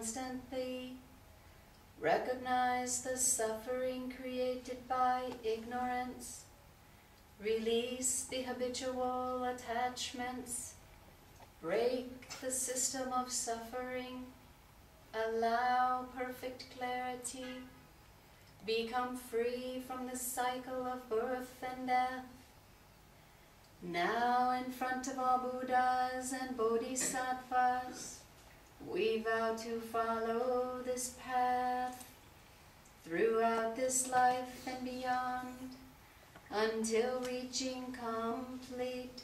constantly. Recognize the suffering created by ignorance. Release the habitual attachments. Break the system of suffering. Allow perfect clarity. Become free from the cycle of birth and death. Now, in front of all Buddhas and Bodhisattvas, we vow to follow this path throughout this life and beyond, until reaching complete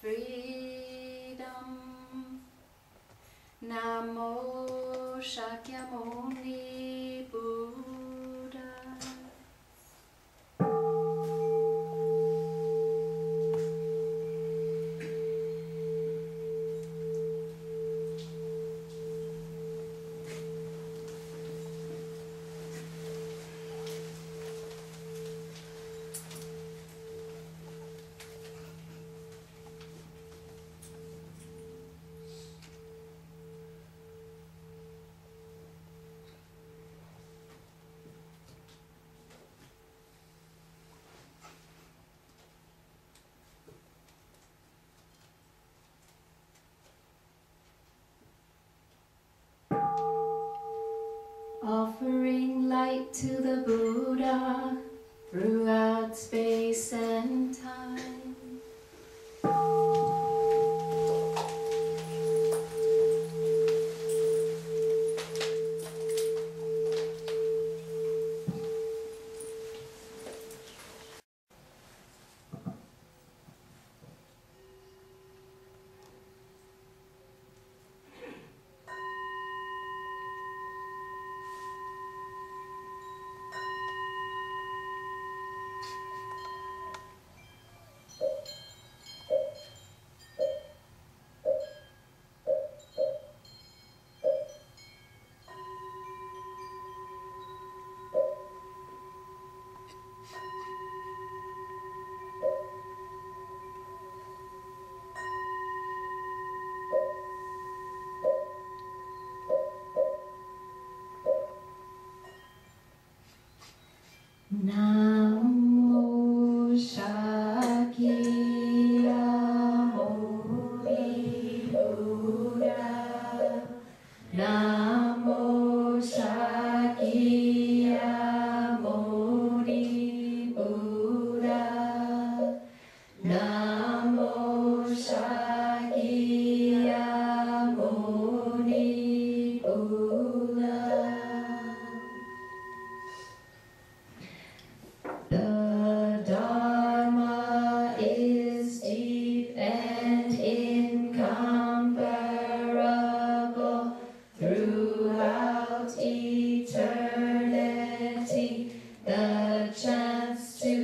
freedom. Namo Shakyamuni Buddha. Offering light to the Buddha throughout space and time. Namo Shakyamuni Buddha. Namo Shakyamuni Buddha. Namo Shakyamuni Buddha. The Dharma is deep and incomparable throughout eternity. The chance to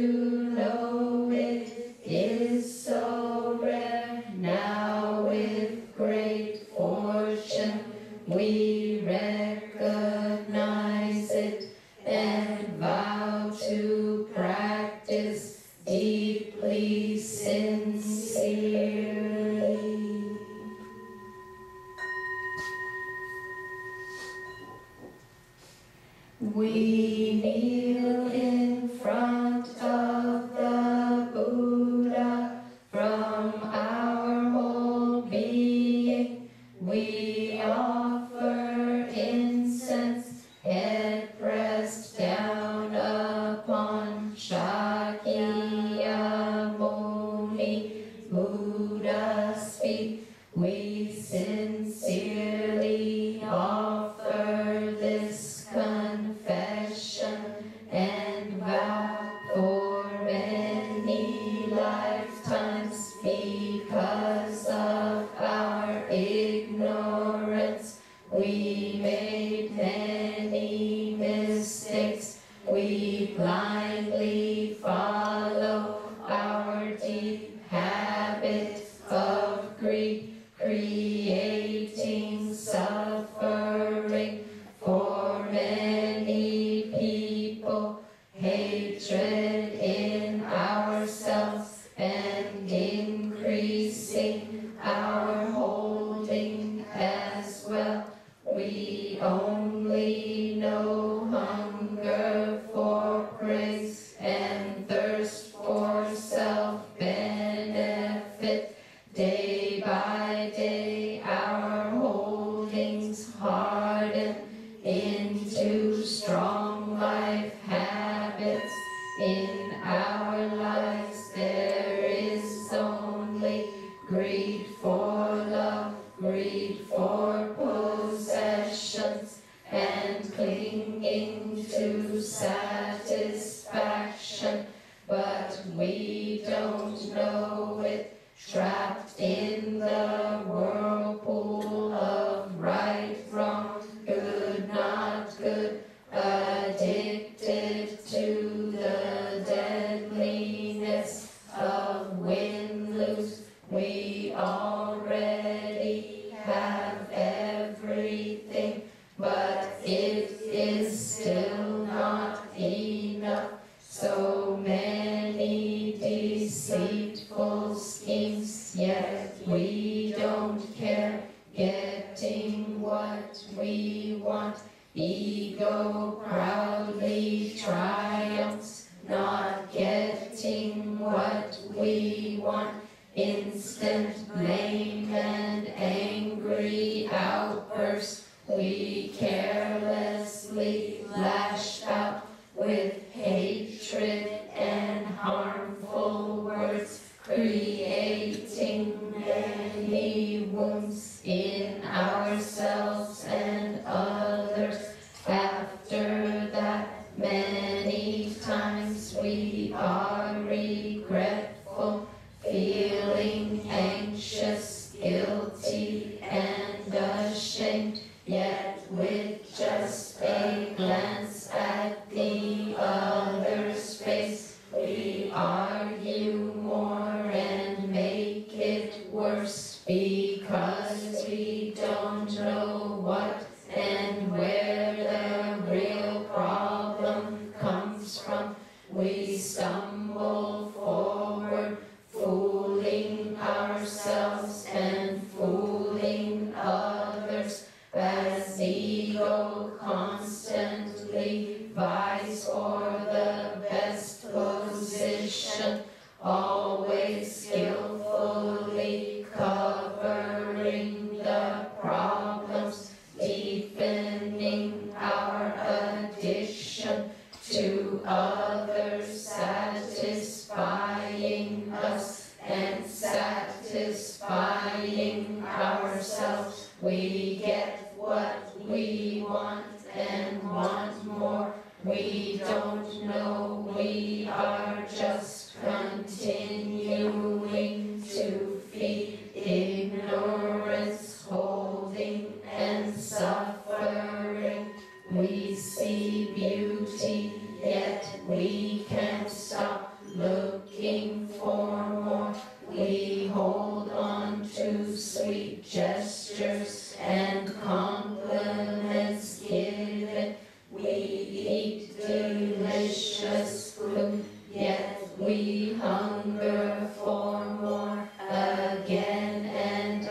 know it is so rare. Now with great fortune we recognize it and vow to practice deeply, sincerely. We kneel in front of the Buddha from our whole being. We offer incense, head pressed down upon Shakyamuni Buddha's feet. We sincerely offer this confession and vow for many lifetimes, because of our ignorance we made many mistakes. We blindly follow our deep habit of greed, creating suffering for many people, hatred in ourselves, and increasing our holding as well. We only know hunger for praise and thirst for self-benefit. Day by day our holdings harden into strong life habits. In our lives there is only greed for love, greed for possessions, and clinging to satisfaction. But we don't know it, trapped in the whirlpool of right, wrong, good, not good, addicted to the deadliness of win-lose. We already have everything, but it is still not enough. So many deceitful schemes, yet we don't care, getting what we want. Ego proudly triumphs, not getting what we want. Instant blame and angry outbursts, we carelessly lash out with hatred and harmful words, creating many wounds in ourselves and others. After that, many times we are regretful, feeling anxious, guilty, and ashamed. Yet with just a glance at the other's face, we argue more and make it worse, because we don't know what and where the real problem comes from. We stumble forward, fooling ourselves and fooling others, as ego constantly vies for the best position, always skillfully covering the problems, deepening our addiction to others, satisfying us and satisfying ourselves. We get what we want and want more. We don't know, we are just continuing to feed ignorance, holding and suffering. We see beauty, yet we can't stop looking for more. We hold on to sweet gestures and compliments given. We eat delicious food, yet we hunger for more. Again and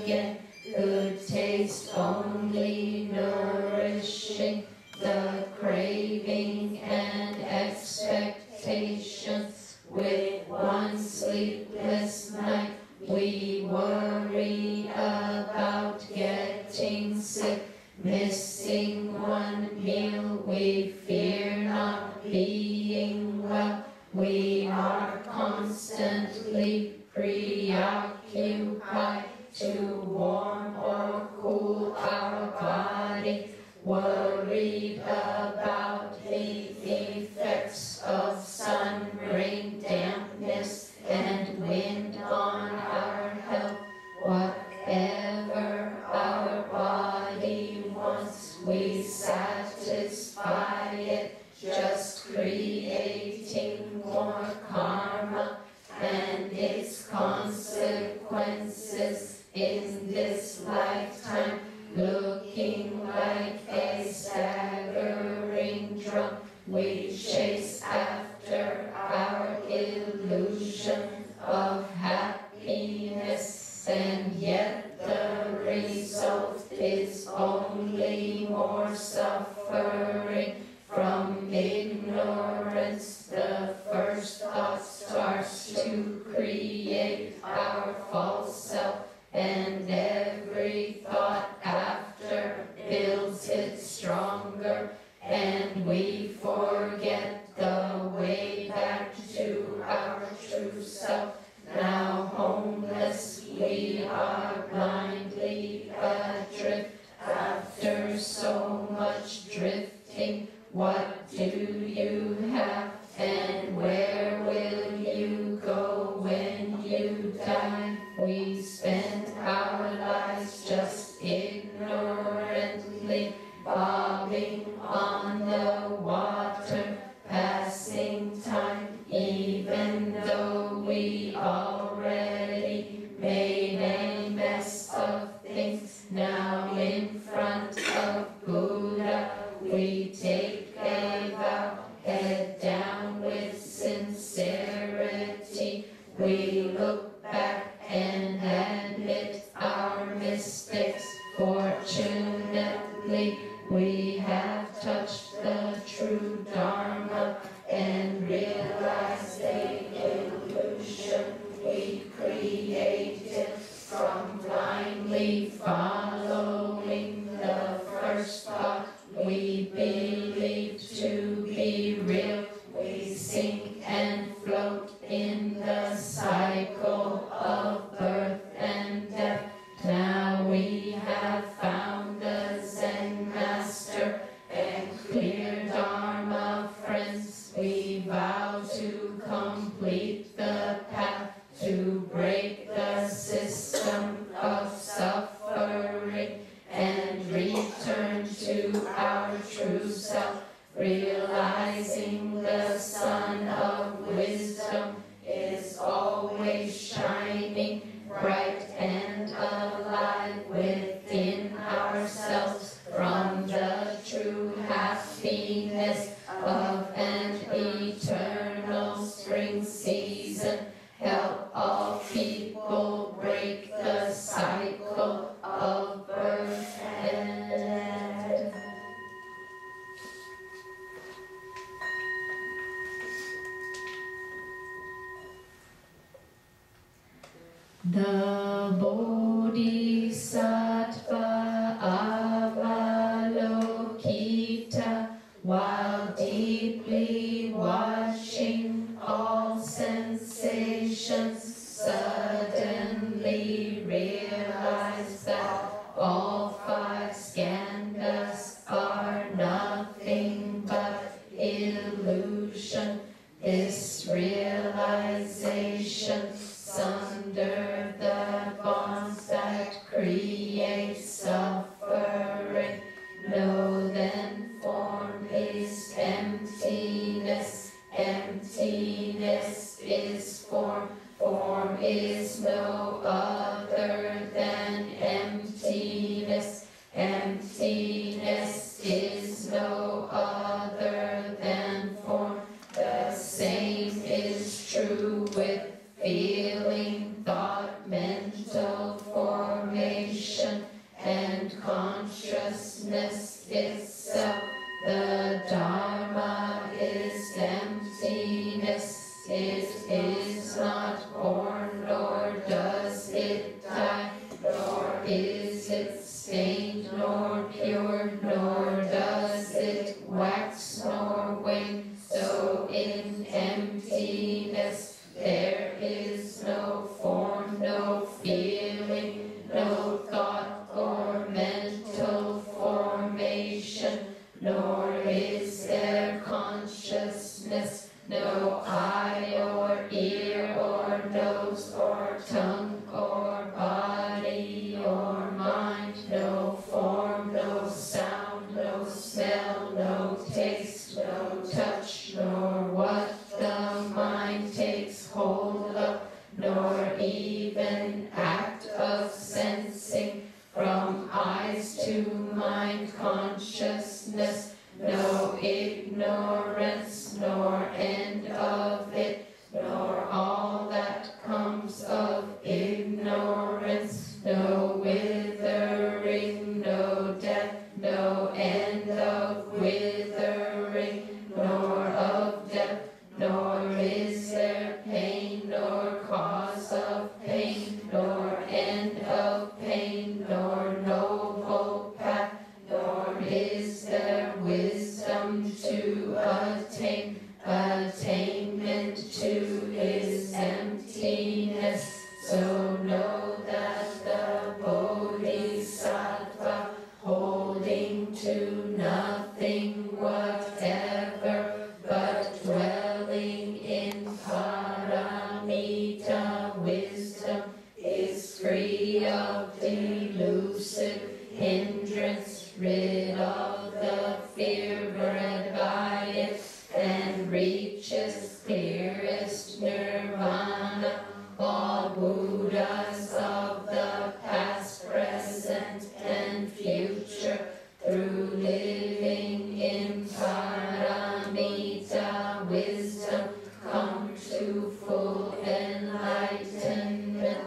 again, good taste only nourishing the craving and expectations. With one sleepless night, we worry about getting sick. Missing one meal, we fear not being well. We are constantly preoccupied to warm or cool our body, worried about the effects of sun, rain, dampness, and wind on our health. Whatever our body wants, we satisfy it, just creating more karma and its consequences in this lifetime, looking like a staggering drum. We chase after our illusion of happiness, and yet the result is only more suffering from ignorance. The first thought starts to create our false self, and every thought after builds it stronger, and we forget the way back to our true self. Now homeless, we are blindly adrift. After so much drifting, what do you have, and where will you go when you die? We spend our lives just ignorantly bobbing on the water, passing time, even though we already made a mess of things. Now in front of Buddha we take a vow, head down with sincerity. We look back and admit our mistakes. Fortunately, we have touched the true Dharma and realized the illusion we created from blindly following the first thought we believe to be real. We sink and float in the cycle of birth and death. Now we have found the Zen master and clear Dharma friends. We vow to complete the path, to break the system of suffering and return to our true self, realizing the sun of wisdom is always shining bright and alive within ourselves. From the true happiness of an eternal spring season, help all people break the cycle of birth and death. The Bodhisattva Avalokita, while deeply watching all sensations, suddenly realized that all five skandhas are nothing but illusion. This realization sunder the bonds that create suffering. Know then form is emptiness, emptiness is form, form is no other than emptiness, emptiness is no other than form. The same is true with feeling, thought, mental formation, and consciousness itself. The Dharma is emptiness. It is not born, nor does it die, nor is it stained, nor pure, nor does it wax, nor wane. So in emptiness there is no form, no feeling, no thought or mental formation, nor is there consciousness, no eye or ear or nose or tongue or body or mind, no form, no sound, no smell, no taste, no touch, nor what the mind takes hold of, nor even act of sensing. From eyes to mind consciousness, no ignorance, nor end of it, nor all that comes of ignorance, no withering, no death, no end. end of withering, nor of death, nor is there pain, nor cause of pain, nor end of pain, nor noble path, nor is there wisdom to attain, attainment to his emptiness. So know that the Bodhisattva, holding to nothing whatever, but dwelling in paramita wisdom, is free of delusive hindrance, rid of the fear bred by it, and reaches clearest nirvana. All Buddhas of the past, present, and future, through living in paramita wisdom, come to full enlightenment.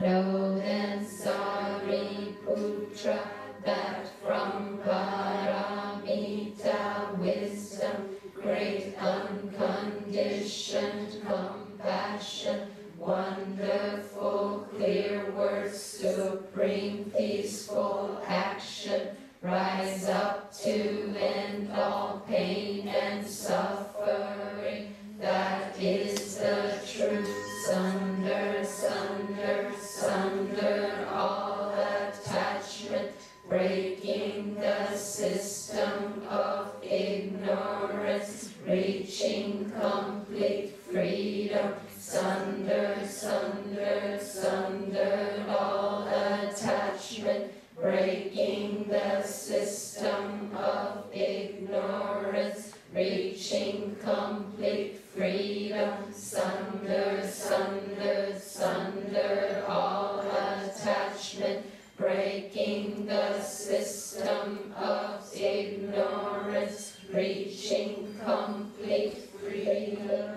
Know then, Sariputra, that from paramita wisdom, great unconditioned compassion, wonderful clear words, supreme peaceful action, rise up to end all pain and suffering. That is the truth. Sunder, sunder, sunder all attachment, breaking the system of ignorance, reaching complete freedom. Sunder, sunder, sunder all attachment, breaking the system of ignorance, reaching complete freedom. Sunder, sunder, sunder all attachment, breaking the system of ignorance, reaching complete freedom.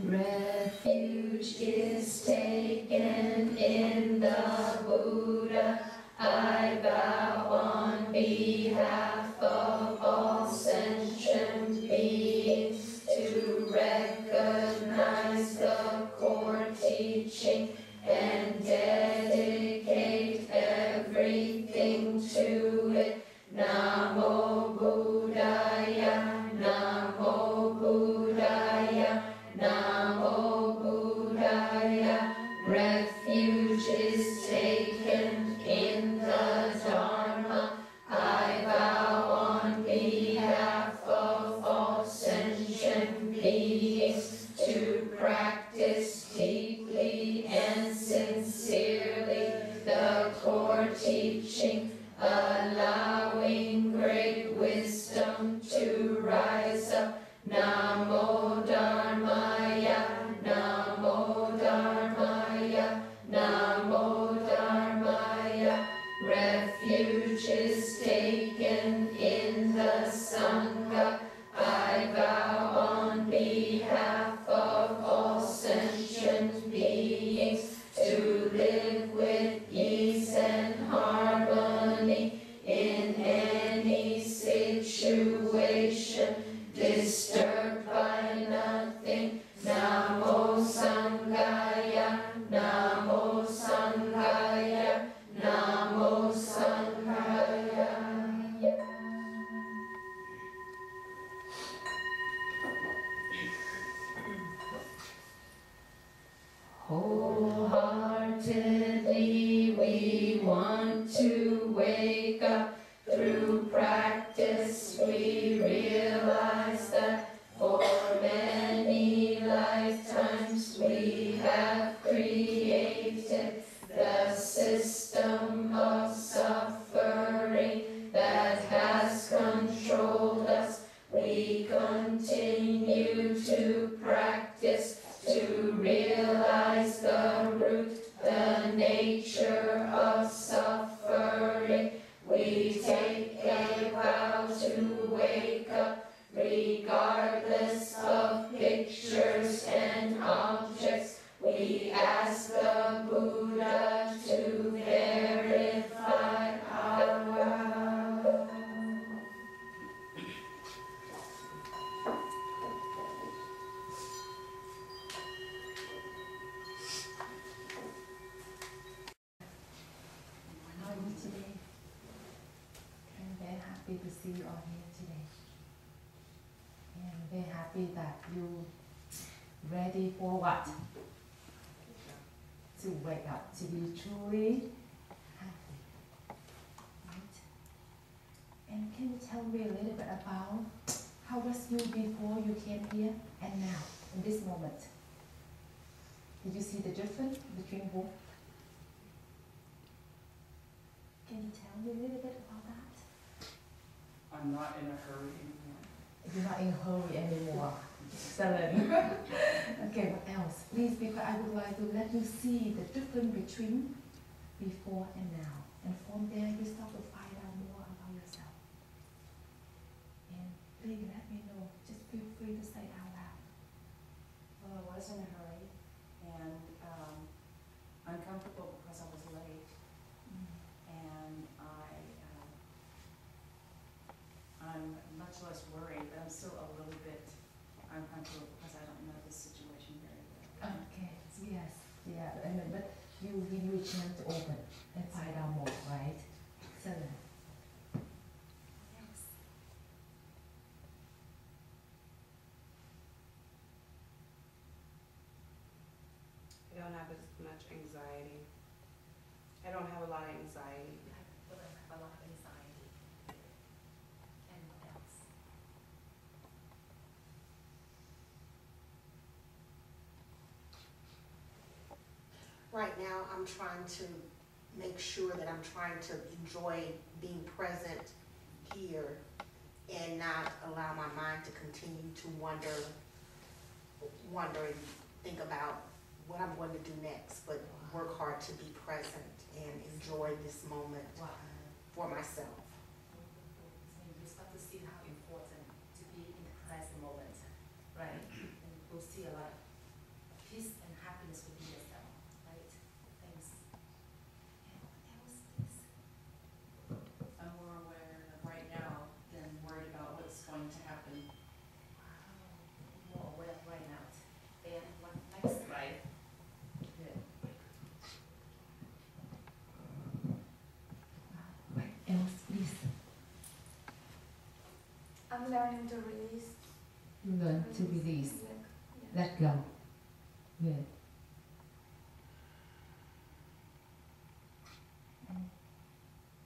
Refuge is taken in the Buddha. I vow on behalf of all sentient beings to recognize the core teaching and dedicate everything to it. Namo Buddhaya, Namo Buddhaya, Namo Buddhaya. Refuge is taken in the Dharma. I vow on behalf of all sentient beings to practice deeply and sincerely the core teaching, allowing great wisdom to rise up. Namo Dharmaya, Namo Dharmaya, Namo Dharmaya. Refuge is taken in the Sangha. I vow on behalf of all sentient beings to live with ease and harmony in any situation, disturbed by nothing. Namo Sanghaya, Namo Sanghaya, Namo Sanghaya. Wholeheartedly we want to wake up. Through practice we realize that for many lifetimes we have created the system of suffering that has controlled us. We continue to practice to realize the root, the nature of suffering. We take a vow to wake up regardless of pictures and objects, to see you all here today. And very happy that you ready for what? To wake up, to be truly happy. Right? And can you tell me a little bit about how was you before you came here and now, in this moment? Did you see the difference between both? Can you tell me a little bit about that? I'm not in a hurry anymore. You're not in a hurry anymore. Excellent. Okay, what else? Please, because I would like to let you see the difference between before and now. And from there, you start to find out more about yourself. And please let me know. Just feel free to say out loud. Well, I was in a hurry and uncomfortable because I was late, and I'm much less worried, but I'm still a little bit uncomfortable because I don't know the situation very well. Okay, yes, yeah, but you give you a chance to open and find out more, right? Excellent. Yes. I don't have as much anxiety. I don't have a lot of anxiety. I don't have a lot of anxiety. And what else? Right now, I'm trying to make sure that I'm trying to enjoy being present here and not allow my mind to continue to wonder and think about what I'm going to do next, but work hard to be present and enjoy this moment for myself. So you start to see how important to be in the present moment, right? And you'll see a lot of peace and happiness within yourself, right? Thanks. And what else is? I'm more aware of right now than worried about what's going to happen. Wow, more aware right now. And what next, right? Good. What else, please? I'm learning to release. You learn to release. Yeah. Let go. Good. And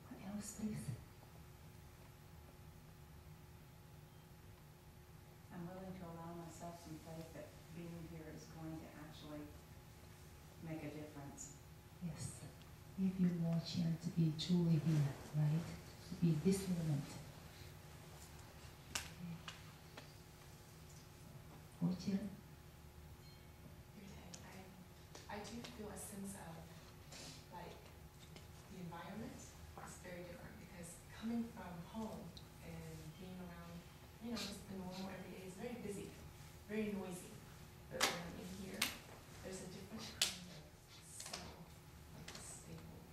what else, please? I'm willing to allow myself some faith that being here is going to actually make a difference. Yes. Give you more chance to be truly here, right? To be this moment. Okay. I do feel a sense of, like, the environment is very different because coming from home and being around, just the normal everyday is very busy, very noisy. But when I'm in here, there's a different kind of settle, like stable.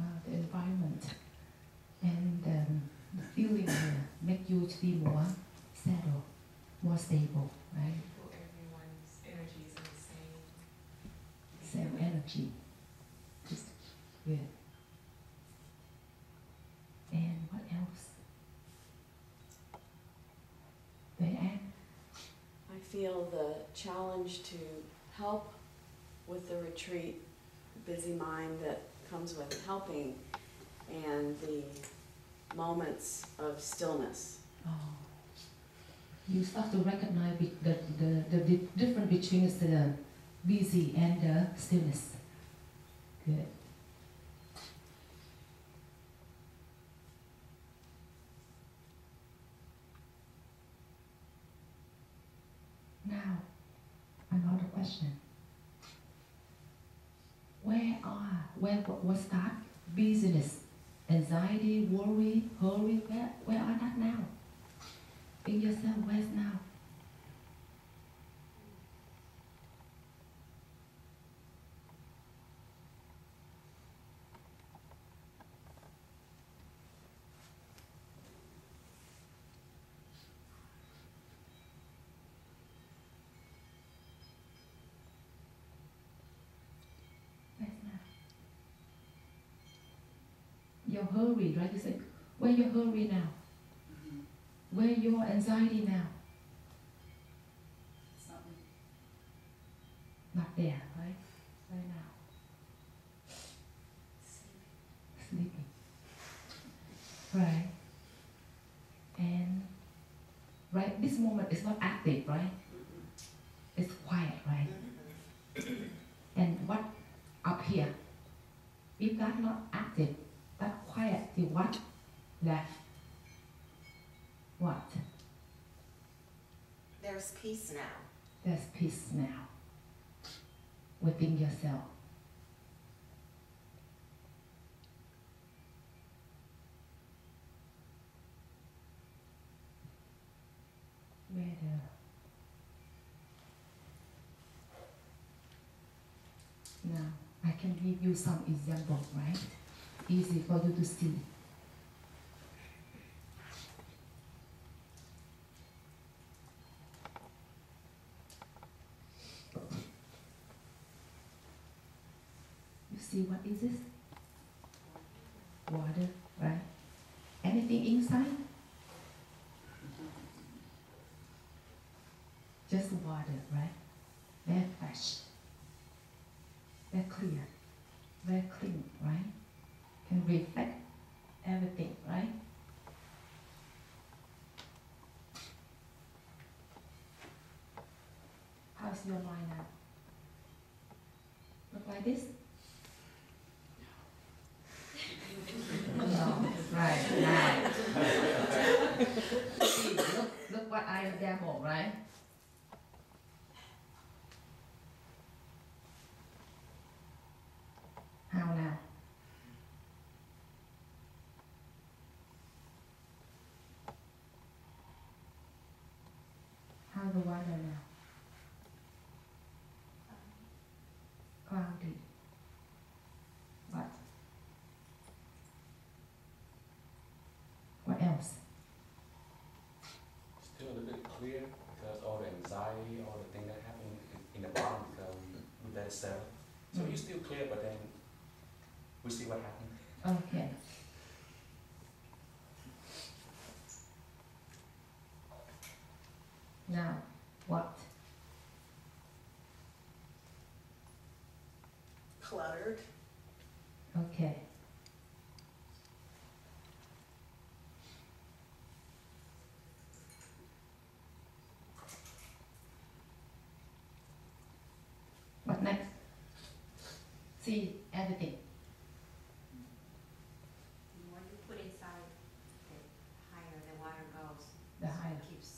Well, the environment and the feeling here make you to be more settled, more stable, right? People, everyone's energy is in the same. Same energy. Just good. And what else? Diane? I feel the challenge to help with the retreat, busy mind that comes with helping, and the moments of stillness. Oh. You start to recognize the difference between the busy and the stillness. Good. Now, another question. What's that? Busyness, anxiety, worry, hurry, where are that now? In yourself, where's now? Where's now? You're hurried, right? You say, Where your hurry now? Where your anxiety now? It's not me. Not there, right? Right now. Sleeping. Right. And right, this moment is not active, right? It's quiet, right? And what up here? If that's not active, that quiet, the what left? What? There's peace now. There's peace now within yourself. Where the now I can give you some example, right? Easy for you to see. You see what is this? Water, right? Anything inside? Just water, right? Very fresh, very clear, very clean, right? Can reflect everything, right? How's your mind now? Look like this? No, right, now. See, look what I demo, right? How now? How the water now? Cloudy. What? What else? Still a little bit clear because all the anxiety, all the things that happen in the bottom because we let it settle. So you're still clear, but then we see what happens. Okay. Now, what? Cluttered. Okay. What next? See everything. The more you put inside, the higher the water goes. The So higher. it keeps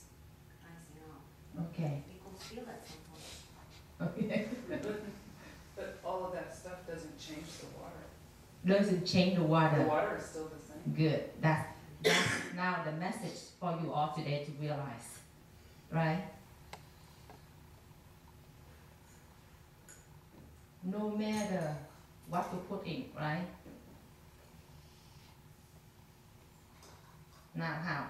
rising up. Okay. People feel at some point. Okay. But all of that stuff doesn't change the water. Doesn't change the water. The water is still the same. Good. That's now the message for you all today to realize, right? No matter what you put in, right? Now how?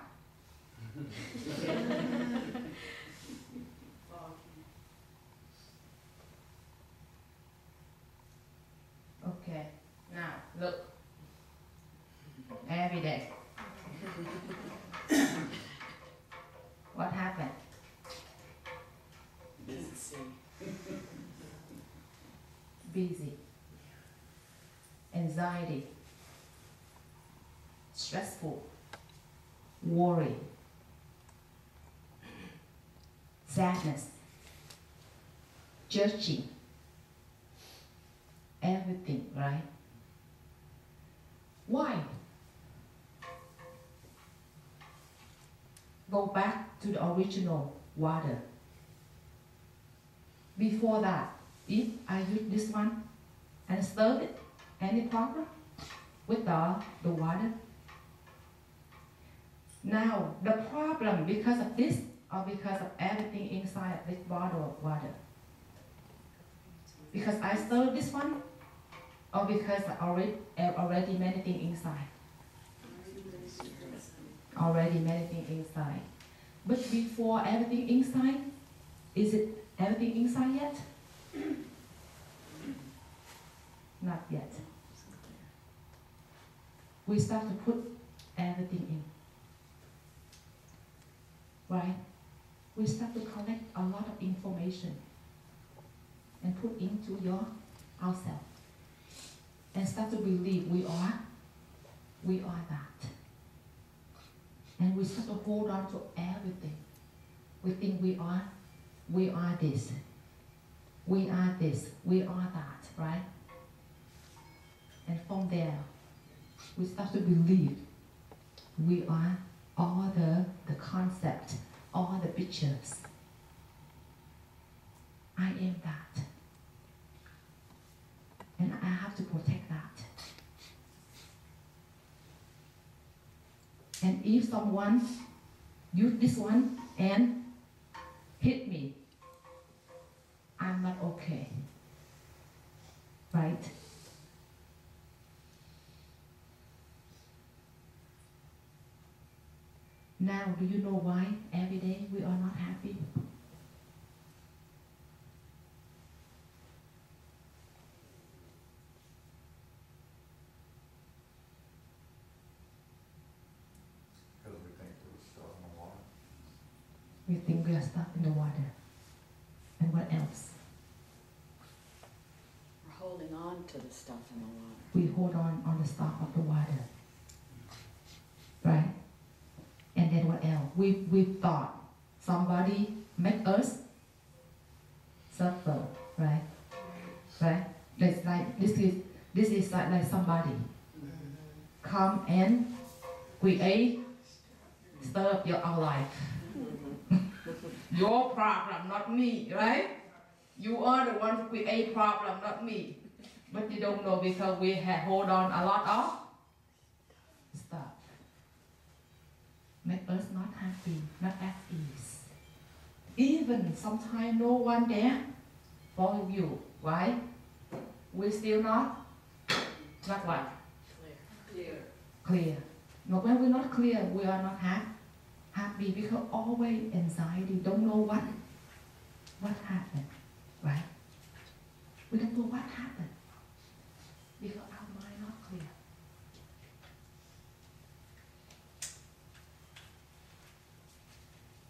Okay. Now look. Every day. What happened? Busy. Anxiety. Stressful. Worry. Sadness. Judging. Everything, right? Why? Go back to the original water. Before that, if I use this one and stir it, any problem with the water? Now, the problem because of this or because of everything inside this bottle of water? Because I stirred this one or because I already many things inside? Already many things inside. But before everything inside, is it everything inside yet? Not yet. We start to put everything in. Right? We start to collect a lot of information and put into ourselves. And start to believe we are that. And we start to hold on to everything. We think we are this. We are this, we are that, right? And from there, we start to believe we are all the concept, all the pictures. I am that. And I have to protect that. And if someone use this one and hit me, I'm not okay. Right? Now, do you know why every day we are not happy? Because we think we're stuck in the water. We think we are stuck in the water. And what else? We're holding on to the stuff in the water. We hold on the stuff of the water. Right? And then what else? We thought somebody make us suffer, right? Right? It's like this is like somebody come and create stuff our life. Your problem, not me, right? You are the one who create problem, not me. But you don't know because we have hold on a lot of stuff. Make us not happy, not at ease. Even sometimes no one there for you, right? We still not what? Clear. But when we're not clear, we are not happy because always anxiety, don't know what happened, right? We don't know what happened because our mind not clear.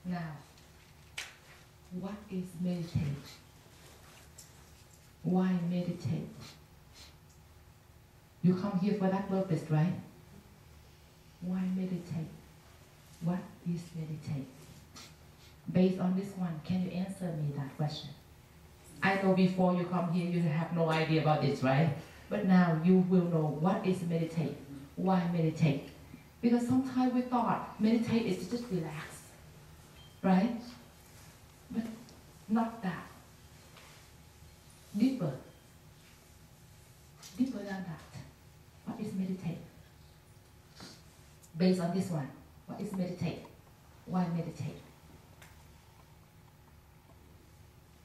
Now, what is meditate? Why meditate? You come here for that purpose, right? Why meditate? What is meditate? Based on this one, can you answer me that question? I know before you come here, you have no idea about this, right? But now you will know what is meditate. Why meditate? Because sometimes we thought meditate is just relax, right? But not that. Deeper than that. What is meditate? Based on this one, what is meditate? Why meditate?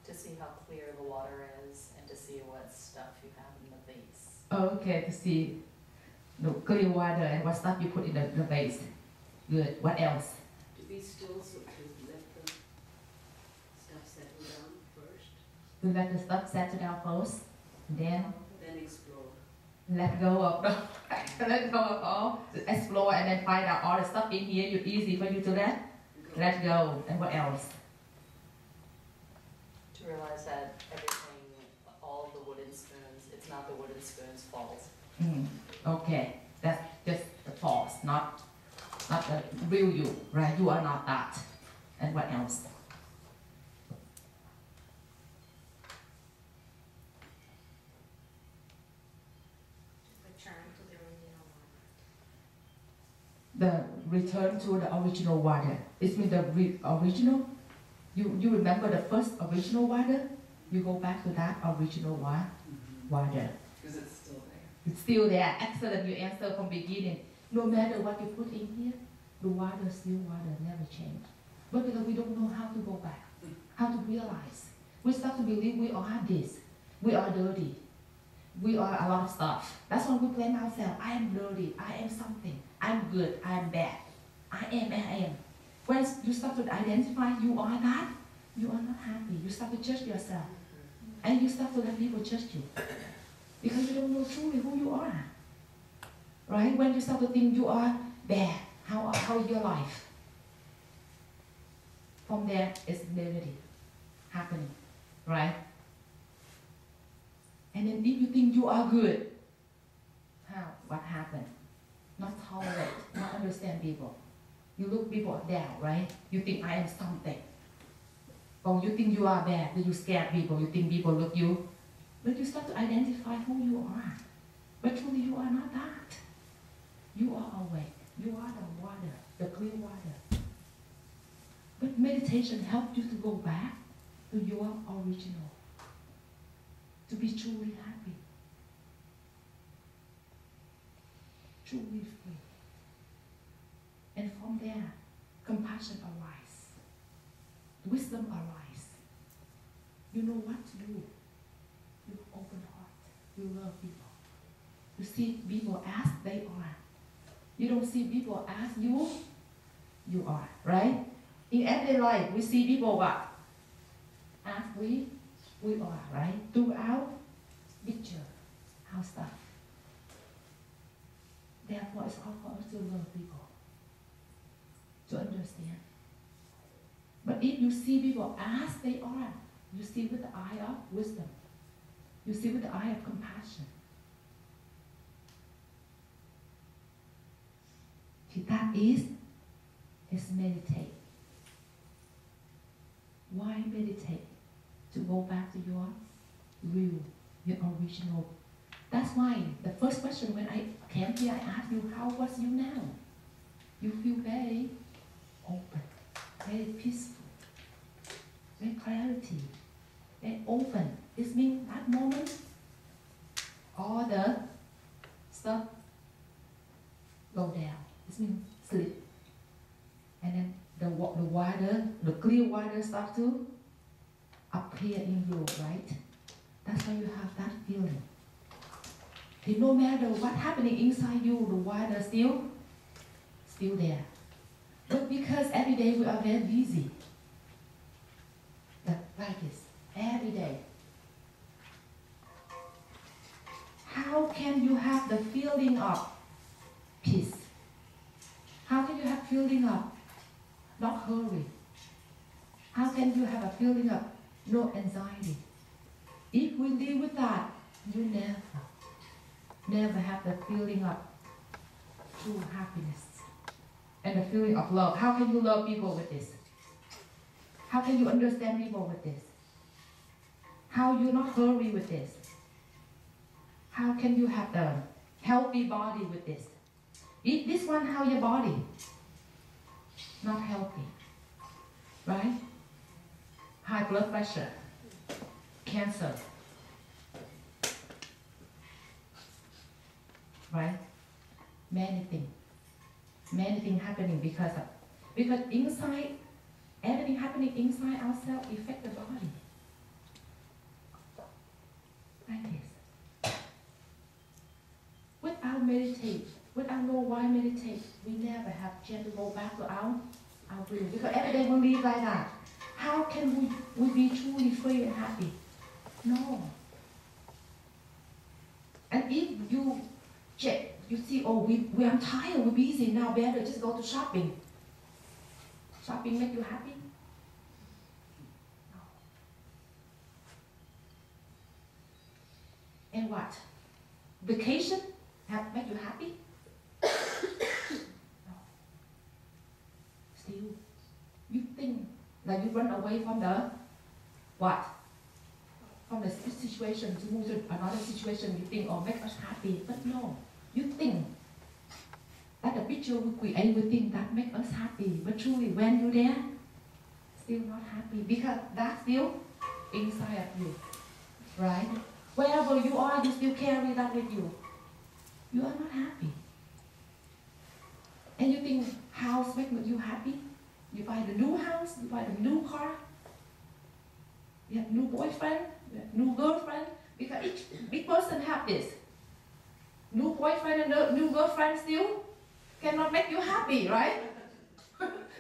To see how clear the water is and to see what stuff you have in the vase. Okay, to see the clear water and what stuff you put in the vase. Good. What else? To be still, so to let the stuff settle down first, We let the stuff settle down first, and then explore. let go of all, explore and then find out all the stuff in here. You're easy for you to let go. And what else? To realize that everything, all of the wooden spoons, it's not the wooden spoon's fault. Okay, that's just the false, not the real you, right? You are not that. And what else? The return to the original water. It means the original. You remember the first original water? You go back to that original water. Because it's still there. It's still there. Excellent. You answer from beginning. No matter what you put in here, the water still water, never change. But because we don't know how to go back, how to realize. We start to believe we are this. We are dirty. We are a lot of stuff. That's why we blame ourselves. I am dirty. I am something. I'm good. I am bad. I am. When you start to identify you are that, you are not happy. You start to judge yourself. And you start to let people judge you. Because you don't know truly who you are. Right? When you start to think you are bad, How is your life? From there, it's reality happening, right? And then if you think you are good, how? What happened? Not tolerate, not understand people. You look people down, right? You think I am something. Or you think you are bad, then you scare people, you think people look you. But you start to identify who you are. But truly you are not that. You are awake. You are the water, the clear water. But meditation helps you to go back to your original. To be truly happy. Truly free. And from there, compassion arises. Wisdom arises. You know what to do. You open heart. You love people. You see people as they are. You don't see people as you are, right? In everyday life, we see people what? As we are, right? Throughout picture, our stuff. Therefore, it's hard for us to love people, to understand. But if you see people as they are, you see with the eye of wisdom. You see with the eye of compassion. That is meditate. Why meditate? To go back to your real, your original. That's why the first question when I came here, I asked you, how was you now? You feel very open, very peaceful, very clarity, very open. It means that moment, all the stuff go down. It means sleep. And then the water, the clear water starts to appear in you, right? That's why you have that feeling. And no matter what's happening inside you, the water still there. But because every day we are very busy, like this, every day. How can you have the feeling of peace? How can you have feeling of not hurry? How can you have a feeling of no anxiety? If we live with that, you never have the feeling of true happiness and the feeling of love. How can you love people with this? How can you understand people with this? How you not hurry with this? How can you have the healthy body with this? If this one, how your body? Not healthy, right? High blood pressure, cancer, right? Many things happening because inside, everything happening inside ourselves affect the body. Like this. Without meditate, without know why meditate, we never have chance to go back to our will. Because every day we live like that. How can we be truly free and happy? No. And if you check, you see, oh, we are tired, we're busy, now better just go to shopping. Shopping make you happy? No. And what? Vacation make you happy? No. Still, you think that you run away from the what? From the situation to move to another situation, you think, oh, make us happy. But no, you think that the picture we create, we think that make us happy. But truly, when you're there, still not happy because that's still inside of you, right? Wherever you are, you still carry that with you. You are not happy. And you think house make you happy? You buy the new house, you buy the new car, you have new boyfriend, you have new girlfriend, because each big person have this. New boyfriend and new girlfriend still cannot make you happy, right?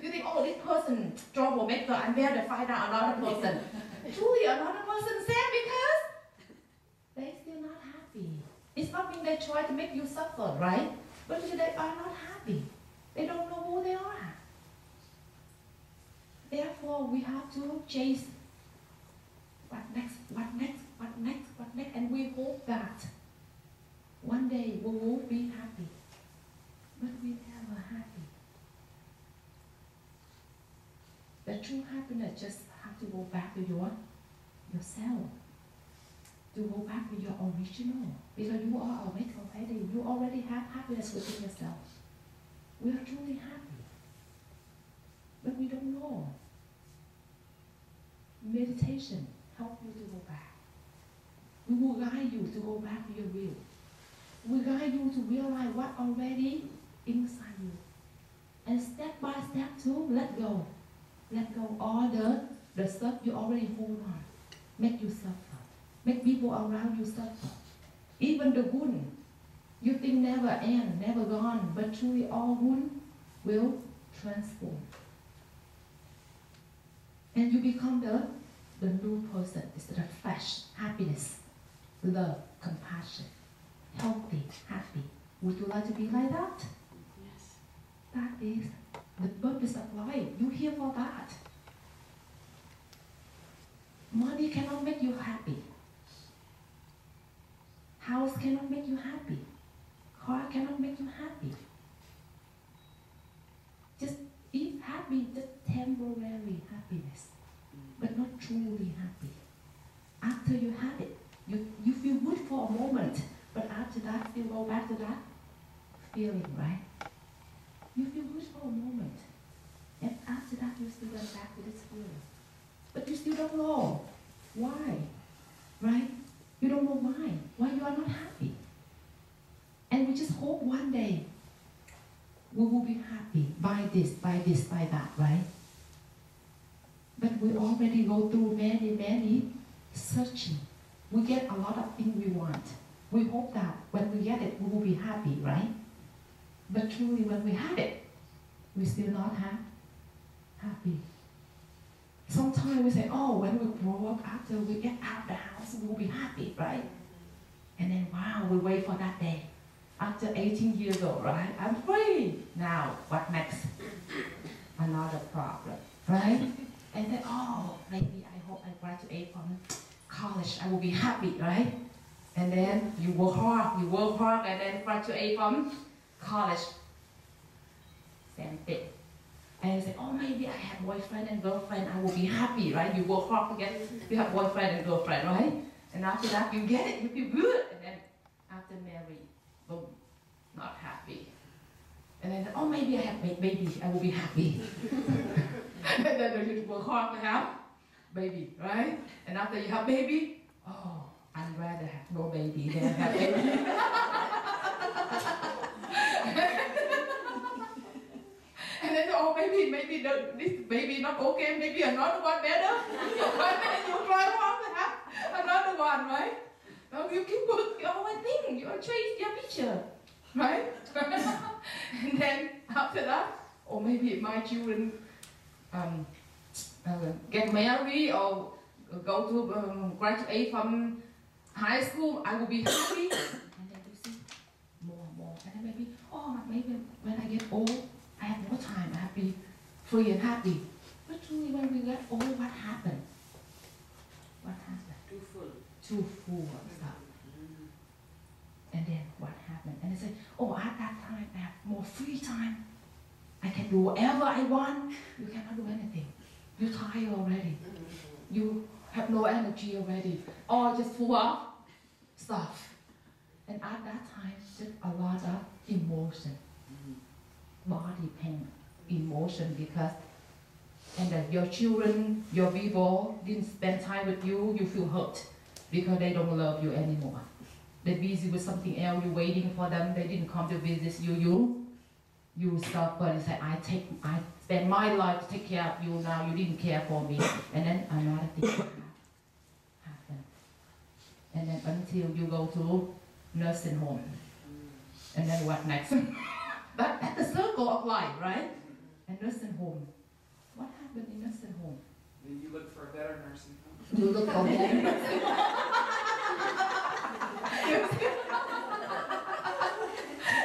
You think, oh, this person troublemaker, I'm better to find out another person. Truly, another person sad because they still not happy. It's not mean they try to make you suffer, right? But they are not happy. They don't know who they are. Therefore, we have to chase what next, what next, what next, what next, and we hope that one day we will be happy. But we never happy. The true happiness just have to go back to yourself. To go back to your original. Because you are awake already. You already have happiness within yourself. We are truly happy. But we don't know. Meditation helps you to go back. We will guide you to go back to your will. We guide you to realize what already inside you. And step by step to let go. Let go all the stuff you already hold on. Make you suffer. Make people around you suffer. Even the wound you think never end, never gone, but truly all wound will transform. And you become the new person. It's the fresh happiness, love, compassion, healthy, happy. Would you like to be like that? Yes. That is the purpose of life. You're here for that. Money cannot make you happy. House cannot make you happy. Car cannot make you happy. Just be happy, just temporary happiness, but not truly happy. After you have it, you feel good for a moment, but after that, you go back to that feeling, right? You feel good for a moment, and after that, you still went back to this feeling. But you still don't know why, right? You don't know why you are not happy. And we just hope one day we will be happy by this, by that, right? But we already go through many searching. We get a lot of things we want. We hope that when we get it, we will be happy, right? But truly, when we have it, we still not happy. Sometimes we say, oh, when we grow up, after we get out of the house, we will be happy, right? And then, wow, we wait for that day. After 18 years old, right? I'm free. Now, what next? Another problem, right? And then, oh, maybe I hope I graduate from college. I will be happy, right? And then you work hard, and then graduate from college. Same thing. And you say, oh, maybe I have boyfriend and girlfriend, I will be happy, right? You work hard to get it, you have boyfriend and girlfriend, right? And after that, you get it, you feel good. And then after married, boom, not happy. And then, oh, maybe I have baby, I will be happy. And then you work hard to have baby, right? And after you have baby, oh, I'd rather have no baby than have baby. And then, oh, maybe this baby not okay, maybe another one better. But then you try hard to have another one, right? So you keep putting your own thing, you change your picture, right? And then after that, or maybe my children get married or go to graduate from high school, I will be happy. And then you see more and more. And then maybe when I get old, I have more time, I have to be free and happy. But truly when we get old, what happened? What happened? Too full of stuff. And then what happened? And they say, oh, at that time I have more free time. I can do whatever I want. You cannot do anything. You're tired already. You have no energy already. Or just full of stuff. And at that time, just a lot of emotion. Body pain, emotion, because and that your children, your people didn't spend time with you, you feel hurt because they don't love you anymore. They're busy with something else, you're waiting for them, they didn't come to visit you suffer, you say, I spend my life to take care of you, now you didn't care for me. And then another thing happen. And then until you go to nursing home. And then what next? That's the circle of life, right? And nursing home. What happened in nursing home? Then you look for a better nursing home. You look for a better nursing home.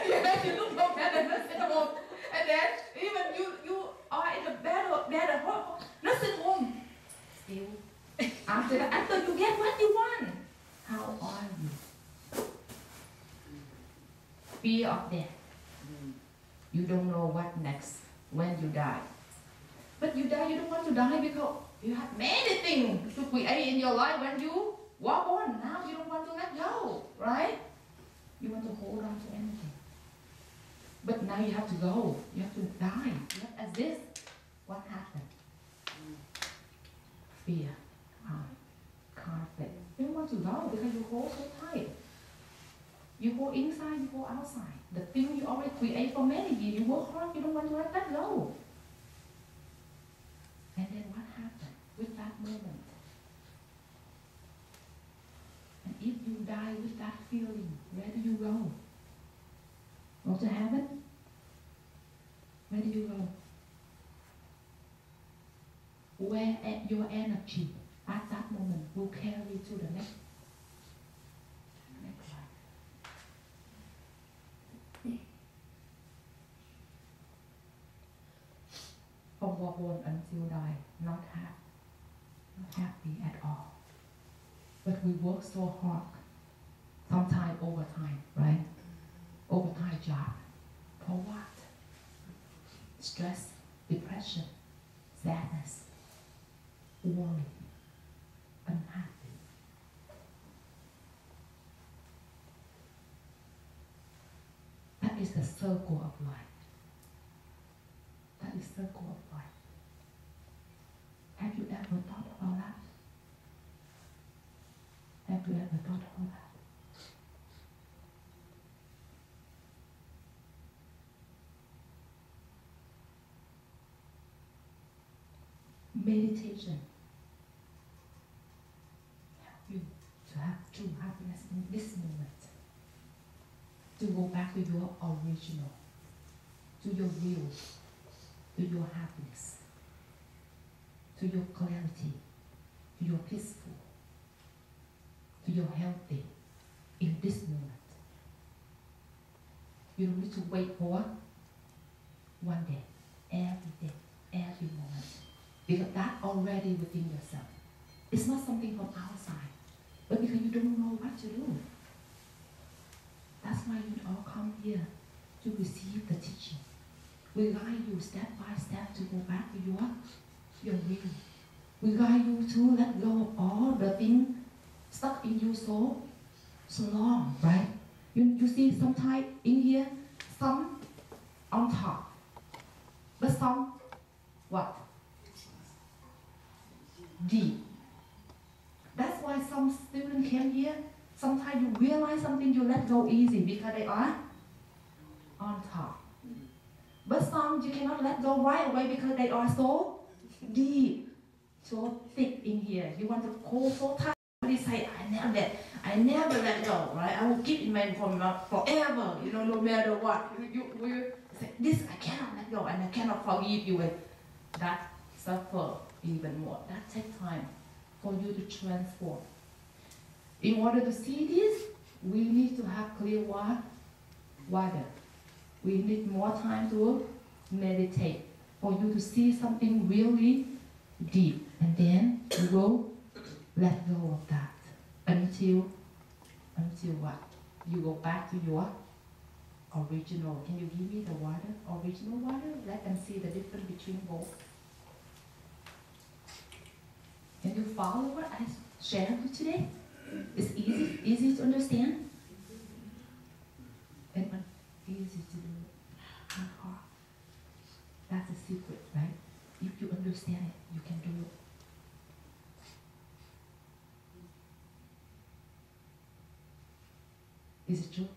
You look for a better nursing home. And then fear of death. You don't know what next when you die. But you die, you don't want to die because you have many things to create in your life when you walk on. Now you don't want to let go, right? You want to hold on to anything. But now you have to go. You have to die. You have, as this, what happened? Fear, conflict. You don't want to go because you hold so tight. You go inside, you go outside. The thing you already create for many years, you work hard, you don't want to let that go. And then what happened with that moment? And if you die with that feeling, where do you go? Go to heaven? Where do you go? Where your energy at that moment will carry you to the next life. From born until die, not happy at all. But we work so hard, sometimes overtime, right? Overtime job. For what? Stress, depression, sadness, worry, unhappy. That is the circle of life. That is circle of life. Have you ever thought about that? Have you ever thought about that? Meditation help you to have true happiness in this moment. To go back to your original, to your real, to your happiness, to your clarity, to your peaceful, to your healthy in this moment. You don't need to wait for one day, every moment. Because that already within yourself. It's not something from outside, but because you don't know what to do. That's why you all come here to receive the teaching. We guide you step by step to go back to your will. We guide you to let go of all the things stuck in you so long, right? You see sometimes in here, some on top, but some what? Deep. That's why some students came here. Sometimes you realize something, you let go easy because they are on top. But some you cannot let go right away because they are so deep, so thick in here. You want to hold so tight. Somebody say, I never let go, right? I will keep in mind forever, no matter what. You say, this I cannot let go and I cannot forgive you. And that suffer even more. That takes time for you to transform. In order to see this, we need to have clear water. We need more time to meditate for you to see something really deep. And then you will let go of that until what? You go back to your original. Can you give me the water? Original water? Let them see the difference between both. Can you follow what I shared with you today? It's easy to understand. And easy to do, not hard. That's the secret, right? If you understand it, you can do it. Is it true?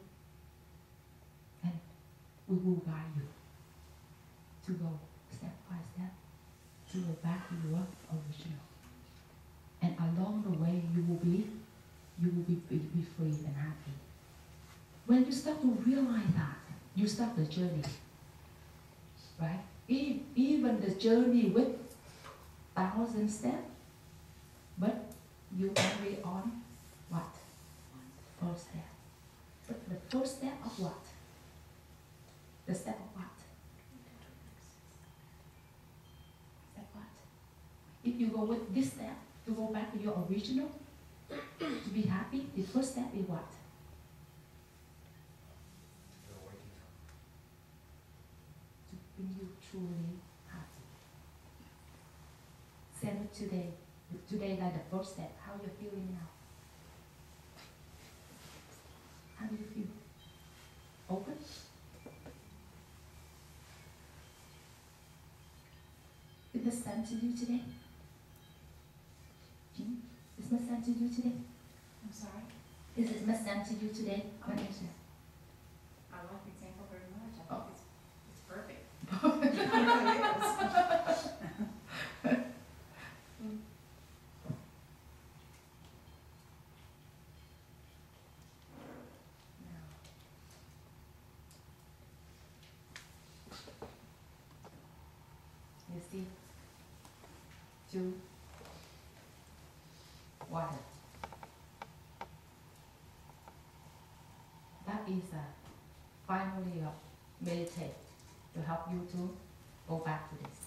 And we will guide you to go step by step, to go back to your original. And along the way, you will be free and happy. When you start to realize that, you start the journey, right? Even the journey with 1,000 steps, but you carry on what? First step. But the first step of what? The step of what? Step what? If you go with this step, to go back to your original, to be happy, the first step is what? you truly happy. Send it today. Today, like the first step. How you feeling now? How do you feel? Open? Did this sent to you today? Is this sent to you today? I'm sorry? Is this sent to you today? What is it? I like the example very much. I Oh. think it's perfect. You see, two, water. That is finally meditate to help you to go back to this.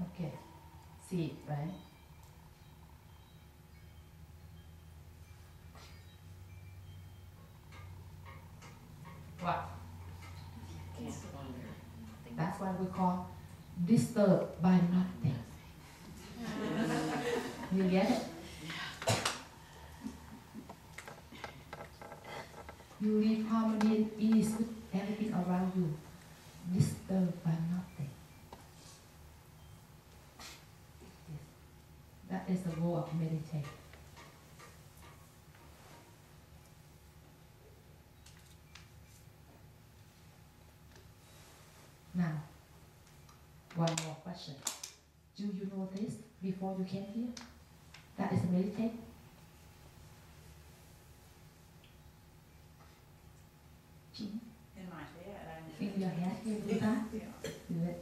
Okay, see it, right? What? Can't wonder. That's why we call disturbed by nothing. You get it? You live harmony and ease with everything around you. Disturbed by nothing. Yes. That is the goal of meditation. Now, one more question. Do you know this before you came here? That is meditate. In my head, I In your head, you do that? Yeah. Good.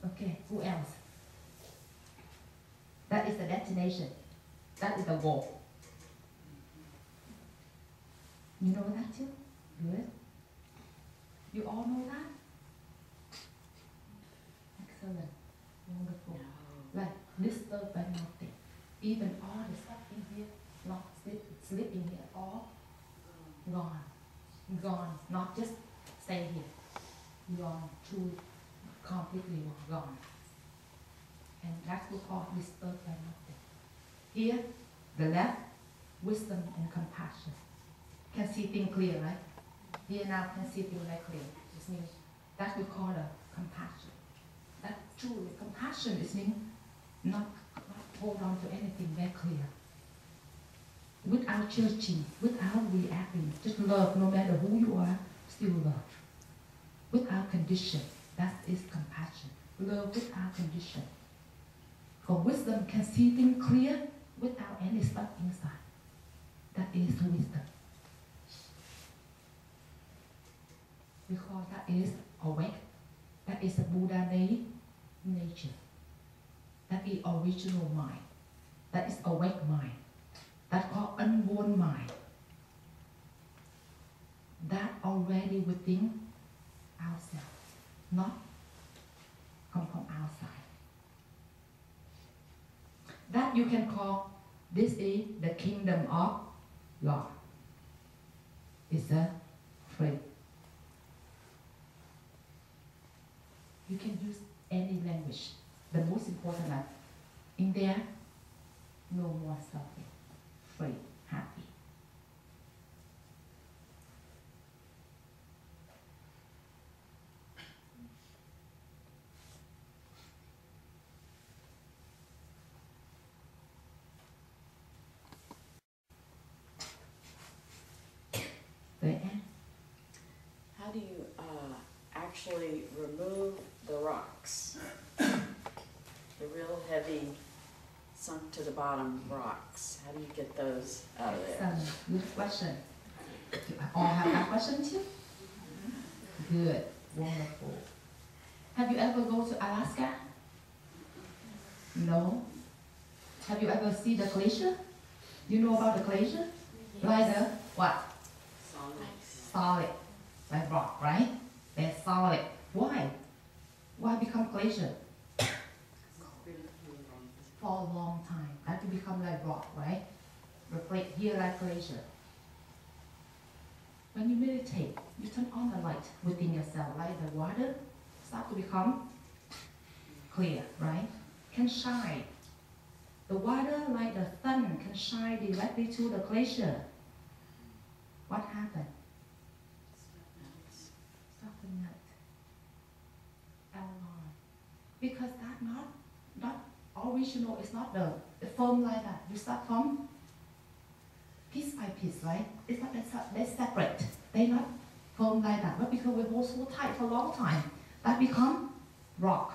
Okay, who else? That is the destination. That is the goal. You know that too? Good. You all know that? Excellent. Wonderful. Like disturbed by nothing. Even all the stuff in here, not sleeping here, all gone. Gone. Not just stay here. Gone. Truly, completely gone. And that's what we call disturbed by nothing. Here, the left, wisdom and compassion. Can see things clear, right? Here now can see things like clear. This means that we call the compassion. That truly compassion is mean not hold on to anything very clear. Without judging, without reacting, just love no matter who you are, still love. Without condition, that is compassion. Love without condition. For wisdom can see things clear without any stuff inside. That is wisdom. Because that is awake. That is the Buddha nature. That is original mind. That is awake mind. That called unborn mind. That already within ourselves, not come from outside. That you can call, this is the kingdom of God. It's a free. You can use any language. The most important one, in there, no more suffering, free, happy. How do you actually remove the rocks? The real heavy, sunk to the bottom rocks. How do you get those out of there? Good question. You all have that question too? Good, wonderful. Have you ever go to Alaska? No. Have you ever seen the glacier? You know about the glacier? Like the what? Solid. Like rock, right? They're solid. Why? Why become glacier? For a long time. That will become like rock, right? Reflect here like glacier. When you meditate, you turn on the light within yourself, like the water start to become clear, right? Can shine. The water, like the sun, can shine directly to the glacier. What happened? Start to melt. How long? Because that's not original. It's not the firm like that. You start from piece by piece, right? It's not they're separate. They're not firm like that. But because we hold so tight for a long time, that become rock.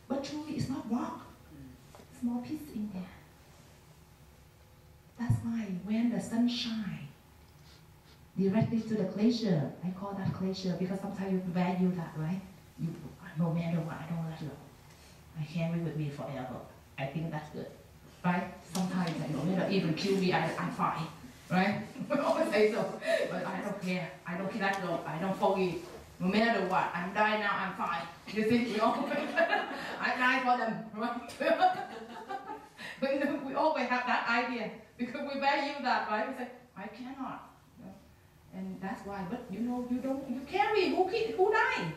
But truly, it's not rock. Small piece in there. That's why when the sun shines directly to the glacier, I call that glacier because sometimes you value that, right? You, no matter what, I don't let you go. I carry with me forever. I think that's good, right? Sometimes I no matter even kill me, I'm fine, right? We always say so, but I don't care. I don't let go. I don't forgive. No matter what, I'm dying now. I'm fine. You see, we always I die for them, right? We always have that idea because we value that, right? We say I cannot, you know? And that's why. But you know, you carry. Who die?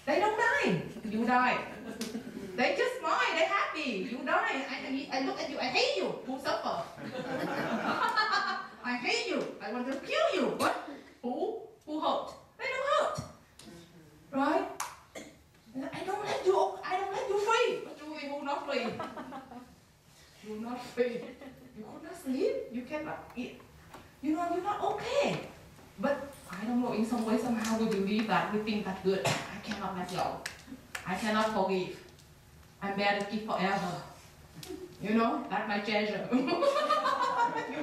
They don't die. You die. They just smile. They're happy. You die. I look at you. I hate you. Who suffer? I hate you. I want to kill you. What? Who hurt? They don't hurt. Right? I don't let you free. But you will not free. You're not free. You could not sleep. You cannot eat. You know, you're not okay. But I don't know, in some way, somehow we believe that, we think that's good. I cannot let go. I cannot forgive. I'm better to keep forever. You know, that's my treasure. You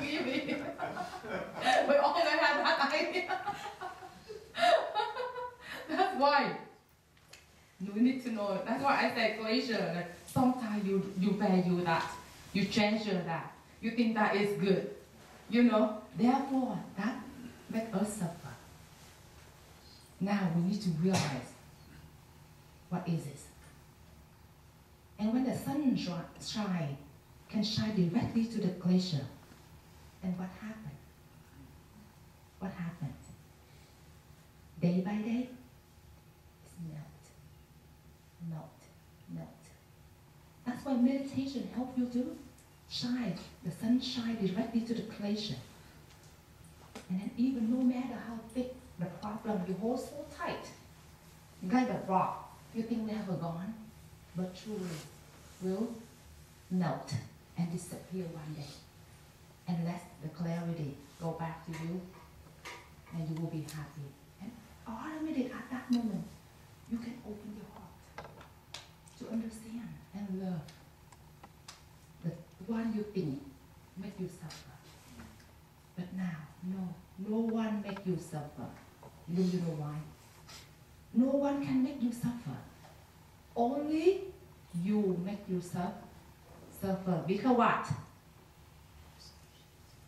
give me. We always have that idea. That's why. You need to know. That's why I say glacier. Like, sometimes you value that. You treasure that. You think that is good. You know, therefore, that makes us suffer. Now we need to realize, what is this? And when the sun shine, can shine directly to the glacier. And what happened? What happened? Day by day, it's melt. That's why meditation helps you to shine, the sun shine directly to the glacier. And then even no matter how thick the problem, you hold so tight, like a rock, you think never gone, but truly will melt and disappear one day. And let the clarity go back to you, and you will be happy. And automatically at that moment, you can open your heart to understand and love. The one you think make you suffer. But now, no one make you suffer. Do you know why? No one can make you suffer. Only you make you suffer. Because what?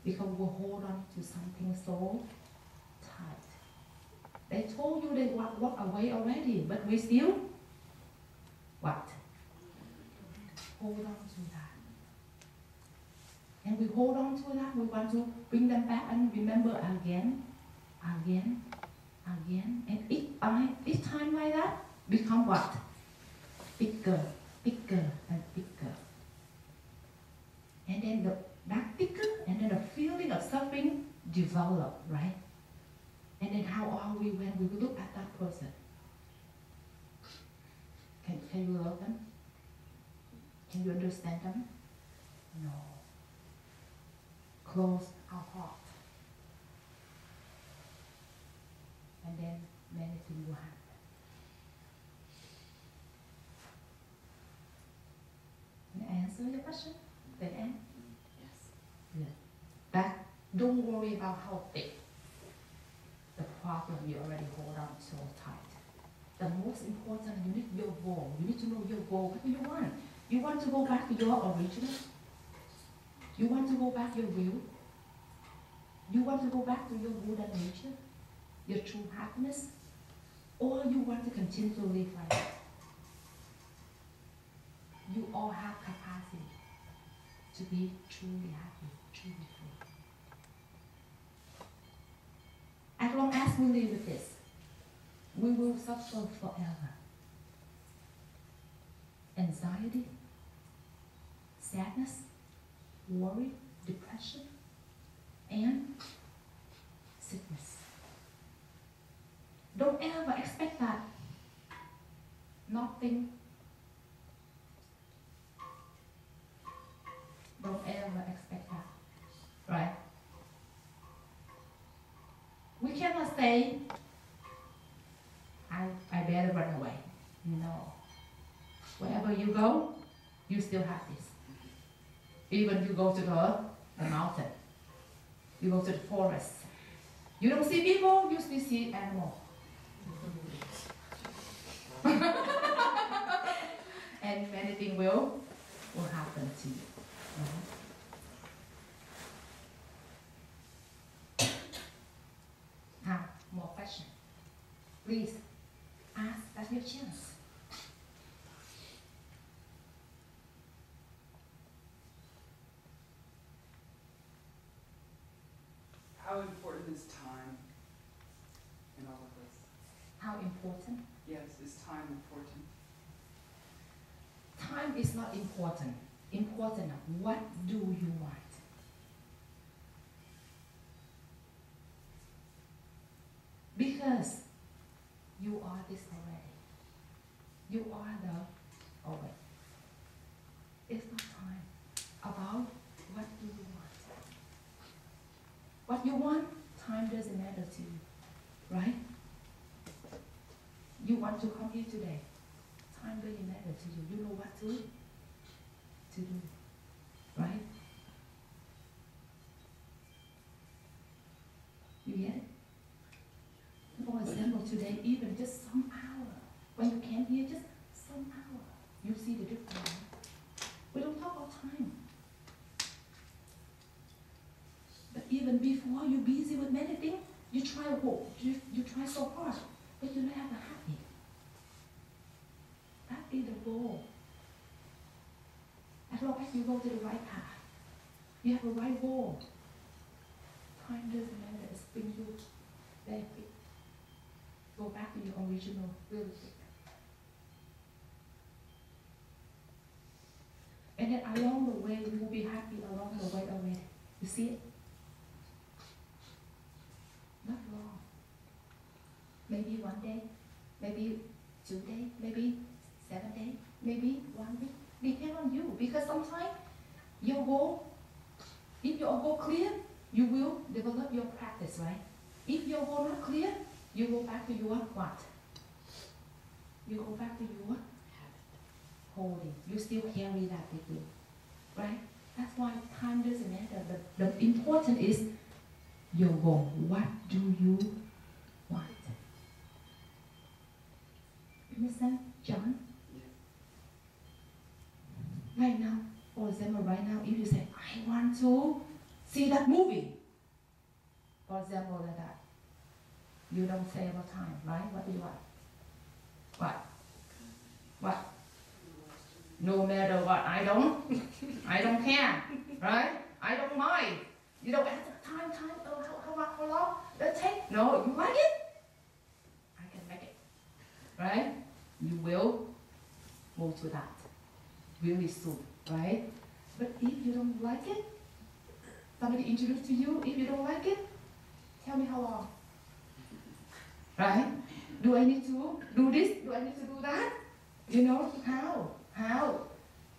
Because we hold on to something so tight. They told you they walk away already, but we still, what? Hold on to that. And we hold on to that, we want to bring them back and remember again. And each time like that, become what? Bigger and bigger. And then that bigger, and then the feeling of suffering develop, right? And then how are we when we look at that person? Can you love them? Can you understand them? No. Close our heart. And then many things will happen. Can I answer your question? The end? Yes. Good. But don't worry about how big the problem you already hold on so tight. The most important, you need your goal. You need to know your goal. What do you want? You want to go back to your original? You want to go back to your will? You want to go back to your Buddha nature? Your true happiness? Or you want to continue to live like that? You all have capacity to be truly happy, truly free. As long as we live with this, we will suffer forever. Anxiety, sadness, worry, depression, and sickness. Don't ever expect that. Nothing. Don't ever expect that. Right? We cannot say, I better run away. No. Wherever you go, you still have this. Even you go to the mountain, you go to the forest. You don't see people, you still see animals. And many things will happen to you. Now, more questions. Please, ask, that's your chance. How important is time in all of this? How important? Yes, is time important? Time is not important. Important, what do you want? Because you are this already. You are the already. It's not time. About what do you want? What you want, time doesn't matter to you, right? You want to come here today. Time doesn't matter to you. You know what to do, right? You get it? For example, today, even just some hour, when you came here, just some hour, you see the difference. We don't talk about time. But even before you're busy with many things, you try so hard, but you never happy. That is the goal. As long as you go to the right path, you have a right goal. Time doesn't matter, it's bring you very quick. Go back to your original really quick. And then along the way, you will be happy along the way already. You see it? Not long. Maybe 1 day, maybe 2 days, maybe 7 days, maybe 1 week. Depends on you. Because sometimes your goal, if your goal clear, you will develop your practice, right? If your goal not clear, you go back to your what? You go back to your holding. You still carry that with you, right? That's why time doesn't matter. The important is your goal. What do you want? You understand, John? Right now, for example, right now, if you say, I want to see that movie, for example, like that, you don't say about time, right? What do you want? What? What? No matter what, I don't care, right? I don't mind. You don't ask time, how long does it take? No, you like it? I can make it, right? You will go to that really soon, right? But if you don't like it, somebody introduced to you, if you don't like it, tell me how long. Right? Do I need to do this? Do I need to do that? You know, how?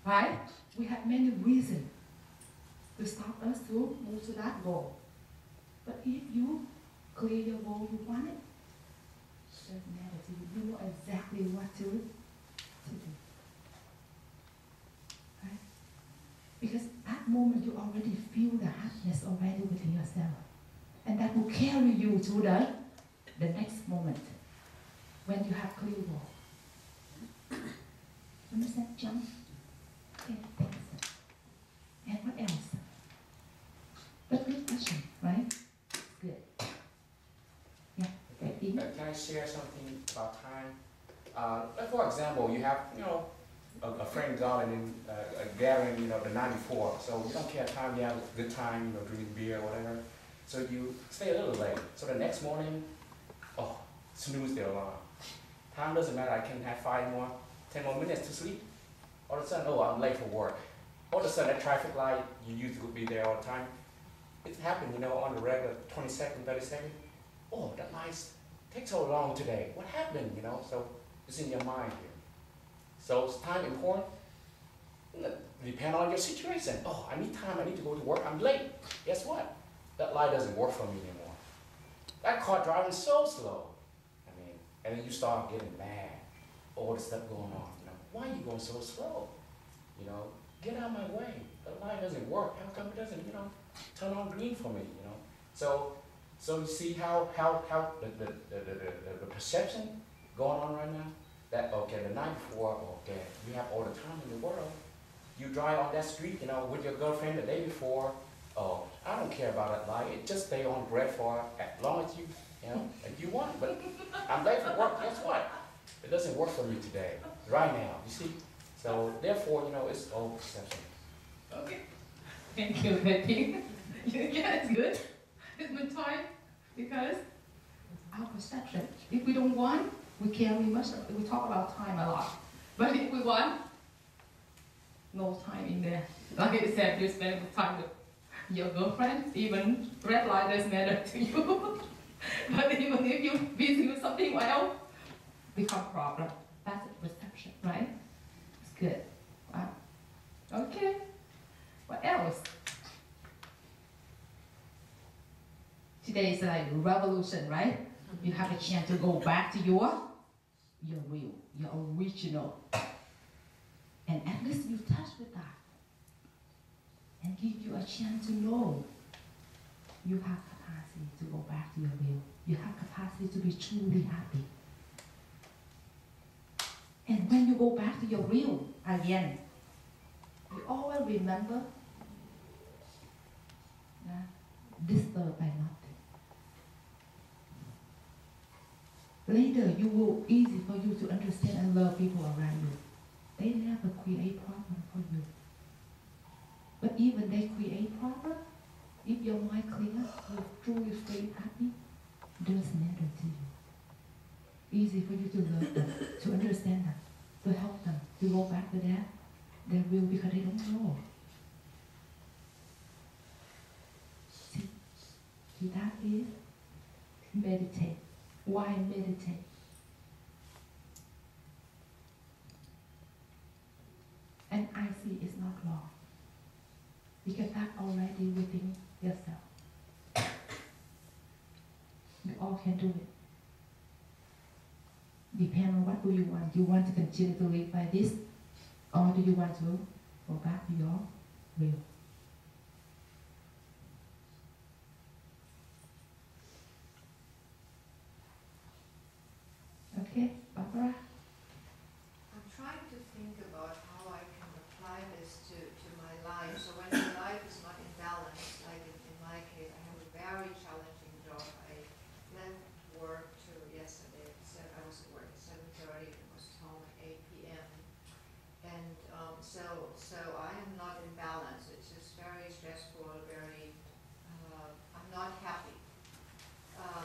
Right? We have many reasons to stop us to move to that goal. But if you clear your goal, you want it, it doesn't matter to you. You know exactly what to do. Right? Because at that moment you already feel the happiness already within yourself. And that will carry you to the next moment when you have clear goal. Understand, John? Okay, thanks. And what else? But good question, right? Good. Yeah, okay. Can I share something about time? Like for example, you have, a friend garden a gathering, the night before. So you don't care time, you have a good time, drinking beer or whatever. So you stay a little late. So the next morning, snooze the alarm. Time doesn't matter, I can have 10 more minutes to sleep. All of a sudden, oh, I'm late for work. All of a sudden, that traffic light, you used to be there all the time. It's happened, you know, on the regular 20 second, 30 second. Oh, that light takes so long today. What happened, you know? So it's in your mind here. So is time important? Depend on your situation. Oh, I need time, I need to go to work, I'm late. Guess what? That light doesn't work for me anymore. That car driving so slow. I mean, and then you start getting mad. All the stuff going on, you know. Why are you going so slow? You know, get out of my way. The light doesn't work. How come it doesn't, you know, turn on green for me, you know? So you see how the perception going on right now? That, okay, the night before, okay, you have all the time in the world. You drive on that street, you know, with your girlfriend the day before. Oh, I don't care about that light. It just stay on red for as long as you know, if you want. But I'm late for work. Guess what? It doesn't work for me today, right now. You see? So therefore, you know, it's all perception. Okay. Thank you, Betty. Yeah, it's good. It's my time because our perception. If we don't want, we can't. We talk about time a lot. But if we want, no time in there. Like I said, you spend time with your girlfriend, even red light doesn't matter to you. But even if you're busy with something else, become problem. That's a perception, right? It's good. Wow. Okay. What else? Today is like revolution, right? You have a chance to go back to your real, your original. And at least you touch with that. And give you a chance to know you have capacity to go back to your will. You have capacity to be truly happy. And when you go back to your will again, you always remember, disturbed by nothing. Later, you will easy for you to understand and love people around you. They never create problem for you. But even they create problem, if your mind clear, you truly feel happy, doesn't matter to you. Easy for you to love them, to understand them, to help them, to go back to their will because they don't know. See, that is meditate. Why meditate? And I see it's not wrong. Because that's already within yourself. You all can do it. Depend on what do you want. Do you want to continue to live like this? Or do you want to go back to your will? Okay, Barbara? I'm trying to think about how I can apply this to my life. So when my life is not in balance, like in my case, I have a very challenging job. I left work yesterday. I was at work at 7:30 and was home at 8 p.m. And so I am not in balance. It's just very stressful, I'm not happy. I'm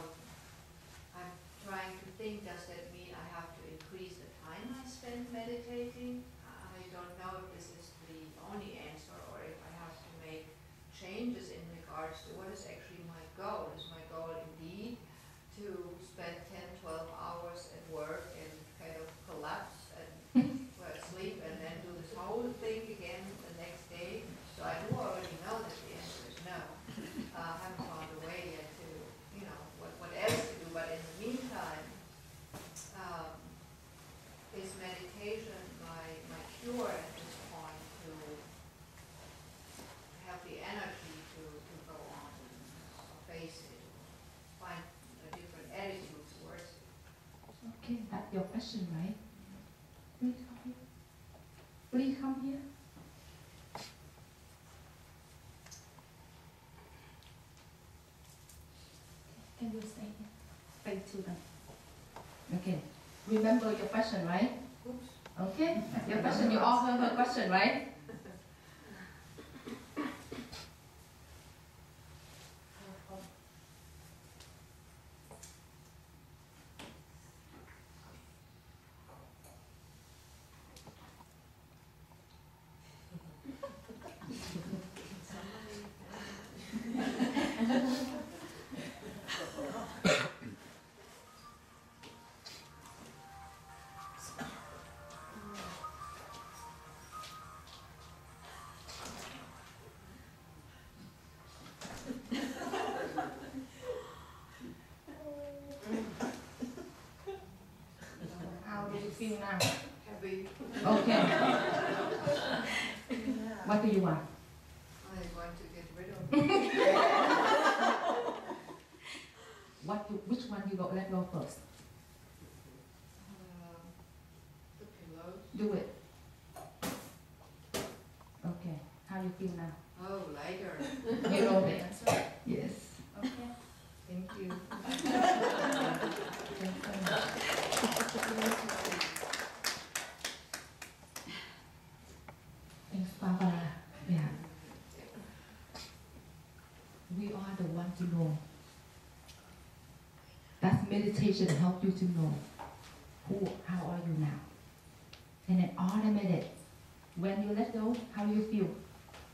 trying to think, does that mean I have to increase the time I spend meditating? I don't know if this is the only answer or if I have to make changes in regards to what is actually my goal. Is my goal indeed to spend 10, 12 hours at work and kind of collapse and sleep and then do this whole thing again the next day? So I do already know that the answer is no. I haven't found a way yet to, what else to do. But in the meantime, is meditation my cure at this point to have the energy to go on and face it, find a different attitude towards it? Okay, that's your question, right? Please come here. Please come here. Can you stay here? Face to them. Okay. Remember your question, right? Oops. Okay. Your question, you all heard her question, right? How do you feel now? Happy. Okay. What do you want? I want to get rid of Which one you go? Let go first. the pillows. Do it. Okay. How you feel now? Oh, lighter. You know the answer? Yes. Okay. Thank you. Thanks so much. Thanks, Barbara. Yeah. We are the one to know. That's meditation to help you to know how are you now. And then automated. When you let go, how do you feel?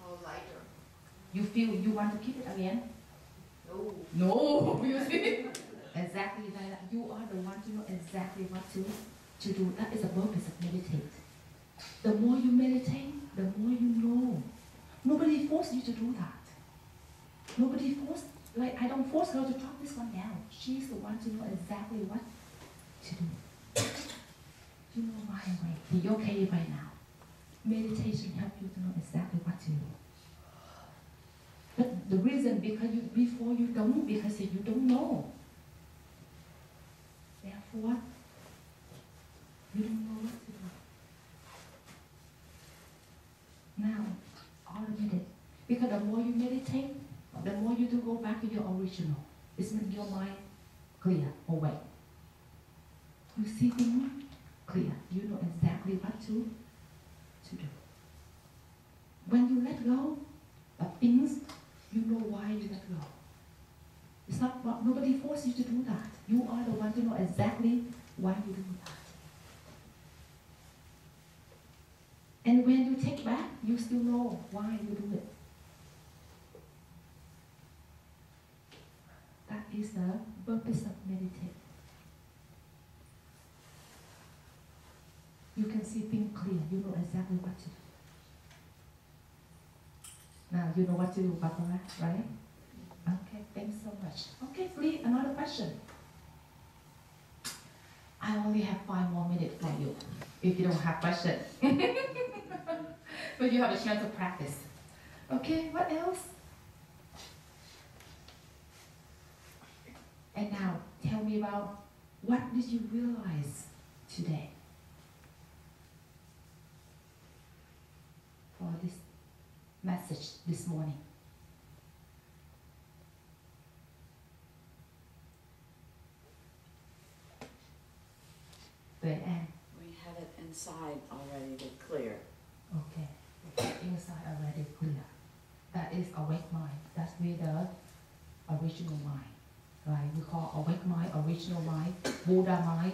Oh, lighter. You feel you want to keep it again? No. No, you see? Exactly like that. You are the one to know exactly what to do. That is the purpose of meditate. The more you meditate, the more you know. Nobody forced you to do that. Nobody forced, like I don't force her to drop this one down. She's the one to know exactly what to do. You know my way. Be okay right now. Meditation helps you to know exactly what to do. But the reason before you don't, because you don't know. Therefore, you don't know what to do. Now, automate it. Because the more you meditate, the more you do go back to your original. This makes your mind clear, awake. You see things clear. You know exactly what to do. When you let go of things, you know why you let go. It's not nobody forced you to do that. You are the one to know exactly why you do that. And when you take back, you still know why you do it. That is the purpose of meditation. You can see things clear. You know exactly what to do. Now you know what to do, Barbara, right? Okay, thanks so much. Okay, Flea, another question. I only have 5 more minutes for you, if you don't have questions. But you have a chance to practice. Okay, what else? And now, tell me about what did you realize today for this message this morning? And We have it inside already to clear. okay, inside already clear. That is awake mind. That's with the original mind. Right? We call awake mind, original mind, Buddha mind,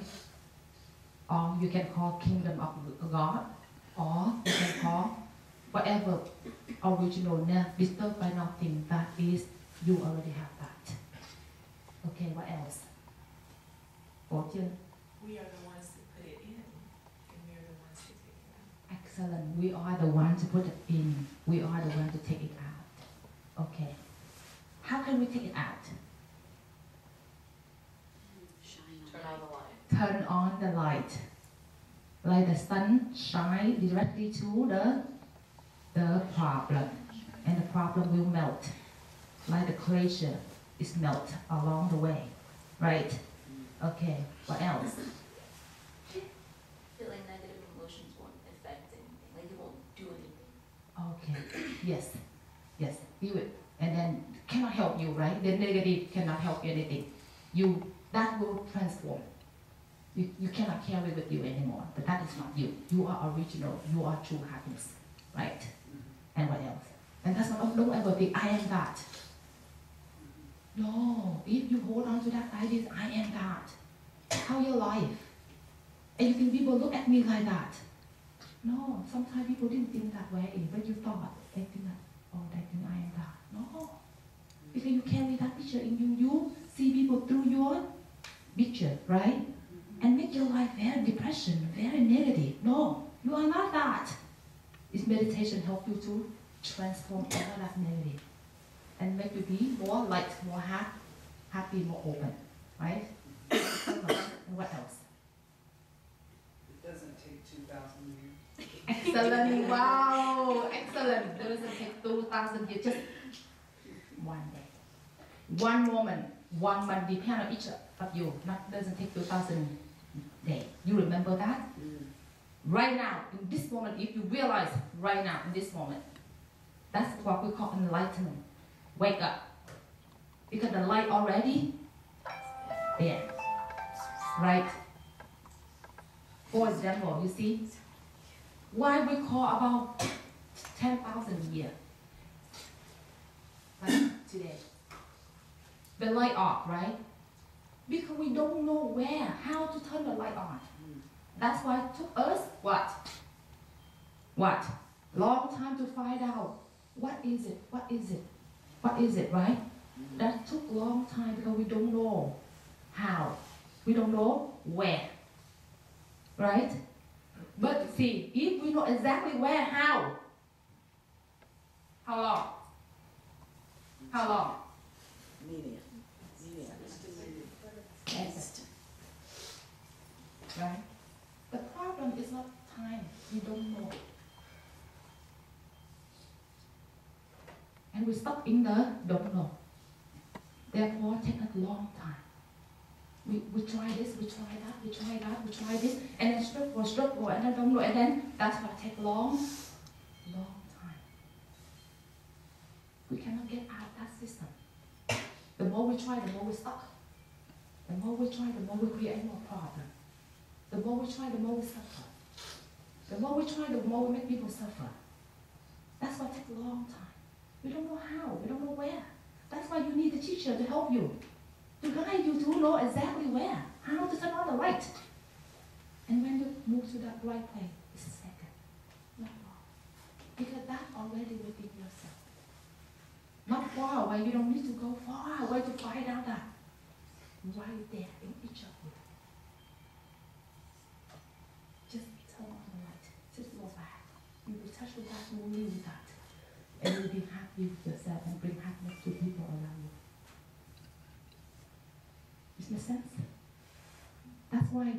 or you can call kingdom of God, or you can call whatever original, disturbed by nothing. That is, you already have that. Okay, what else? Fortune. We are the ones to put it in, and we are the ones to take it out. Excellent. We are the one to put it in. We are the one to take it out. Okay. How can we take it out? Turn on the light. Turn on the light. Like the sun shine directly to the problem. And the problem will melt. Like the glacier is melt along the way. Right? Okay. What else? Feeling negative emotions won't affect anything, like it won't do anything. Okay. Yes. Yes. Feel it. And then cannot help you, right? The negative cannot help you anything. That will transform. You cannot carry with you anymore. But that is not you. You are original. You are true happiness. Right? And what else? And that's not, don't ever think, I am that. No. If you hold on to that idea, I am that. How your life? And you think people look at me like that. No. Sometimes people didn't think that way. But you thought, they think that, oh, they think I am that. No. because you carry that picture in you. You see people through your picture, right? And make your life very depression, very negative. No, you are not that. This meditation help you to transform all that negative and make you be more light, more happy, more open, right? And what else? It doesn't take 2,000 years. Excellent, wow, excellent. It doesn't take 2,000 years, just one day. One moment, 1 month, depend on each of you. Not doesn't take 2,000 days. You remember that? Right now, in this moment, if you realize right now, in this moment, that's what we call enlightenment. Wake up. Because the light already there. Right? For example, you see, why we call about 10,000 years? Like today. The light off, right? Because we don't know where, how to turn the light on. That's why it took us what? What? Long time to find out. What is it? What is it? What is it, right? That took long time because we don't know how. We don't know where. Right? But see, if we know exactly where, how long? How long? Medium. Right? The problem is not time. We don't know. And we stuck in the don't know. Therefore, take a long time. We try this, we try that, we try that, we try this, and then struggle, and then don't know, and then that's what take long time. We cannot get out of that system. The more we try, the more we stuck. The more we try, the more we create more problems. The more we try, the more we suffer. The more we try, the more we make people suffer. That's why it takes a long time. We don't know how, we don't know where. That's why you need a teacher to help you, to guide you to know exactly where, how to turn on the light. And when you move to that right place, it's a second, not long. Because that already within yourself. Not far away, you don't need to go far away to find out that. Right there in each of you. Just turn on the light. Just go back. You will touch with that, you will live with that. And you'll be happy with yourself and bring happiness to people around you. Does it make sense? That's why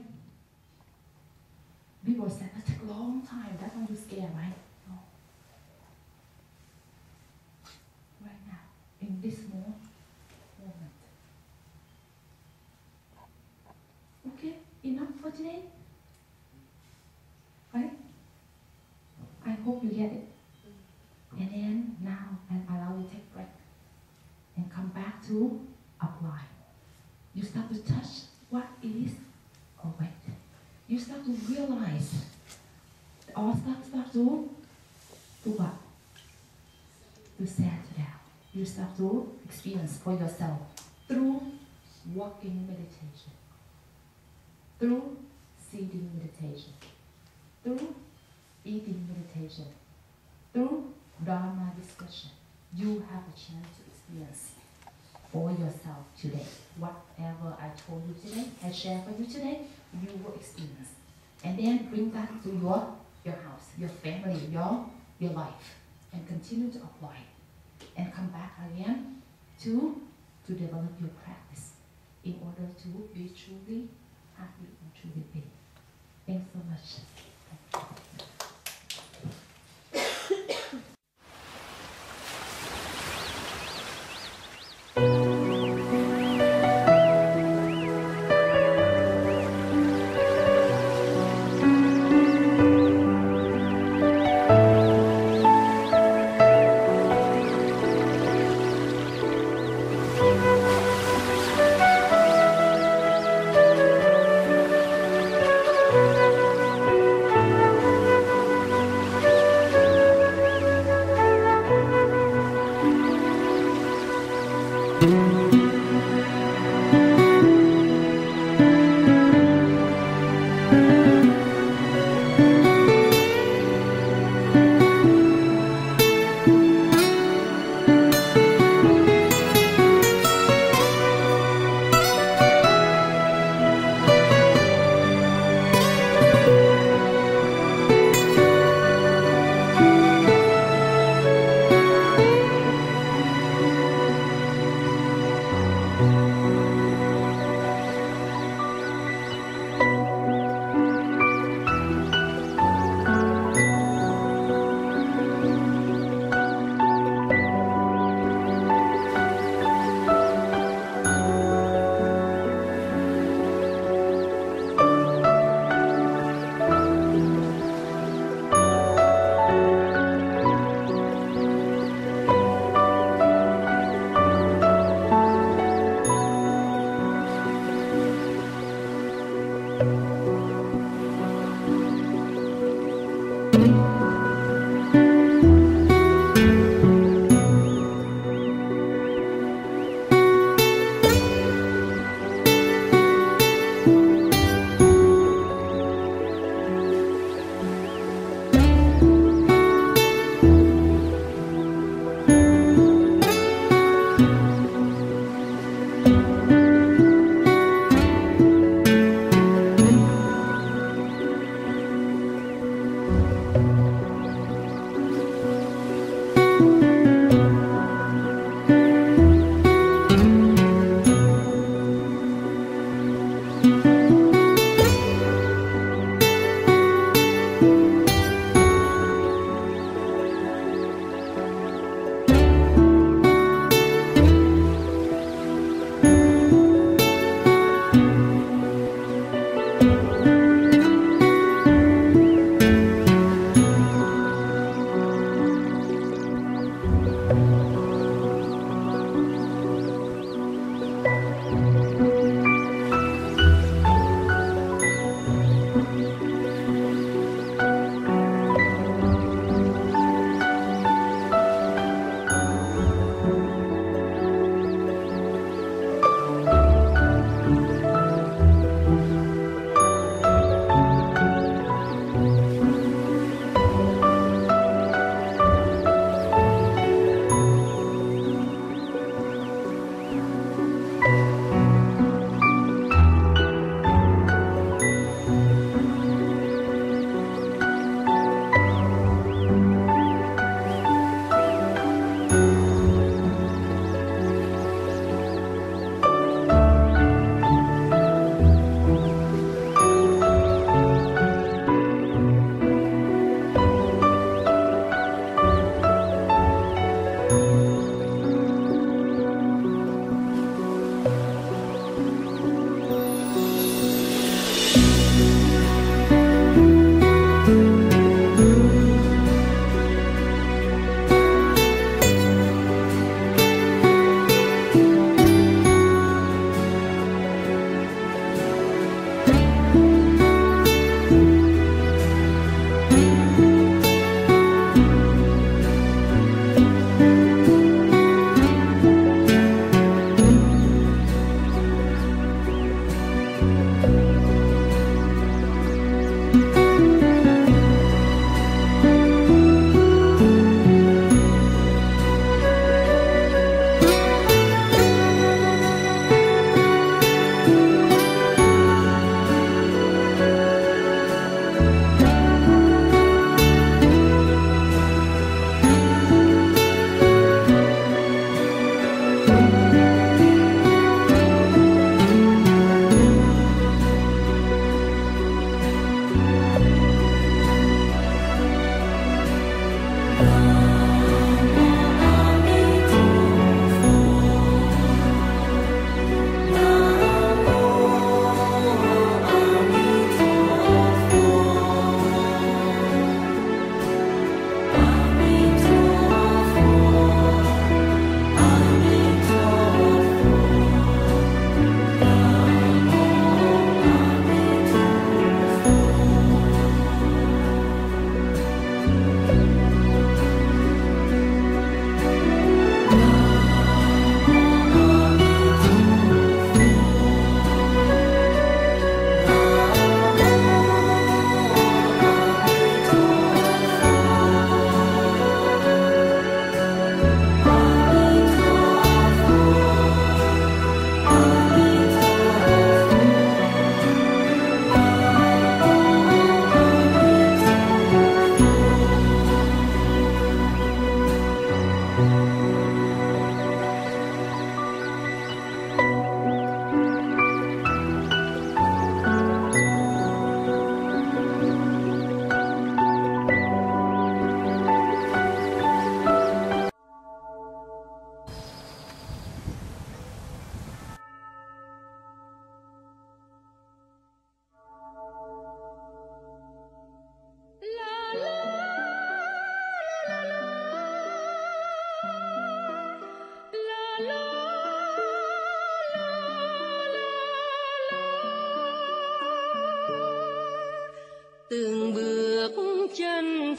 people say it takes a long time. That's why you're scared, right? No. Right now, in this moment. Okay, enough for today? Right? I hope you get it. And then now, and allow you to take a break. And come back to apply. You start to touch what is awake. You start to realize. All start to what? To settle down. You start to experience for yourself through walking meditation. Through sitting meditation, through eating meditation, through Dharma discussion, you have a chance to experience for yourself today. Whatever I told you today, I share for you today, you will experience. And then bring that to your house, your family, your life, and continue to apply it. And come back again to develop your practice in order to be truly happy and truly big. Thanks so much.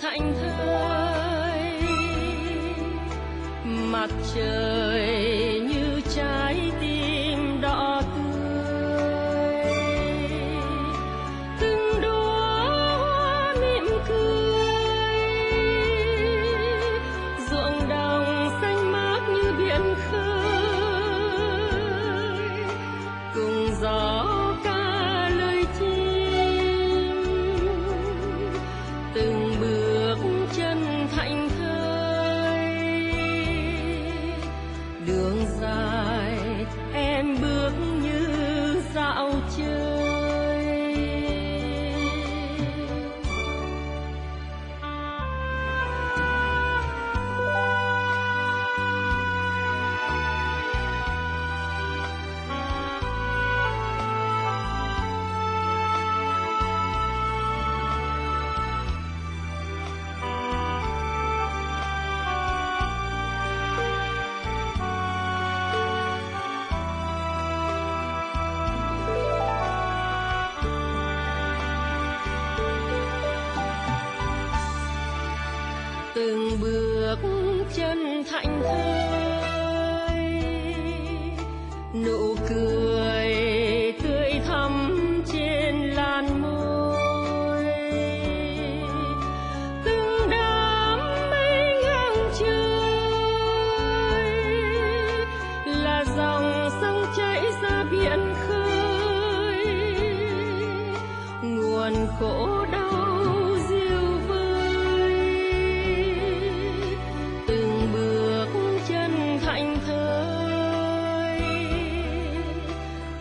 thảnh thơi, mặt trời như trái tim đỏ tươi, từng đóa hoa mỉm cười, ruộng đồng xanh mát như biển khơi, cùng gió ca lời chim, từng bước chân thảnh thơi, đường dài em bước như dạo chơi. Từng bước chân thảnh thơi, nụ cười tươi thắm trên làn môi, từng đám mây ngang trời là dòng sông chảy ra biển khơi, nguồn khổ đau diêu vơi, từng bước chân thảnh thơi,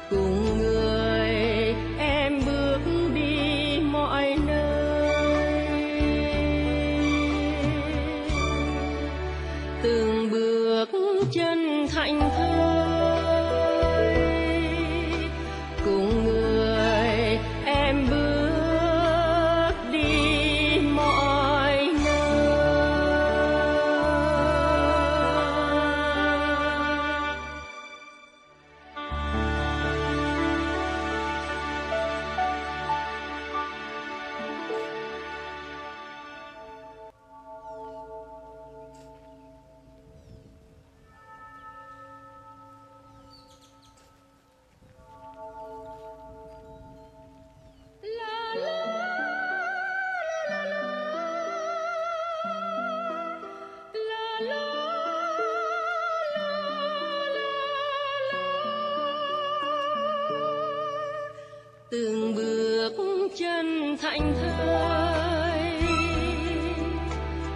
cùng người em bước đi mọi nơi, từng bước chân thảnh thơi, cùng người em bước đi mọi nơi. Từng bước chân thảnh thơi,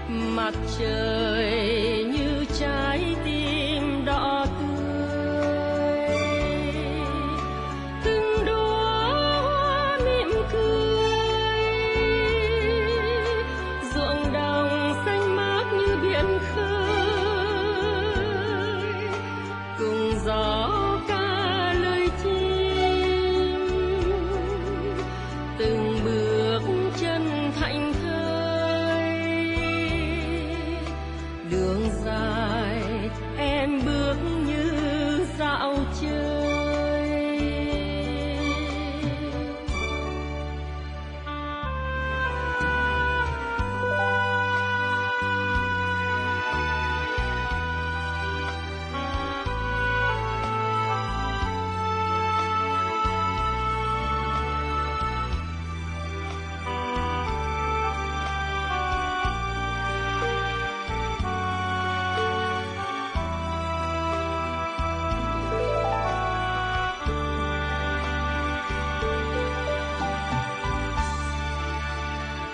mặt trời như trái tim đỏ tươi, từng đóa hoa mỉm cười, ruộng đồng xanh mát như biển khơi, cùng gió ca lời chim, từng bước chân thảnh thơi, đường dài em bước như dạo chơi.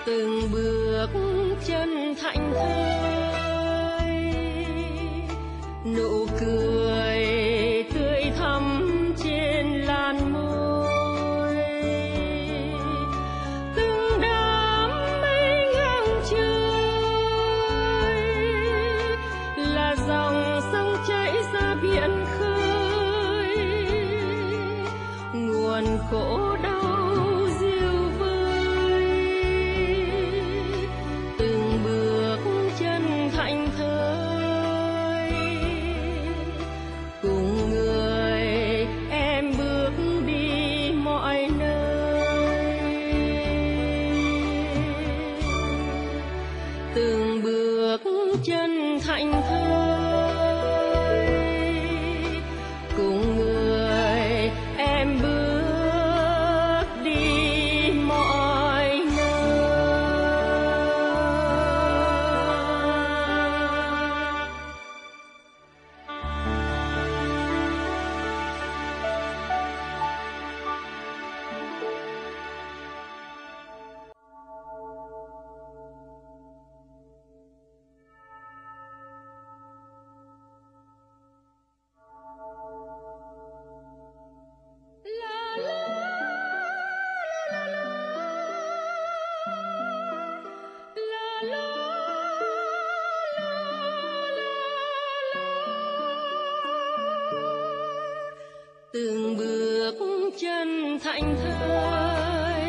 Từng bước chân thảnh thơi, nụ cười tươi thắm trên làn môi, từng đám mây ngang trời là dòng sông chảy ra biển khơi, nguồn khổ đau diêu vơi, từng bước chân thảnh thơi, cùng người em bước đi mọi nơi, từng bước chân thảnh thơi,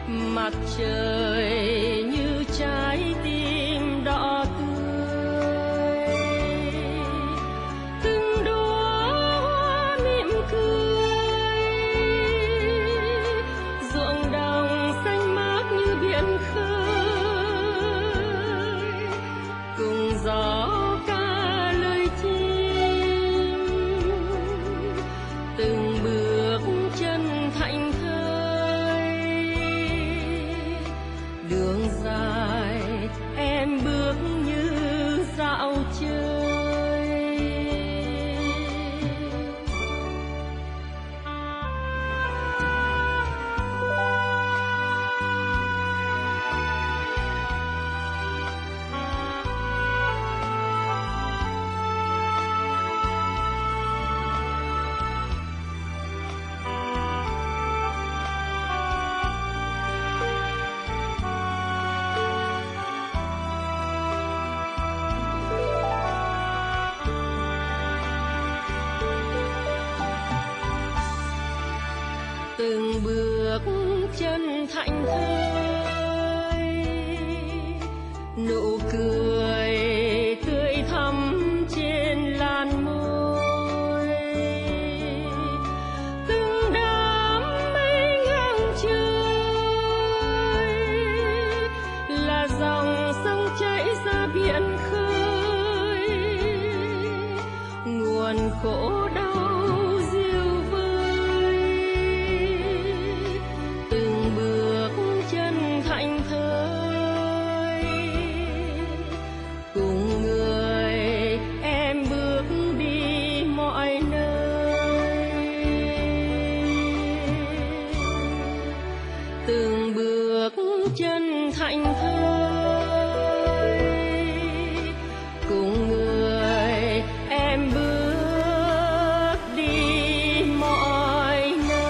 mặt trời như trái tim đỏ tươi, từng đóa hoa mỉm cười, ruộng đồng xanh mát như biển khơi, cùng gió ca lời chim, từng bước chân thảnh thơi, đường dài em bước như dạo chơi. Từng bước chân thảnh thơi, nụ cười tươi thắm trên làn môi, từng đám mây ngang trời là dòng sông chảy ra biển khơi, nguồn khổ đau diêu vơi, từng bước chân thảnh thơi, cùng người em bước đi mọi nơi, từng bước chân thảnh thơi, cùng người em bước đi mọi nơi.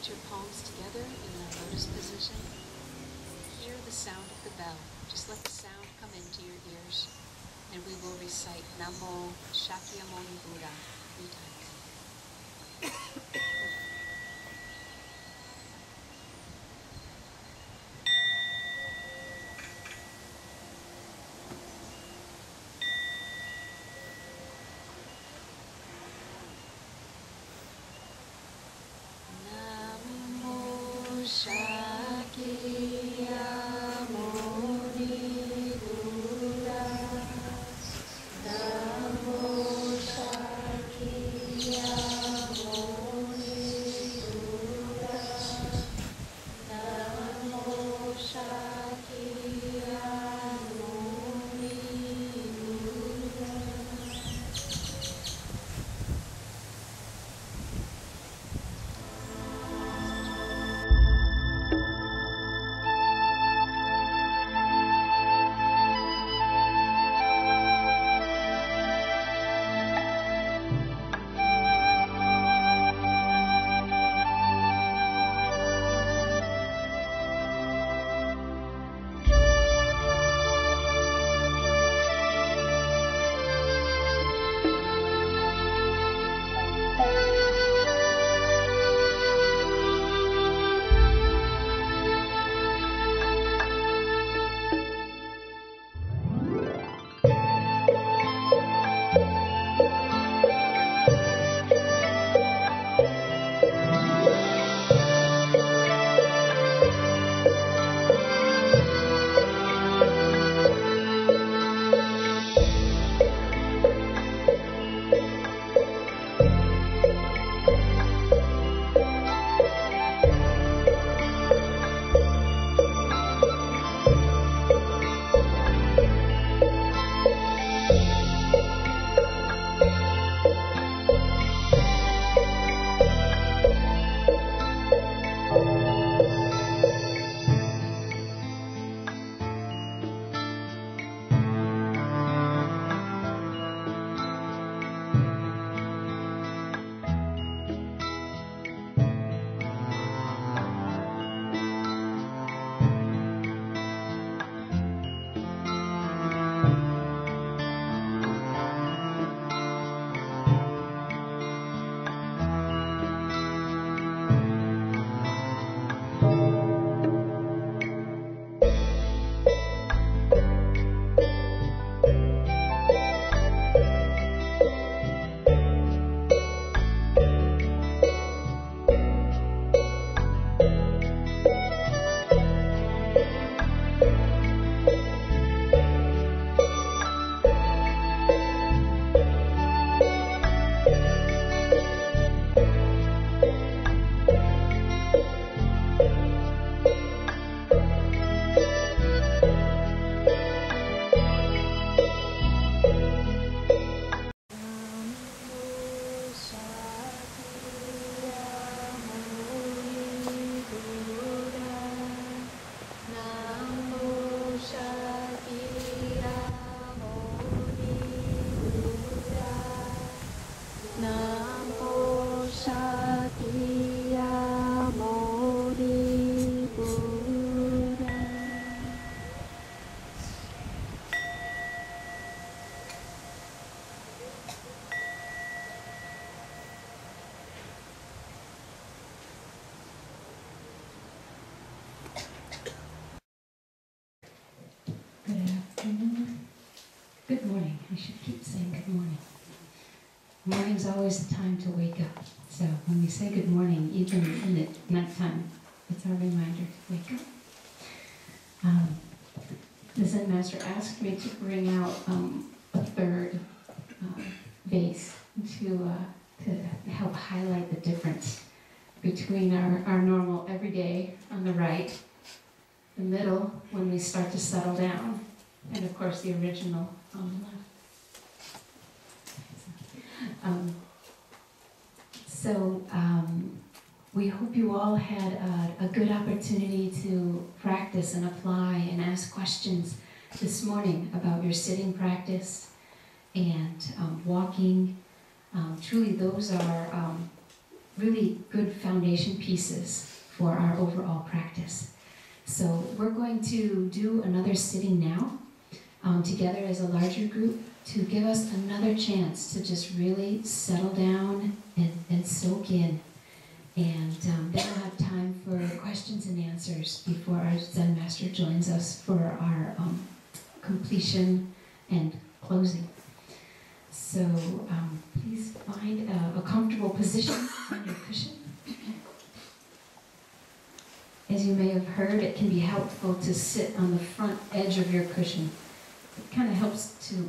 Put your palms together in the lotus position. Hear the sound of the bell. Just let the sound come into your ears. And we will recite Namo Shakyamuni Buddha 3 times. Good morning. I should keep saying good morning. Morning's always the time to wake up. So when we say good morning, even in the nighttime, it's our reminder to wake up. The Zen Master asked me to bring out a third vase to help highlight the difference between our normal everyday on the right, the middle when we start to settle down, and of course the original on the left. We hope you all had a good opportunity to practice and apply and ask questions this morning about your sitting practice and walking. Truly those are really good foundation pieces for our overall practice. So we're going to do another sitting now together as a larger group to give us another chance to just really settle down and soak in. And then we'll have time for questions and answers before our Zen Master joins us for our completion and closing. So please find a comfortable position on your cushion. As you may have heard, it can be helpful to sit on the front edge of your cushion. It kind of helps to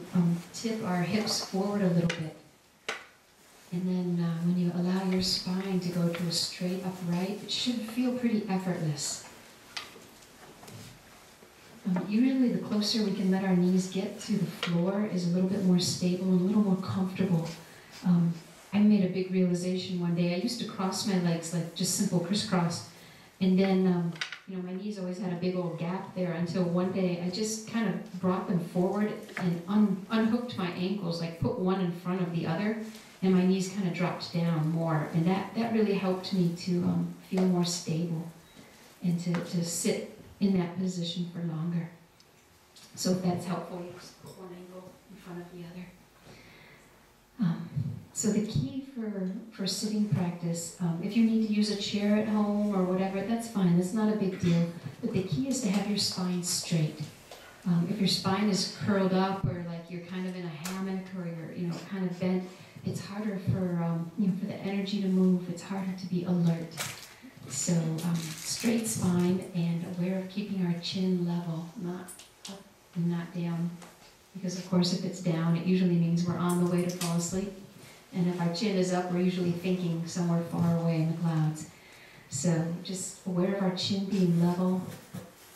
tip our hips forward a little bit. And then when you allow your spine to go to a straight upright, it should feel pretty effortless. Usually the closer we can let our knees get to the floor is a little bit more stable and a little more comfortable. I made a big realization one day. I used to cross my legs like just simple crisscross. And then, my knees always had a big old gap there until one day I just kind of brought them forward and unhooked my ankles, like put one in front of the other, and my knees kind of dropped down more. And that really helped me to feel more stable and to sit in that position for longer. So if that's helpful, you just put one ankle in front of the other. So the key for sitting practice, if you need to use a chair at home or whatever, that's fine, that's not a big deal. But the key is to have your spine straight. If your spine is curled up or like you're kind of in a hammock or you're kind of bent, it's harder for the energy to move, it's harder to be alert. So straight spine and aware of keeping our chin level, not up and not down. Because of course if it's down, it usually means we're on the way to fall asleep. And if our chin is up, we're usually thinking somewhere far away in the clouds. So just aware of our chin being level,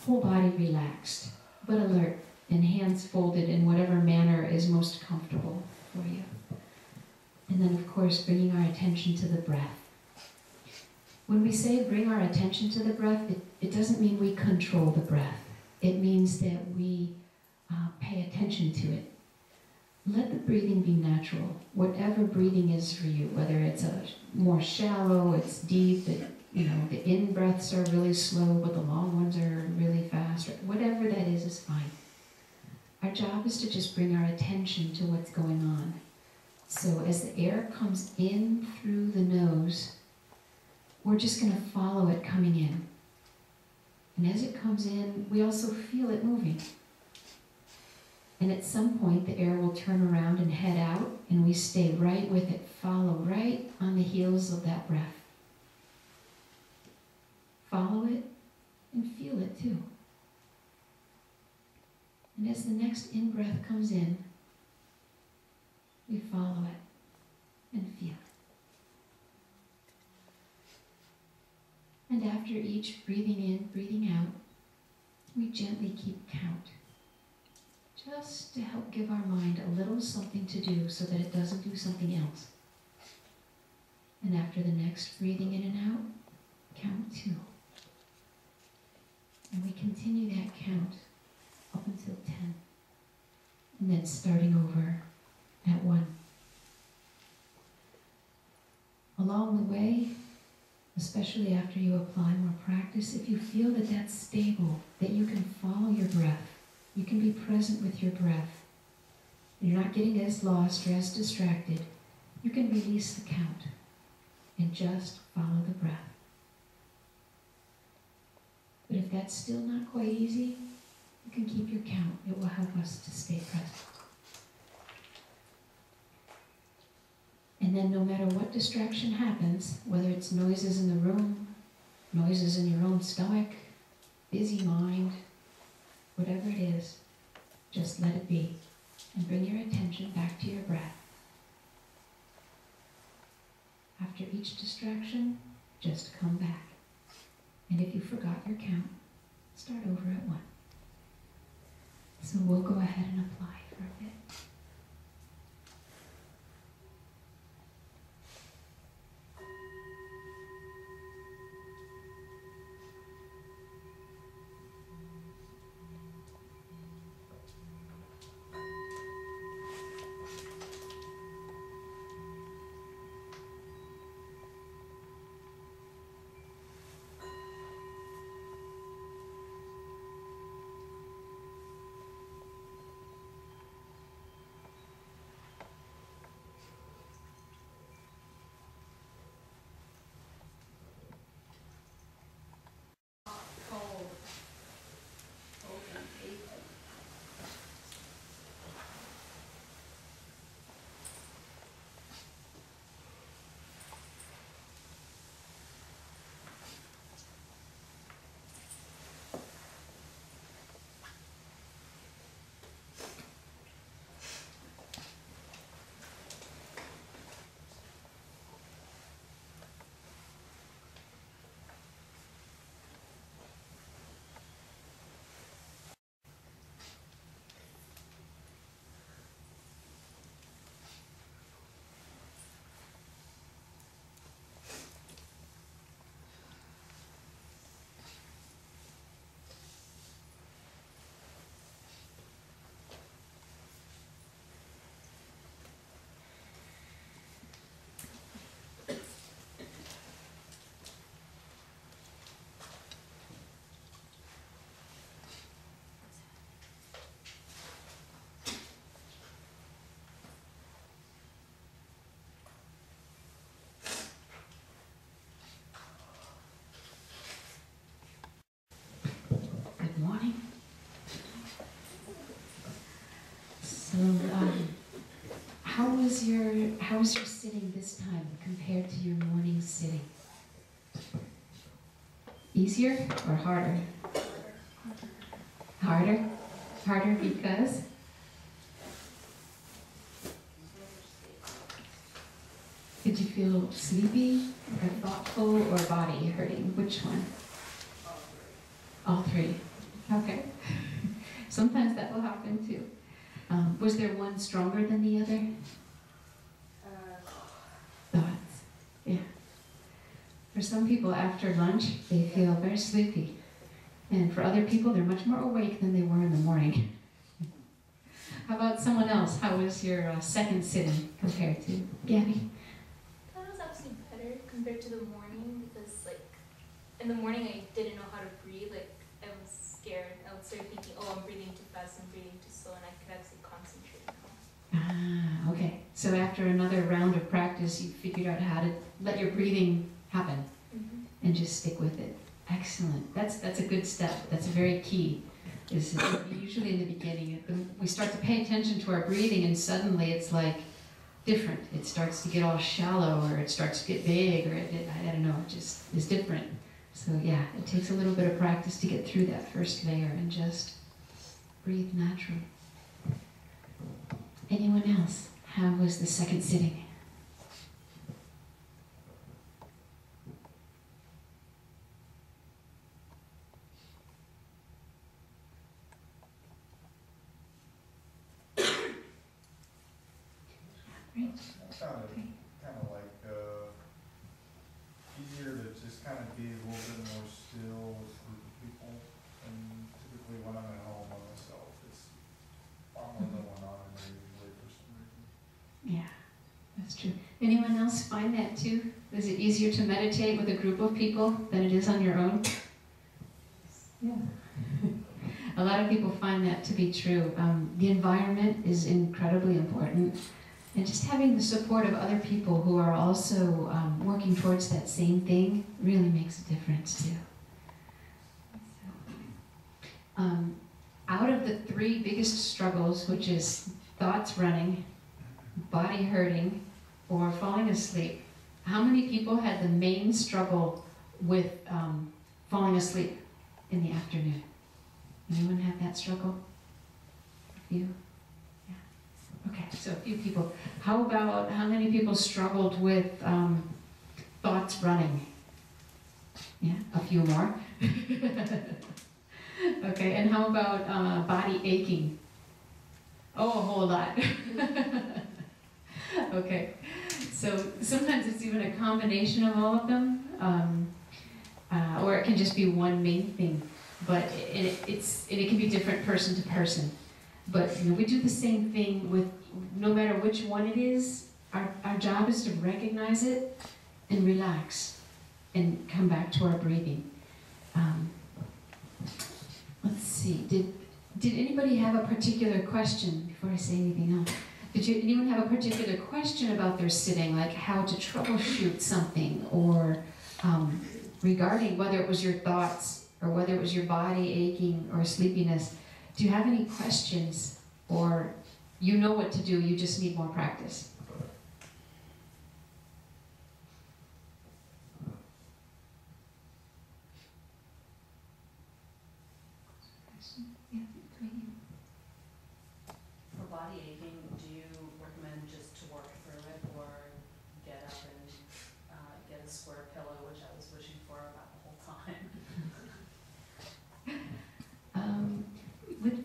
whole body relaxed, but alert, and hands folded in whatever manner is most comfortable for you. And then of course, bringing our attention to the breath. When we say bring our attention to the breath, it doesn't mean we control the breath. It means that we pay attention to it. Let the breathing be natural, whatever breathing is for you, whether it's a more shallow, it's deep, the in-breaths are really slow, but the long ones are really fast, or whatever that is fine. Our job is to just bring our attention to what's going on. So as the air comes in through the nose, we're just going to follow it coming in. And as it comes in, we also feel it moving. And at some point, the air will turn around and head out, and we stay right with it, follow right on the heels of that breath. Follow it and feel it too. And as the next in-breath comes in, we follow it and feel it. And after each breathing in, breathing out, we gently keep count. Just to help give our mind a little something to do so that it doesn't do something else. And after the next breathing in and out, count 2. And we continue that count up until 10. And then starting over at 1. Along the way, especially after you apply more practice, if you feel that that's stable, that you can follow your breath, you can be present with your breath. You're not getting as lost or as distracted. You can release the count and just follow the breath. But if that's still not quite easy, you can keep your count. It will help us to stay present. And then no matter what distraction happens, whether it's noises in the room, noises in your own stomach, busy mind, whatever it is, just let it be and bring your attention back to your breath. After each distraction, just come back. And if you forgot your count, start over at 1. So we'll go ahead and apply for a bit. So, how was your sitting this time compared to your morning sitting? Easier or harder? Harder? Harder because? Did you feel sleepy, or thoughtful, or body hurting? Which one? All three. Okay. Sometimes that will happen too. Was there one stronger than the other? Thoughts. Yeah. For some people, after lunch, they feel very sleepy. And for other people, they're much more awake than they were in the morning. How about someone else? How was your second sitting compared to Gabby? That was actually better compared to the morning because, like, in the morning I didn't know how to breathe. Like, I was scared. I would start thinking, oh, I'm breathing too fast, I'm breathing too slow, and I could actually concentrate now. Ah, okay. So after another round of practice, you figured out how to let your breathing happen and just stick with it. Excellent. That's a good step. That's very key. Is usually in the beginning, we start to pay attention to our breathing, and suddenly it's like different. It starts to get all shallow, or it starts to get big, or I don't know, it just is different. So yeah, it takes a little bit of practice to get through that first layer and just breathe naturally. Anyone else? How was the second sitting? I found it kind of like easier to just kind of be a little bit more still with a group of people. And typically when I'm at home by myself, it's far more going on in there usually for some reason. Yeah, that's true. Anyone else find that too? Is it easier to meditate with a group of people than it is on your own? Yeah. A lot of people find that to be true. The environment is incredibly important. And just having the support of other people who are also working towards that same thing really makes a difference too. So, out of the three biggest struggles, which is thoughts running, body hurting, or falling asleep, how many people had the main struggle with falling asleep in the afternoon? Anyone have that struggle? A few? Okay, so a few people. How about how many people struggled with thoughts running? Yeah, a few more. Okay, and how about body aching? Oh, a whole lot. Okay, so sometimes it's even a combination of all of them, or it can just be one main thing. But it can be different person to person. But you know, we do the same thing with, no matter which one it is, our job is to recognize it and relax and come back to our breathing. Let's see, did anybody have a particular question before I say anything else? Did anyone have a particular question about their sitting, like how to troubleshoot something, or regarding whether it was your thoughts or whether it was your body aching or sleepiness? Do you have any questions, or you know what to do, you just need more practice? For body aching, do you recommend just to work through it, or get up and get a square pillow, which I was wishing for about the whole time?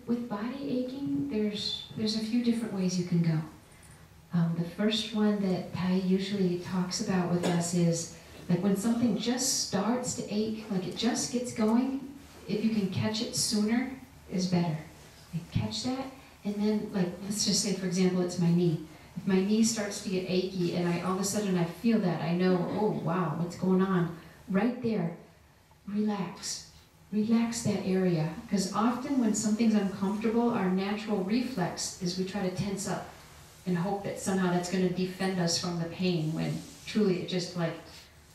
With body aching, there's a few different ways you can go. The first one that Pai usually talks about with us is, like, when something just starts to ache, like it just gets going, if you can catch it sooner, is better. Like, catch that, and then, like, let's just say, for example, it's my knee. If my knee starts to get achy and all of a sudden I feel that, I know, oh wow, what's going on? Right there, relax. Relax that area, because often when something's uncomfortable, our natural reflex is we try to tense up and hope that somehow that's going to defend us from the pain, when truly it just like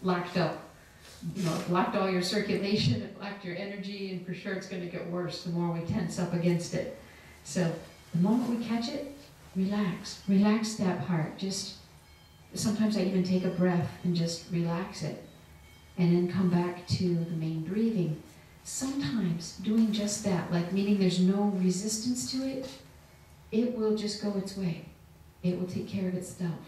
locked up. You know, it blocked all your circulation, it blocked your energy, and for sure it's going to get worse the more we tense up against it. So the moment we catch it, relax. Relax that part. Just, sometimes I even take a breath and just relax it. And then come back to the main breathing. Sometimes doing just that, like meaning there's no resistance to it, it will just go its way. It will take care of itself.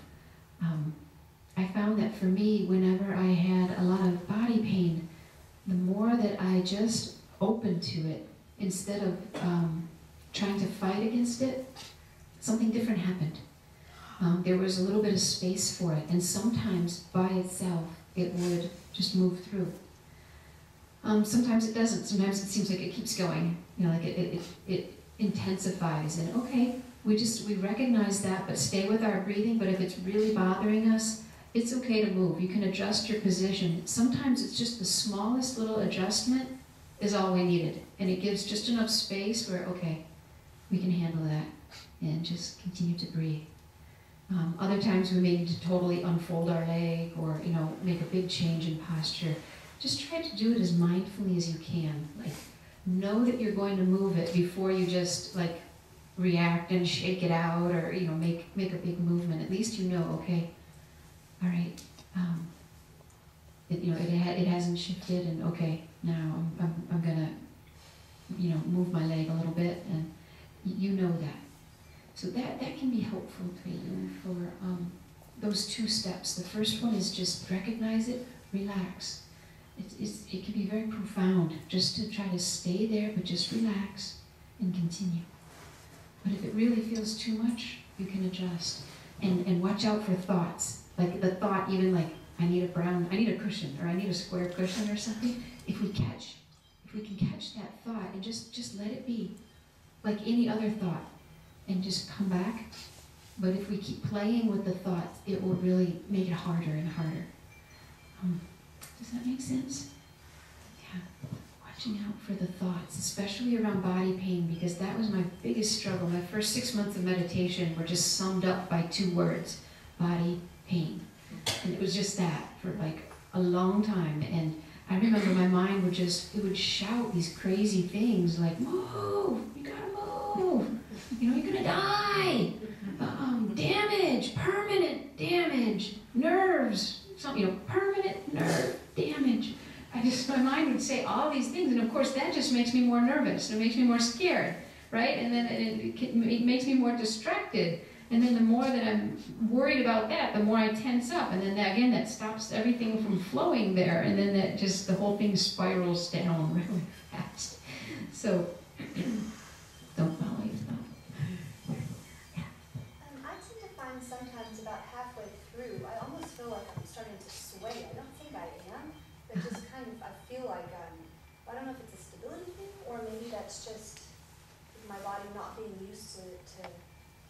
I found that for me, whenever I had a lot of body pain, the more that I just opened to it, instead of trying to fight against it, something different happened. There was a little bit of space for it, and sometimes by itself, it would just move through. Sometimes it doesn't. Sometimes it seems like it keeps going. You know, like it intensifies. And okay, we recognize that, but stay with our breathing. But if it's really bothering us, it's okay to move. You can adjust your position. Sometimes it's just the smallest little adjustment is all we needed. And it gives just enough space where, okay, we can handle that and just continue to breathe. Other times we may need to totally unfold our leg or, you know, make a big change in posture. Just try to do it as mindfully as you can. Like, know that you're going to move it before you just, like, react and shake it out or, you know, make a big movement. At least you know, okay, all right, it hasn't shifted, and okay, now I'm gonna, you know, move my leg a little bit, and you know that. So that can be helpful to you for those two steps. The first one is just recognize it, relax. It can be very profound just to try to stay there, but just relax and continue. But if it really feels too much, you can adjust. And watch out for thoughts. Like the thought, even like, I need a cushion, or I need a square cushion or something. If we can catch that thought and just let it be, like any other thought, and just come back. But if we keep playing with the thoughts, it will really make it harder and harder. Does that make sense? Yeah. Watching out for the thoughts, especially around body pain, because that was my biggest struggle. My first 6 months of meditation were just summed up by 2 words: body pain. And it was just that for like a long time. And I remember my mind would shout these crazy things like, move, you gotta move, you know, you're gonna die, damage, permanent damage, nerves, something, you know, permanent nerve damage. My mind would say all these things, and of course that just makes me more nervous, it makes me more scared, right? And then it makes me more distracted. And then the more that I'm worried about that, the more I tense up. And then again, that stops everything from flowing there. And then that just, the whole thing spirals down really fast. So, don't follow your thought. Yeah. I tend to find sometimes about halfway through, I almost feel like I'm starting to sway. I don't think I am, but just kind of, I feel like I don't know if it's a stability thing, or maybe that's just my body not being used to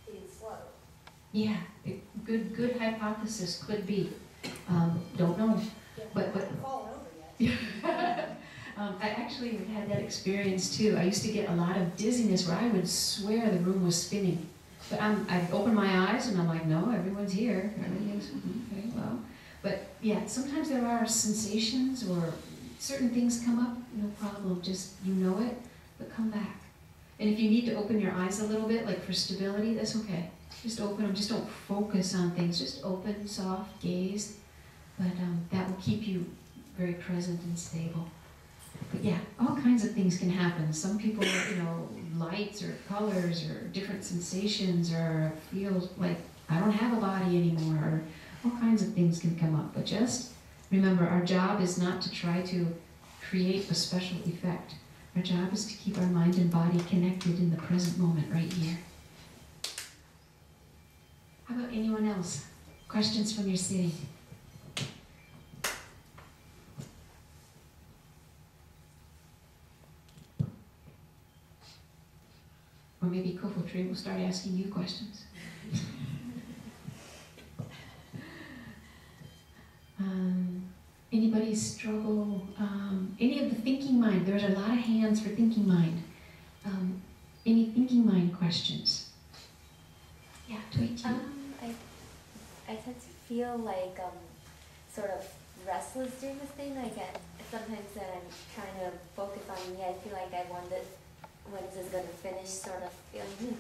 being slow. Yeah, good hypothesis could be. Don't know, but I haven't fallen over yet. I actually had that experience too. I used to get a lot of dizziness where I would swear the room was spinning. But I'd open my eyes and I'm like, no, everyone's here. Everything's very well. But yeah, sometimes there are sensations or certain things come up, no problem. Just, you know it, but come back. And if you need to open your eyes a little bit, like for stability, that's okay. Just open them, just don't focus on things. Just open, soft, gaze. But that will keep you very present and stable. But yeah, all kinds of things can happen. Some people, you know, lights or colors or different sensations or feel like I don't have a body anymore. Or all kinds of things can come up. But just remember, our job is not to try to create a special effect. Our job is to keep our mind and body connected in the present moment right here. How about anyone else? Questions from your city? Or maybe Kofo Tree will start asking you questions. Anybody struggle? Any of the thinking mind? There's a lot of hands for thinking mind. Any thinking mind questions? Yeah, Toichi. I tend to feel like sort of restless during this thing. Like sometimes that I'm trying to focus on me, I feel like I want this when is this gonna finish sort of feeling.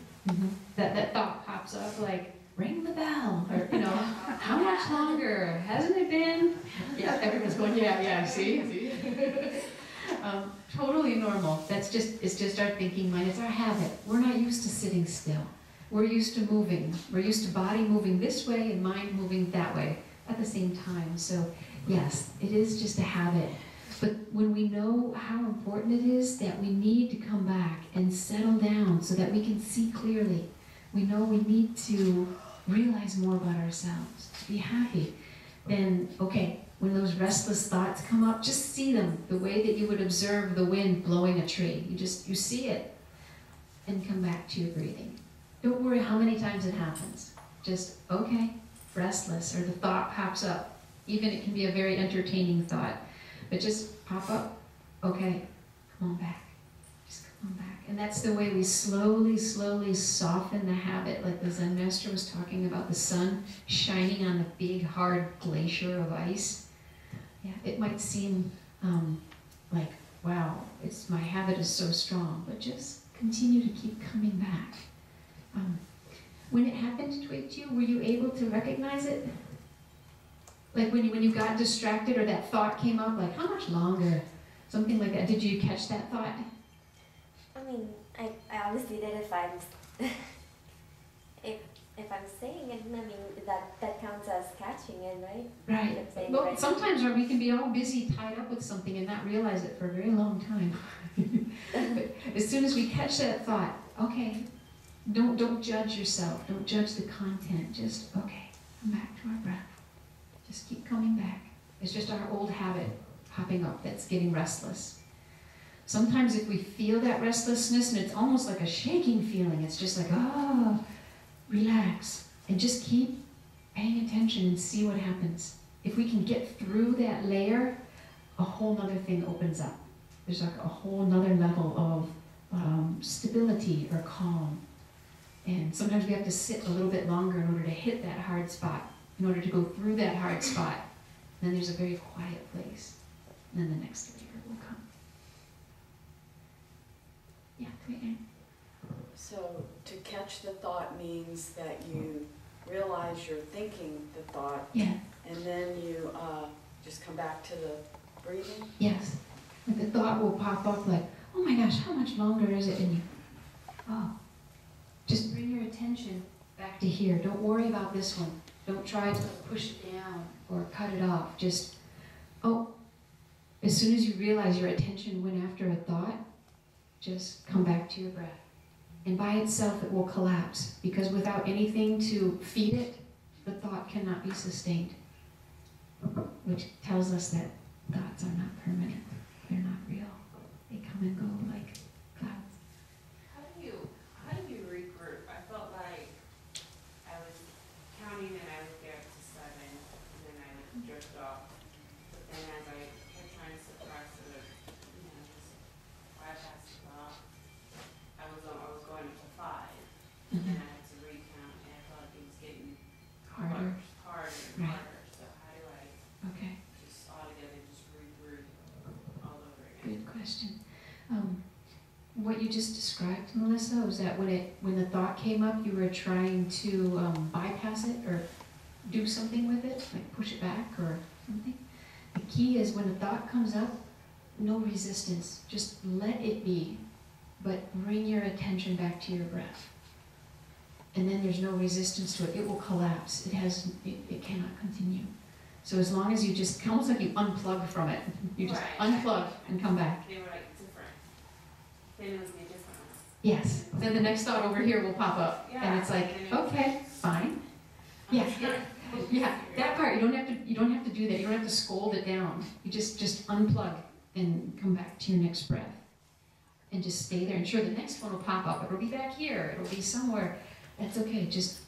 That thought pops up like, ring the bell, or, you know, how much longer? Hasn't it been? Yeah, everyone's going, yeah, see? Totally normal. It's just our thinking mind. It's our habit. We're not used to sitting still. We're used to moving. We're used to body moving this way and mind moving that way at the same time. So yes, it is just a habit. But when we know how important it is that we need to come back and settle down so that we can see clearly, we know we need to realize more about ourselves, to be happy, then okay, when those restless thoughts come up, just see them the way that you would observe the wind blowing a tree. You see it and come back to your breathing. Don't worry how many times it happens. Just, okay, restless, or the thought pops up. Even it can be a very entertaining thought, but just pop up, okay, come on back, just come on back. And that's the way we slowly soften the habit, like the Zen master was talking about the sun shining on the big hard glacier of ice. Yeah, it might seem like, wow, my habit is so strong, but just continue to keep coming back. When it happened to you, were you able to recognize it? Like when you got distracted or that thought came up, like how much longer? Something like that. Did you catch that thought? I mean, I obviously did if I'm if I'm saying it. I mean, that counts as catching it, right? Right. Well, sometimes we can be all busy, tied up with something, and not realize it for a very long time. But as soon as we catch that thought, okay, don't judge yourself. Don't judge the content. Just okay, come back to our breath. Just keep coming back. It's just our old habit popping up that's getting restless. Sometimes if we feel that restlessness and it's almost like a shaking feeling, it's just like, oh, relax. And just keep paying attention and see what happens. If we can get through that layer, a whole nother thing opens up. There's like a whole nother level of stability or calm. And sometimes we have to sit a little bit longer in order to hit that hard spot, in order to go through that hard spot. And then there's a very quiet place. And then the next layer will come. Yeah, come again. So to catch the thought means that you realize you're thinking the thought. Yeah. And then you just come back to the breathing? Yes. And the thought will pop up like, oh my gosh, how much longer is it? And you, oh. Just bring your attention back to here. Don't worry about this one. Don't try to push it down or cut it off. Just, oh, as soon as you realize your attention went after a thought, just come back to your breath. And by itself, it will collapse, because without anything to feed it, the thought cannot be sustained, which tells us that thoughts are not permanent. They're not real. They come and go like clouds. How do you regroup? I felt like I was counting and I would get to 7, and then I would drift off. But then as I kept trying to suppress it, just bypass the thought, I was going up to 5, and then I had to recount, and I felt like it was getting harder and harder. So how do I just altogether just regroup all over again? Good question. What you just described, Melissa, was that when the thought came up, you were trying to bypass it or do something with it, like push it back or something? The key is when a thought comes up, no resistance. Just let it be, but bring your attention back to your breath. And then there's no resistance to it. It will collapse. It cannot continue. So as long as you just, almost like you unplug from it. You just unplug and come back. They were like different. They must be different. Yes. Then the next thought over here will pop up. And it's like, okay, fine. Yeah. Yeah. That part, you don't have to do that. You don't have to scold it down. You just unplug and come back to your next breath. And just stay there. And sure, the next one will pop up. It'll be back here. It'll be somewhere. That's okay. Just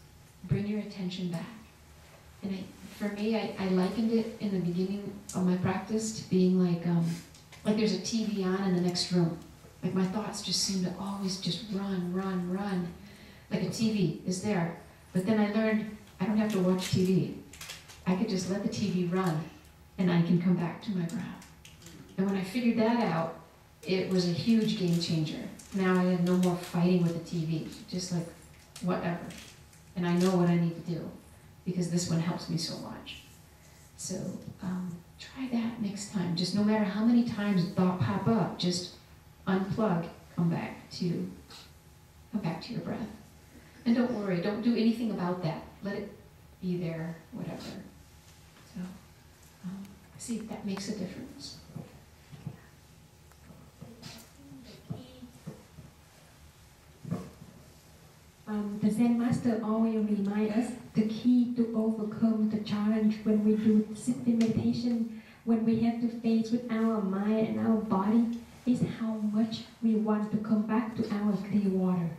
bring your attention back. And for me, I likened it in the beginning of my practice to being like there's a TV on in the next room. Like my thoughts just seem to always just run. Like a TV is there. But then I learned I don't have to watch TV. I could just let the TV run and I can come back to my breath. And when I figured that out, it was a huge game changer. Now I had no more fighting with the TV, just like whatever. And I know what I need to do because this one helps me so much. So try that next time. Just no matter how many times thought pop up, just unplug, come back to your breath. And don't worry, don't do anything about that. Let it be there, whatever. So see if that makes a difference. The Zen Master always reminds us the key to overcome the challenge when we do sitting meditation, when we have to face with our mind and our body, is how much we want to come back to our clear water.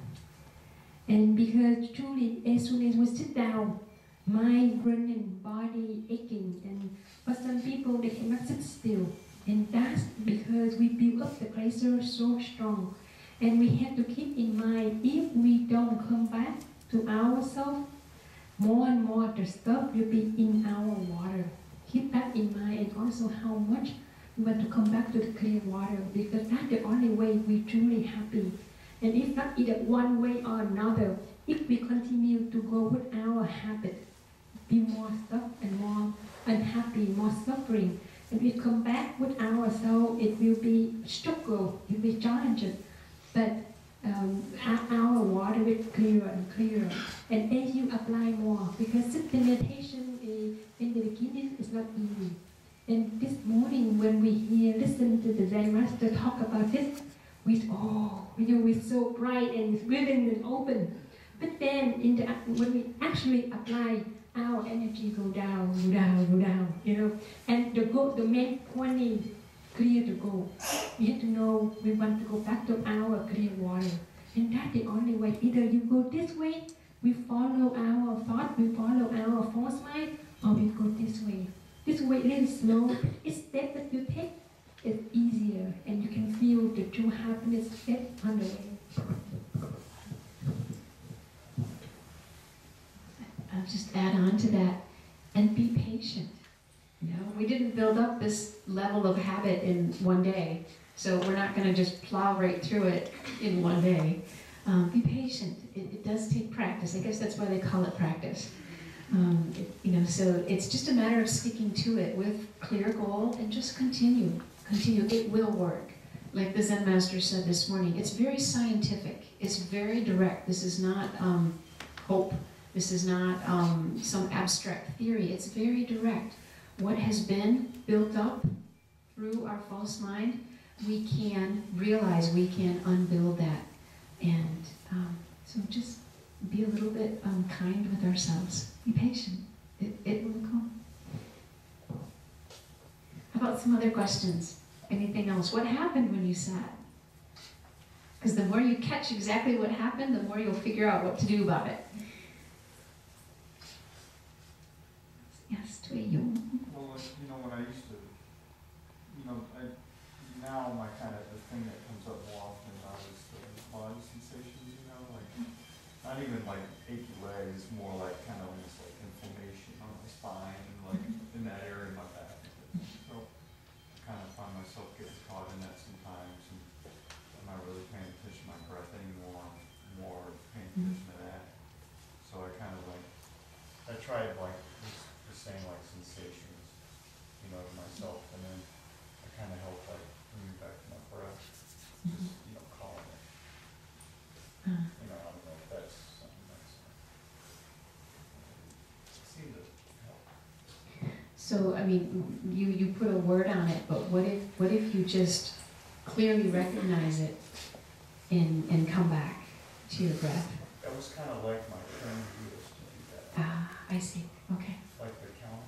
And because truly, as soon as we sit down, mind running, body aching, and for some people they cannot sit still. And that's because we build up the pressure so strong. And we have to keep in mind, if we don't come back to ourselves, more and more the stuff will be in our water. Keep that in mind, and also how much we want to come back to the clear water, because that's the only way we're truly happy. And if not either one way or another, if we continue to go with our habit, be more stuck and more unhappy, more suffering, and we come back with ourselves, it will be struggle, it will be challenging. But our water will clearer and clearer. And as you apply more, because sitting meditation in the beginning is not easy. And this morning when we listen to the Zen Master talk about this, we're so bright and willing and open. But then when we actually apply, our energy go down, and the main point is clear to go. We have to know we want to go back to our clear water. And that's the only way. Either you go this way, we follow our thought, we follow our false mind, or we go this way. This way really slow. Each step that you take is easier, and you can feel the true happiness step on the way. I'll just add on to that, and be patient. You know, we didn't build up this level of habit in one day, so we're not going to just plow right through it in one day. Be patient. It does take practice. I guess that's why they call it practice. So it's just a matter of sticking to it with clear goal and just continue. It will work. Like the Zen Master said this morning, it's very scientific. It's very direct. This is not hope. This is not some abstract theory. It's very direct. What has been built up through our false mind, we can realize, we can unbuild that. And so just be a little bit kind with ourselves. Be patient. It will come. How about some other questions? Anything else? What happened when you sat? Because the more you catch exactly what happened, the more you'll figure out what to do about it. Yes, Tuyo. Well, when I used to, now my the thing that comes up more often now is the body sensations, not even like achy legs, more like almost like inflammation on my spine and in that area of my back. So I find myself getting caught in that sometimes, and I'm not really paying attention to my breath anymore, more paying attention to that. So I I tried just saying sensations, to myself, and then I help bring me back to my breath, just calm it. I don't know if that's something that's seemed to help. So, you put a word on it, but what if you just clearly recognize it and come back to your breath? That was like my friend who used to do that. Ah, I see. Okay. Like the count.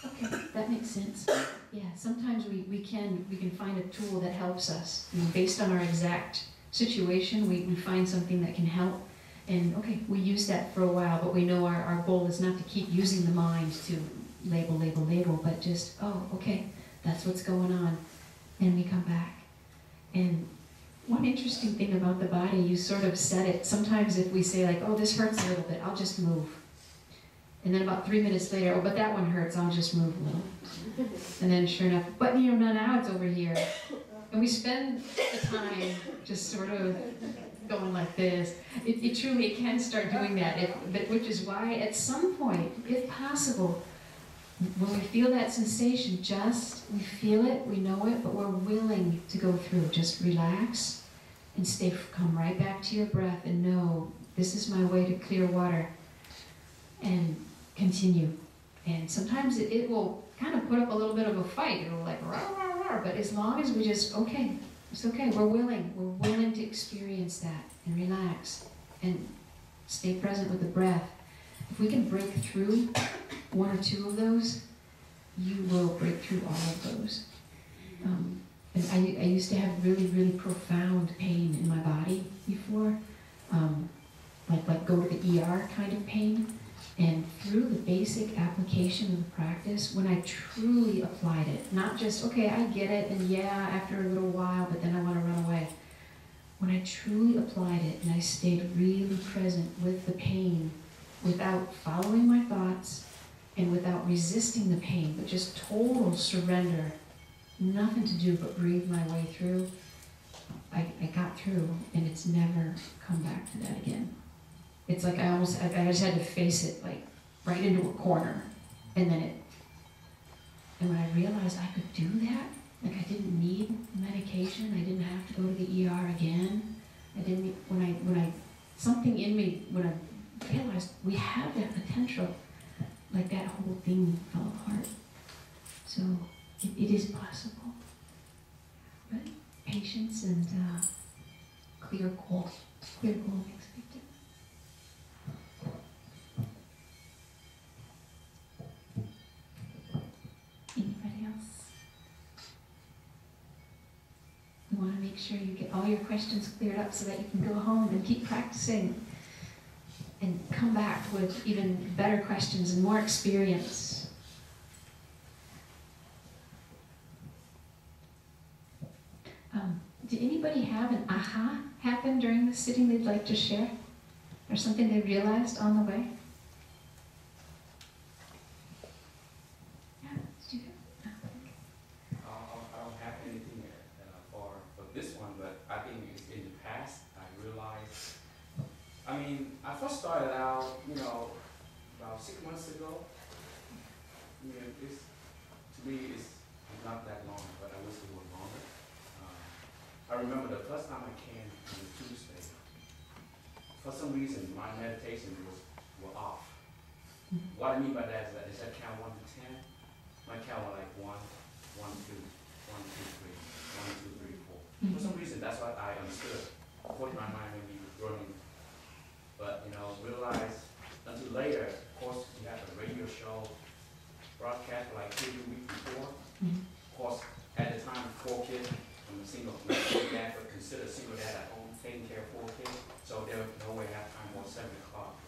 Okay, that makes sense. Yeah, sometimes we can find a tool that helps us. Based on our exact situation, we find something that can help. And okay, we use that for a while, but we know our goal is not to keep using the mind to label, but just, okay, that's what's going on. And we come back. And one interesting thing about the body, you sort of said it, sometimes if we say this hurts a little bit, I'll just move. And then about 3 minutes later, but that one hurts, I'll just move a little. And then sure enough, but now it's over here. And we spend the time just sort of going like this. It truly can start doing that, which is why at some point, if possible, when we feel that sensation, we feel it, we know it, but we're willing to go through. Just relax and come right back to your breath and know, this is my way to clear water, and continue. And sometimes it will kind of put up a little bit of a fight. It'll like, rah, rah, rah. But as long as we just, okay, it's okay, we're willing to experience that and relax and stay present with the breath. If we can break through one or two of those, you will break through all of those. And I used to have really, really profound pain in my body before, like go to the ER kind of pain. And through the basic application of the practice, when I truly applied it, not just, okay, I get it, and yeah, after a little while, but then I want to run away. When I truly applied it, and I stayed really present with the pain, without following my thoughts, and without resisting the pain, but just total surrender, nothing to do but breathe my way through, I got through, and it's never come back to that again. It's like I just had to face it like right into a corner, and when I realized I could do that, like I didn't need medication, I didn't have to go to the ER again. Something in me, when I realized we have that potential, like that whole thing fell apart. So it is possible, but patience and clear goal makes a big difference. Anybody else? You want to make sure you get all your questions cleared up so that you can go home and keep practicing and come back with even better questions and more experience. Did anybody have an aha happen during the sitting they'd like to share? Or something they realized on the way? I don't have anything for this one, but I think it's in the past. I realized, I first started out, about 6 months ago. To me, it's not that long, but I wish it were longer. I remember the first time I came on Tuesday, for some reason, my meditation were off. What I mean by that is that instead of count 1 to 10, my count was like 1, 1, 2, 1, 2, 3, 1, 2, 3, 4. For some reason, that's what I understood. I thought my mind may be running, but realized until later. Of course, we had a radio show broadcast like 3 weeks before. Of course, at the time, 4 kids. I'm a single dad, but considered a single dad at home, taking care of 4 kids. So there was no way I had time or 7 o'clock,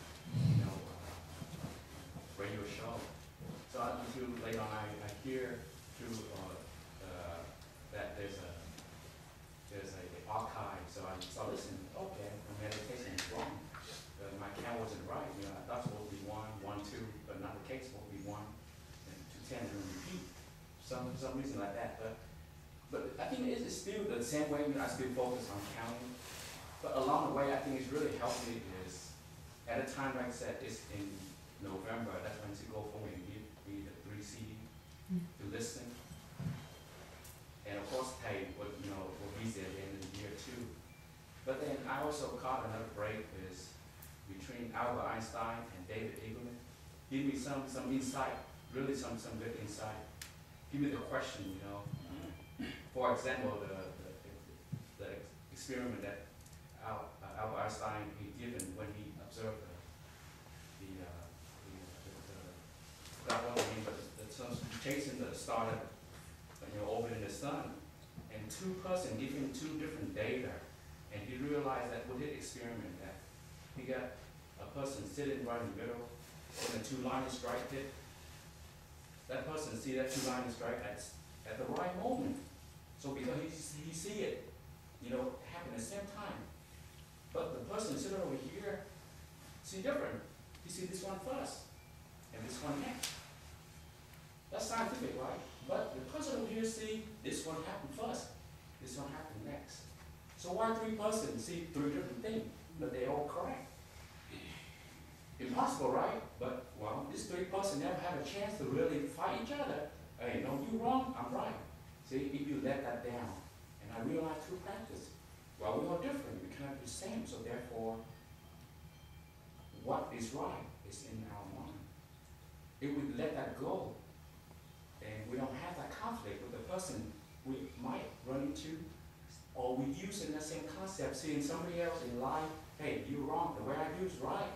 radio show. So until later on, I hear through that there's a archive. So I started listening. Okay, my meditation is wrong. My count wasn't right. I thought it was supposed to be 1, 1, 2, but not the case. Supposed to be 1 and 2, 10 and repeat. For some reason like that, but I think it's still the same way. I still focus on counting. But along the way, I think it's really helped me is, at a time, like I said, it's in November, that's when to go for me and give me the 3 CD to listen. And of course, hey, we'll be there at the end of the year too. But then I also caught another break is between Albert Einstein and David Eagleman. Give me some insight, really some good insight. Give me the question, For example, the experiment that Albert Einstein given when he observed the sun chasing the star orbiting the sun, and 2 persons give him 2 different data, and he realized that with his experiment that he got a person sitting right in the middle, and the 2 lines strike it. That person see that 2 lines strike at the right moment. So because he see it, happen at the same time. But the person sitting over here see different. He see this one first, and this one next. That's scientific, right? But the person over here see this one happen first, this will happen next. So why 3 persons see 3 different things, but they're all correct? Impossible, right? But, well, these 3 persons never have a chance to really fight each other. Hey, no, you wrong, I'm right. See, if you let that down, and I realize through practice, well, we are different, we cannot be the same, so therefore, what is right is in our mind. If we let that go, and we don't have that conflict with the person we might run into, or we use in the same concept, seeing somebody else in life, hey, you're wrong, the way I do is right.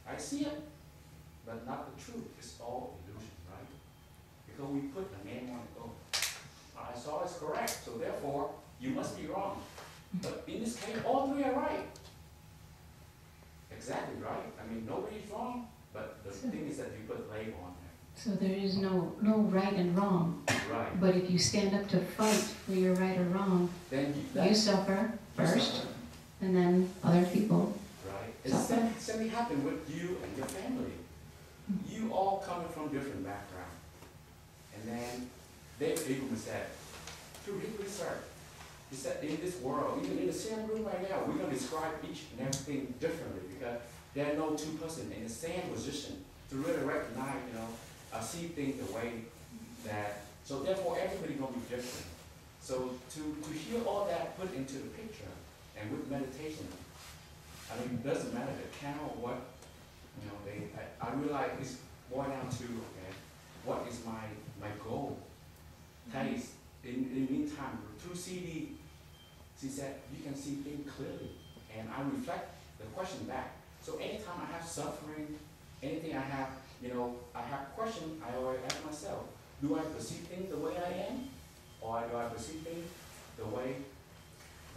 I see it, but not the truth. It's all illusion, right? Because we put a name on it, oh, I saw it's correct, so therefore, you must be wrong. But in this case, all 3 are right. Exactly right. I mean, nobody's wrong, but the thing is that you put a label on there. So there is no right and wrong. Right. But if you stand up to fight for your right or wrong, then you suffer first, and then other people. Right. It's the same happened with you and your family. You all coming from different backgrounds. And then David Eagleman said, through his research, he said in this world, even in the same room right now, we're going to describe each and everything differently because there are no 2 persons in the same position to really recognize, see things the way that, so therefore everybody's going to be different. So to hear all that put into the picture and with meditation, I mean, it doesn't matter the count or what, I realize it's more down to, okay, what is my goal? Taste. In the meantime, through CD, she said, you can see things clearly. And I reflect the question back. So anytime I have suffering, anything I have, I have questions, I always ask myself, do I perceive things the way I am? Or do I perceive things the way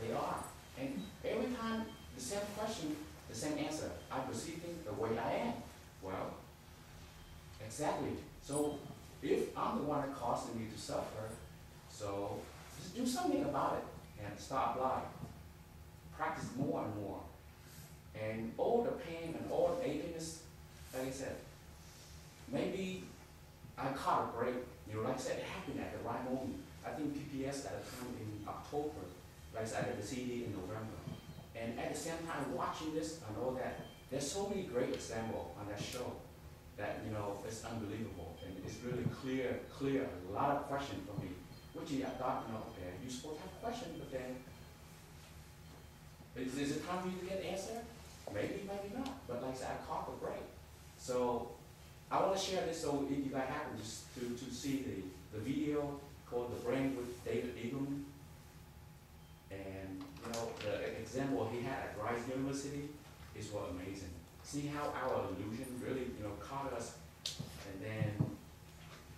they are? And every time, the same question, the same answer. I perceive things the way I am. Well, exactly. So if I'm the one that causing me to suffer, so just do something about it and stop lying. Practice more and more. And all the pain and all the achiness, like I said, maybe I caught a break. Like I said, it happened at the right moment. I think PPS at the time in October, like I said, at the CD in November. And at the same time, watching this, I know that there's so many great examples on that show that, it's unbelievable. And it's really clear, a lot of questions for me. Which I thought, okay, you're supposed to have questions, but then, is it time for you to get an answer? Maybe, maybe not. But like I said, I caught the break. So I want to share this so if you guys happen to see the video called The Brain with David Eagleman. And, the example he had at Rice University is what amazing. See how our illusion really, caught us. And then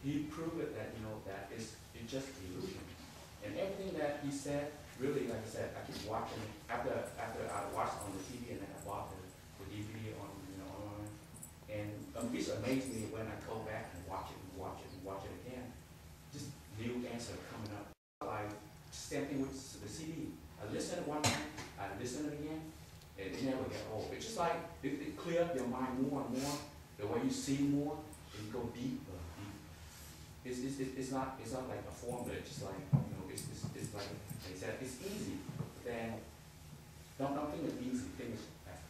he proved it that, that it's just illusion. And everything that he said, really, like I said, I keep watching it. After I watched on the TV and then I bought the DVD on, online. And it's amazed me when I go back and watch it again. Just new answer coming up. Like, same thing with the CD. I listen one time, I listen again, and it never get old. It's just like, it clear up your mind more and more, the way you see more, and you go deeper. It's not like a formula. It's just like, it's like they said, it's easy. Then don't think it's easy. Think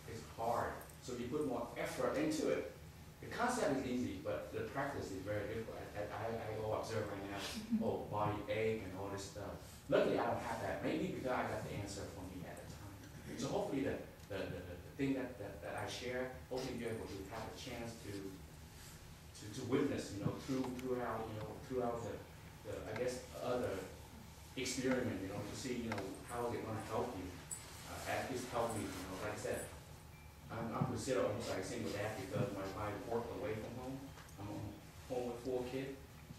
it's hard. So you put more effort into it. The concept is easy, but the practice is very difficult. I go observe right now, body ache and all this stuff. Luckily, I don't have that. Maybe because I got the answer from me at the time. So hopefully, the thing that I share, hopefully you're able to have a chance to witness, throughout the I guess other experiment, to see, how is it going to help you. At least help me, like I said, I'm considered almost like a single dad because my wife worked away from home. I'm home with 4 kids,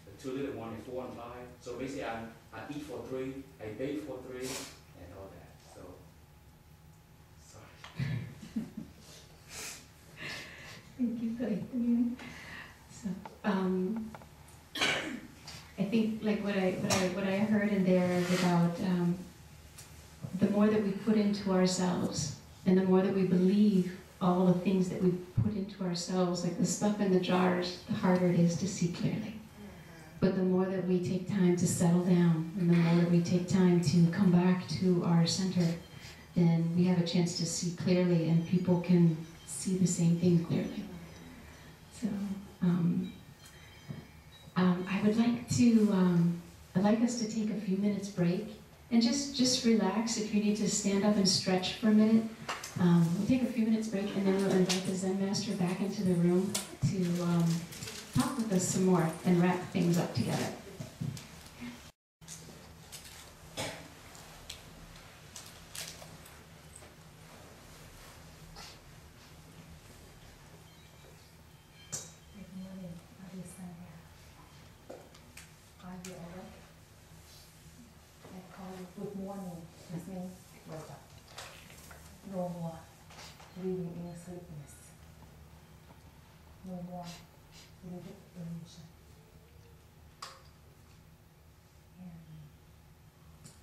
the 2 little ones, 4 and 5. So basically, I eat for 3, I bathe for 3, and all that. So, sorry. Thank you for explaining. So, I think like what I heard in there is about the more that we put into ourselves, and the more that we believe all the things that we put into ourselves, like the stuff in the jars, the harder it is to see clearly. But the more that we take time to settle down, and the more that we take time to come back to our center, then we have a chance to see clearly and people can see the same thing clearly. So I would like to, I'd like us to take a few minutes break and just relax. If you need to stand up and stretch for a minute, we'll take a few minutes break and then we'll invite the Zen Master back into the room to talk with us some more and wrap things up together. Good morning, Adesanya. Are you awake? I call you good morning. This means wake up. No more living in sleepiness. No more living illusion. And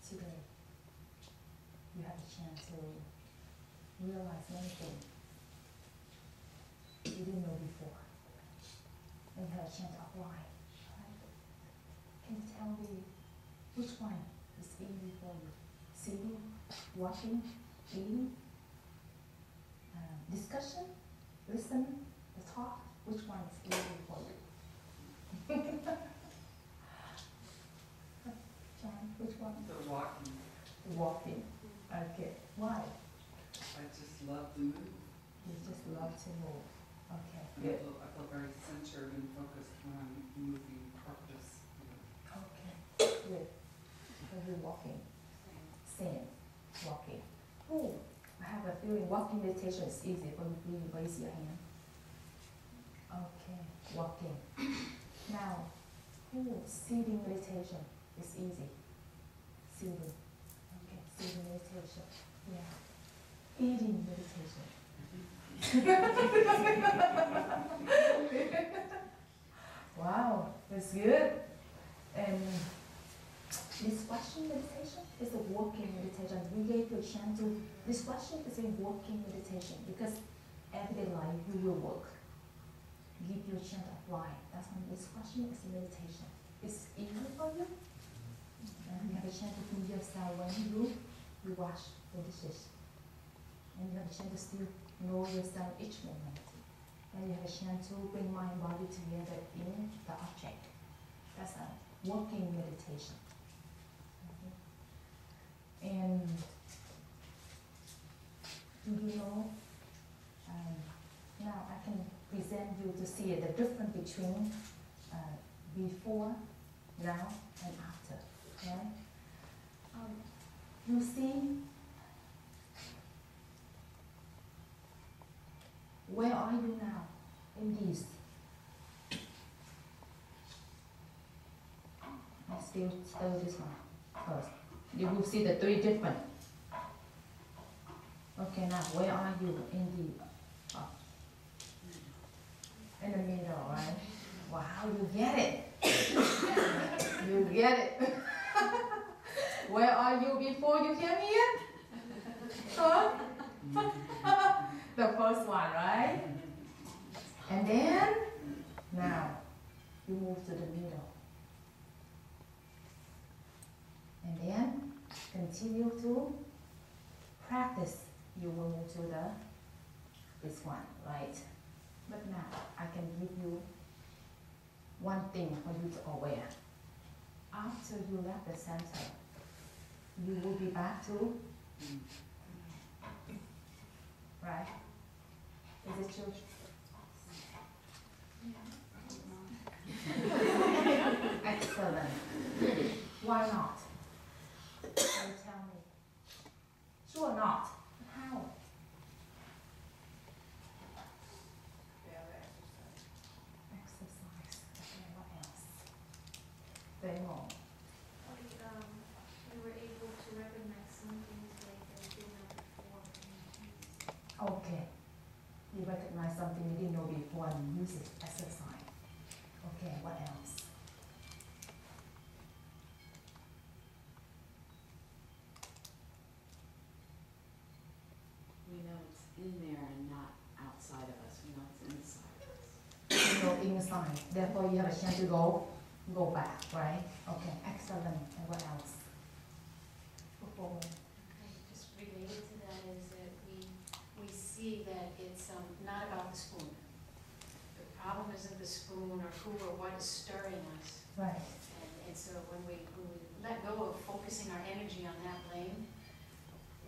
today, you have a chance to realize many things you didn't know before. And you have a chance to apply. Right? Can you tell me which one is easy for you? Sitting, walking, eating, discussion, listen, the talk, which one is easy for you? John, which one? The walking. Walking. Okay. Why? I just love to move. You just love to move. Okay. And Good. I feel very centered and focused when I'm moving purpose. Okay. Good. So you're walking. Same. Walking. Oh, I have a feeling walking meditation is easy for you. Please raise your hand. Okay. Walking. Now, sitting meditation is easy. Sitting. Okay. Sitting meditation. Yeah. Eating meditation. Wow, that's good. And this question meditation is a walking meditation. We gave you a chance to, this question is a walking meditation because everyday life you will work. Give you a chance to apply. That's why this question is a meditation. It's easy for you. And you have a chance to feel yourself when you wash the dishes. And you have a chance to still know yourself each moment. And you have a chance to bring mind and body together in the object. That's a walking meditation. Okay. And do you know, now I can present you to see the difference between before, now, and after. Okay? You see, where are you now in this? I still tell this one first. You will see the three different. Okay, now where are you in the in the middle, right? Wow, you get it. You get it. Where are you before you came here? Huh? The first one, right? And then, now, you move to the middle. And then, continue to practice. You will move to this one, right? But now, I can give you one thing for you to aware. After you left the center, you will be back to, right? Is it true? Excellent. Why not? Can you tell me? Sure not. How? Exercise. Okay, what else? Very more. We were able to recognize some things like I didn't know before. Okay. You recognize something you didn't know before and use it. Exercise. Okay, what else? We know it's in there and not outside of us. We know it's inside of us. You know inside. Therefore, you have a chance to go back, right? Okay, excellent. And what else? who or what is stirring us. Right. And so when we let go of focusing our energy on that lane,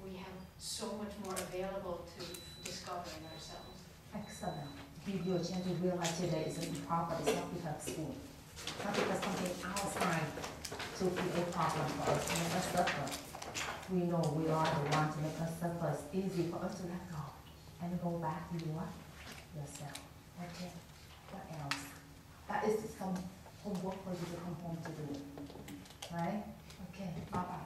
we have so much more available to discovering ourselves. Excellent. Give you a chance to realize today is a problem. It's not because school. Not because something outside to create a problem for us to make us suffer. We know we are the one to make us suffer. It's easy for us to let go and go back to yourself. Okay. What else? That is some homework for you to come home to do. Right? Okay.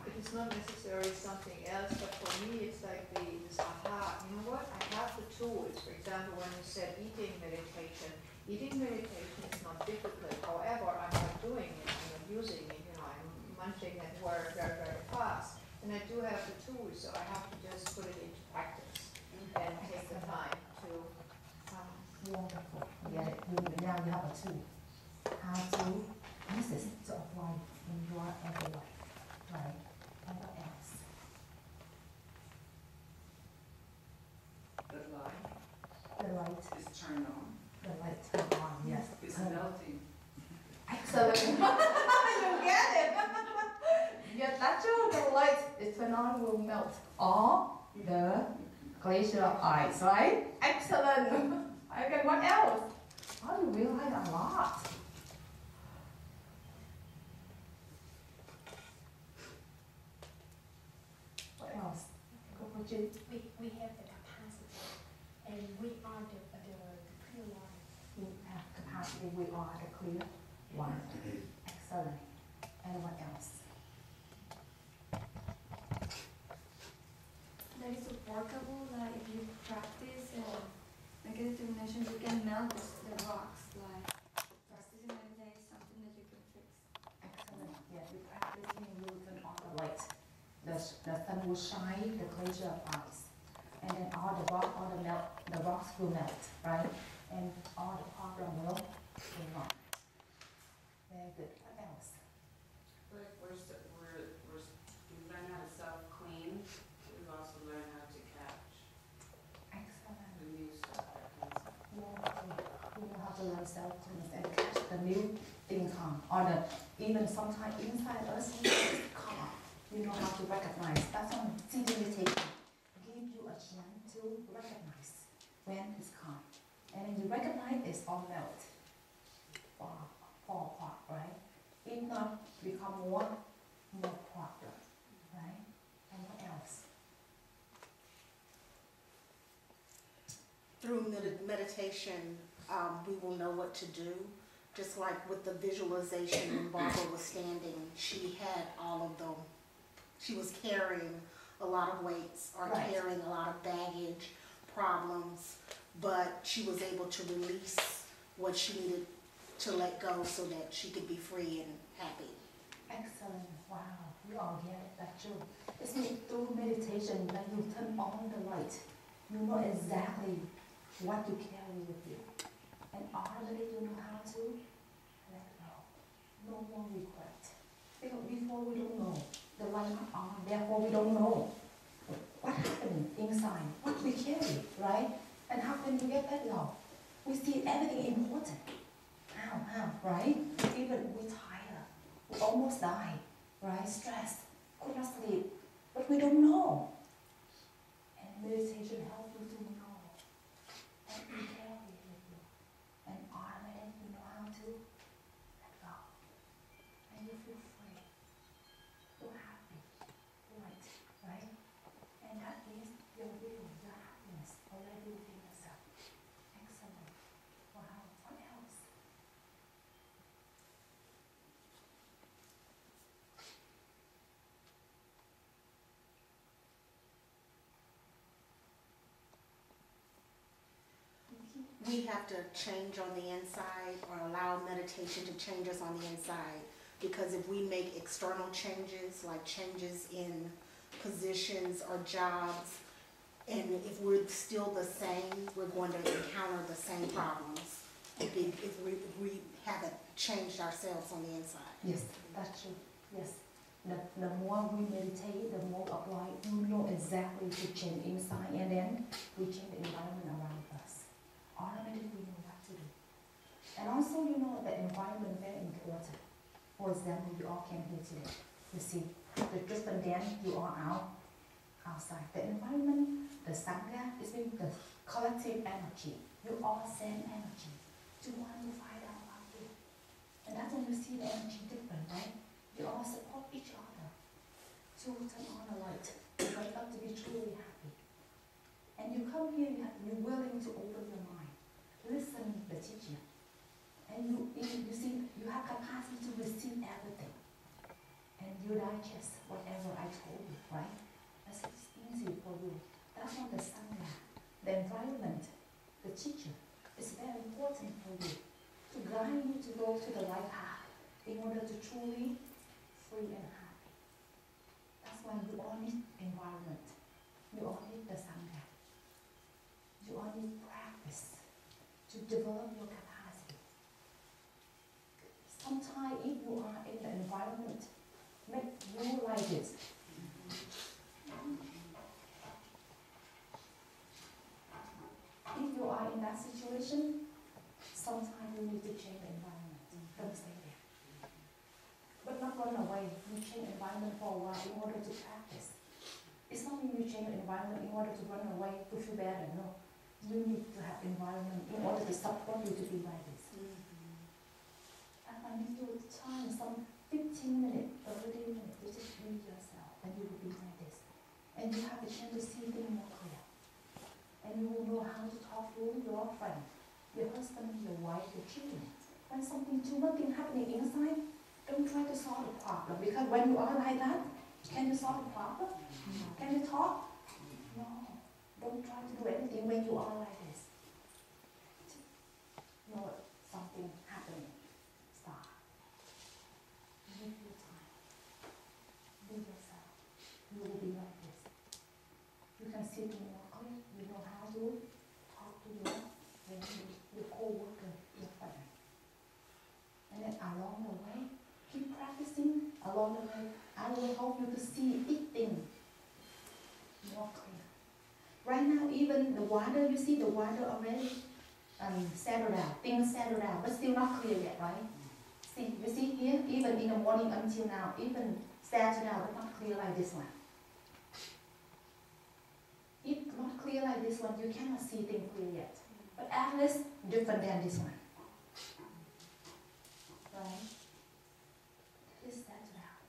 If it's not necessarily something else, but for me it's like this aha, you know what, I have the tools. For example, when you said eating meditation is not difficult. However, I'm not doing it, I'm not using it, I'm munching that word very, very fast. And I do have the tools, so I have to just put it into practice and take the time to. Wonderful. Yeah, now you have a tool. How to use it to apply in your every life. Right. And what else? The light The light. is turned on. The light turned on, yes. It's Turn on. melting. Excellent. You get it. Yes, that's true. The light is turned on will melt all the glacier ice, right? Excellent. Okay, what else? Oh, you realize a lot. What else? Go for Jin. We have the capacity, and we are the clear one. We have capacity. We are the clear one. Excellent. And what else? That is workable, that if you practice make a determination, you can melt the rocks. Like practicing every day is something that you can fix. Excellent. Yeah, we practicing, we will turn on the light. The sun will shine the glacier of ice. And then all the rocks will melt, right? And all the problem will not. Very good. What else? We learn how to self-clean. We've also learned how to catch Excellent. the new stuff that comes up. We know how to learn self-cleanse and catch the new things on. Or even sometimes inside us, it's calm. You know how to recognize. That's why sitting meditation give you a chance to recognize when it's calm. And then you recognize it's all melt, fall apart, right? If not, become more problem, right? And what else? Through meditation, we will know what to do. Just like with the visualization when Barbara was standing, she had all of them. She was carrying a lot of weights or Right. carrying a lot of baggage, problems, but she was able to release what she needed to let go so that she could be free and happy. Excellent. Wow. We all get it. That's true. It's through meditation that you turn on the light. You know exactly what to carry with you. And automatically you know how to let go. No more regret. Because before we don't know. The light not on, therefore we don't know what happened inside, what we carry, right? And how can we get that love? We see everything important. How, right? Even we tired, we almost die, right? Stressed, could not sleep, but we don't know. And meditation helps you to know what you carry with you. And automatically you know how to let go. And you feel free. So happy, light, right? And that is your will, your happiness already within yourself. Excellent. Wow. What else? We have to change on the inside or allow meditation to change us on the inside. Because if we make external changes, like changes in positions or jobs, and if we're still the same, we're going to encounter the same problems if we haven't changed ourselves on the inside. Yes, that's true. Yes. The more we meditate, the more apply, you know exactly to change inside, and then we change the environment around us. Automatically we know what to do. And also, you know, the environment very important. For example, you all came here today. You see, the different then you are outside. The environment, the sangha, is mean the collective energy. You all send energy to want to find out about you. And that's when you see the energy different, right? You all support each other to turn on the light, to wake up to be truly happy. And you come here, you're willing to open your mind, listen to the teacher. And you see, you have capacity to receive everything. And you digest whatever I told you, right? That's easy for you. That's not the sangha. The environment, the teacher, is very important for you to guide you to go to the right path in order to truly free and happy. That's why you all need environment. You all need the sangha. You all need practice to develop your capacity. Sometimes if you are in the environment, make you like this. If you are in that situation, sometimes you need to change the environment. Don't stay there. But not run away. You change the environment for a while in order to practice. It's not mean you change the environment in order to run away to feel better. No. You need to have environment in order to support you to be like this. And I need you time, some 15 minutes, 30 minutes, to just be yourself, and you will be like this. And you have the chance to see things more clear. And you will know how to talk to your friend, your husband, your wife, your children. When something too much happening inside, don't try to solve the problem. Because when you are like that, can you solve the problem? Can you talk? No. Don't try to do anything when you are like this. Know something happening. Stop. Give your time. Be yourself. You will be like this. You can see things more clear. You know how to talk to your co-worker, your friend. And then along the way, keep practicing. Along the way, I will help you to see each thing more clear. Right now, even the water, you see the water already settled out, things settled out, but still not clear yet, right? See, you see here, even in the morning until now, even settled out, but not clear like this one. If not clear like this one, you cannot see things clear yet. But at least different than this one. Right? It's settled out.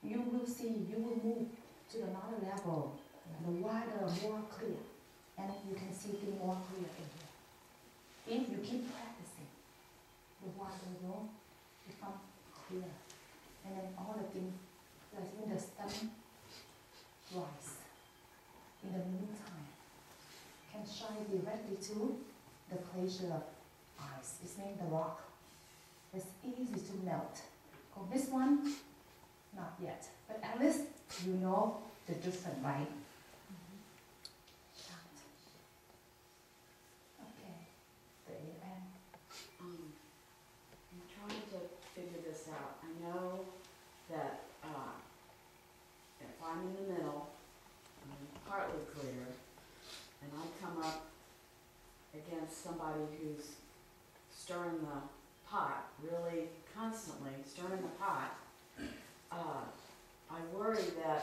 You will see, you will move to another level, the wider, more clear, and you can see things more clear in here. If you keep practicing, the water will become clear, and then all the things, like when the sun rise, in the meantime, can shine directly to the glacier of ice. It's named the rock. It's easy to melt. Oh, this one, not yet, but at least you know the difference, right? Okay, the end. I'm trying to figure this out. I know that if I'm in the middle, I'm partly clear, and I come up against somebody who's stirring the pot, really constantly stirring the pot, I worry that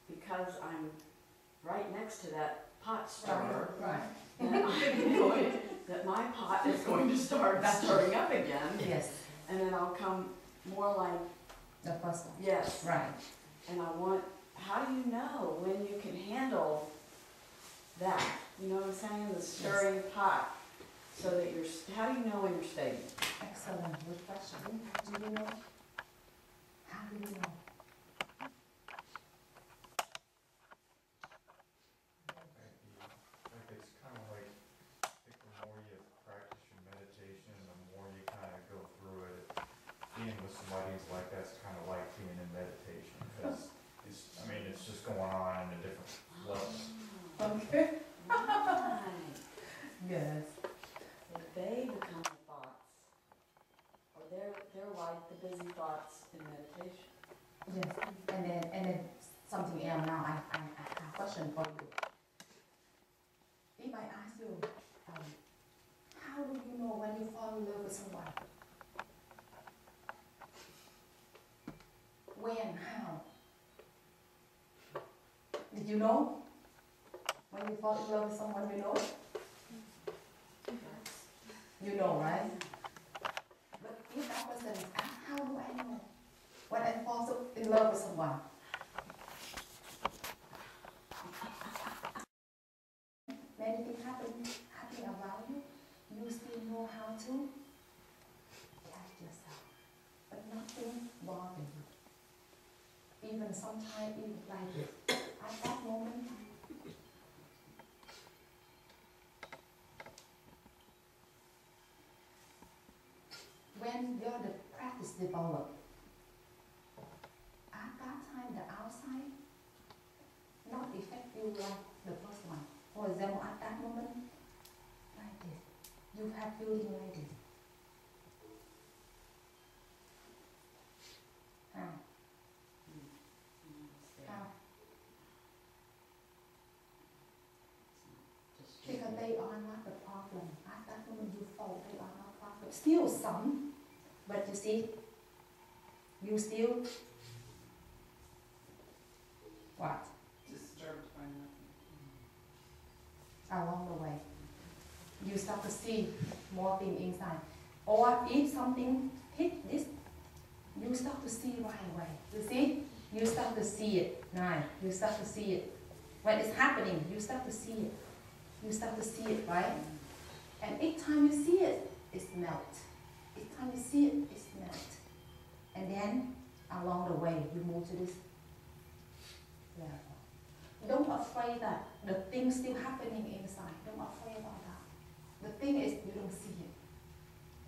because I'm right next to that pot stirrer, that my pot is going to start stirring up again. Yes. And then I'll come more like the first one. Yes. Right. And I want, how do you know when you can handle that? You know what I'm saying? The stirring pot. So that you're, how do you know when you're stable? Excellent. Good question. Do you know? How do you know? It's kind of like, I think the more you practice your meditation, the more you kind of go through it. Being with somebody who's like that's kind of like being in meditation, because it's just going on in a different level. Okay. Right. Yes. So they become the thoughts, or they're like the busy thoughts in meditation. Yes. And then something else. Now I have a question for you. If I ask you know when you fall in love with someone? When? How? Did you know? When you fall in love with someone, you know? You know, right? But if that person is, how do I know when I fall in love with someone? Many things happening around you. You still know how to catch yourself, but nothing bothers you. Even sometimes, even like this, at that moment, when the practice develop, at that time the outside not affect you like the first one. For example, at that moment, like this, you have feeling like this. How? How? Because they are not the problem. At that moment you fall, they are not problem. Still some, but you see, you still what? Disturbed by nothing. Along the way, you start to see more things inside. Or if something hit this, you start to see right away. You see? You start to see it. Right? You start to see it. When it's happening, you start to see it. You start to see it, right? And each time you see it, it's melt. Each time you see it, it's melt. And then, along the way, you move to this level. Don't be afraid that the thing's still happening inside. Don't be afraid about that. The thing is, you don't see it.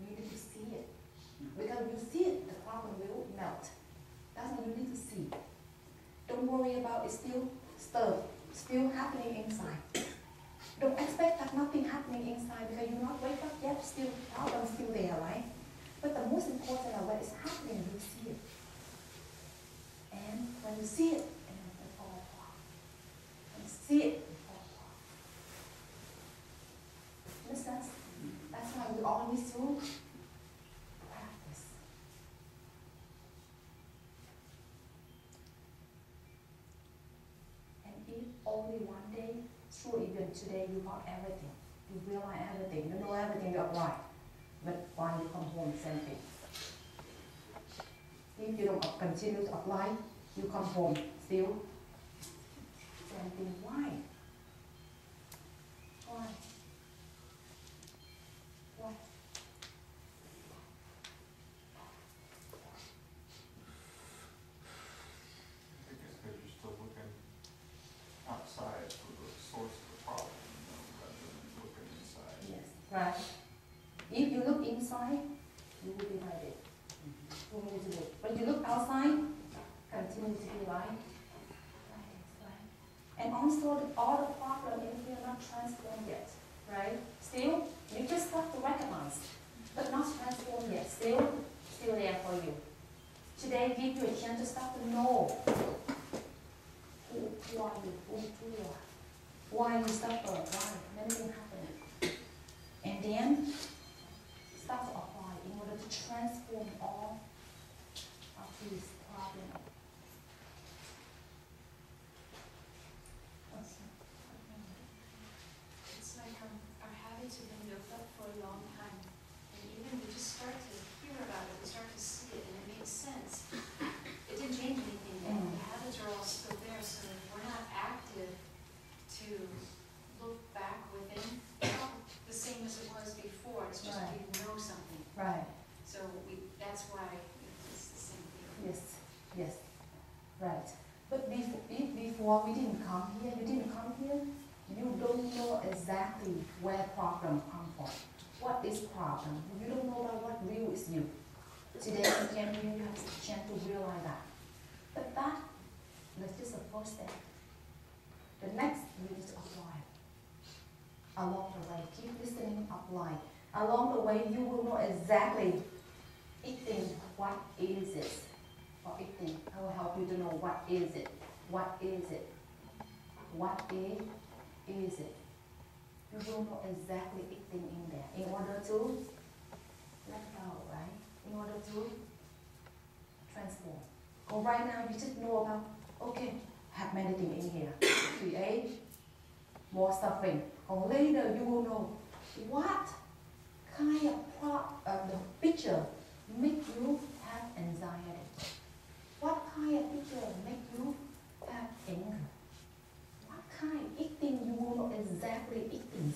You need to see it. Because you see it, the problem will melt. That's what you need to see. Don't worry about it still happening inside. Don't expect that nothing happening inside because you're not wake up yet, still problem still there, right? But the most important is what is happening, you see it. And when you see it, and then it fall apart. When you see it, it fall apart. Understand? That's why we all need to practice. And if only one day, sure, even today you got everything. You realize everything, you know everything you apply. But when you come home, same thing. If you don't continue to apply, you come home, still same thing. Why? Why? Why? I think it's because you're still looking outside for the source of the problem, rather than looking inside. Yes, right. If you look inside, you will be like it. You need to do. When you look outside, continue to be like right. And also all the problem if you're not transformed yet, right? Still, you just start to recognize, but not transformed yet. Still there for you. Today give you a chance to start to know who are you, who you are, why you suffer, why many things happen, and then start to apply in order to transform all of these problems. It's like our habits have been built up for a long time. And even we just start to hear about it, we start to see it, and it makes sense. It didn't change anything yet. The habits are all still there, so if we're not active to look back within, the same as it was before, it's just Right. we know something. Right. So that's why it's the same thing. Yes, right. But before we didn't come here, you don't know exactly where problem come from. What is problem? You don't know about what real is you. Today you have a chance to realize that. But that's just the first step. The next you need to apply. Along the way, keep listening, apply. Along the way, you will know exactly what is it. Or eating, I will help you to know what is it. What is it? What is it? you will know exactly everything in there. In order to let go, right? In order to transform. Or right now, you just know about, okay, have many things in here. Create more suffering. Or later, you will know what kind of the picture make you have anxiety. What kind of picture make you have anger? What kind eating you will know exactly eating.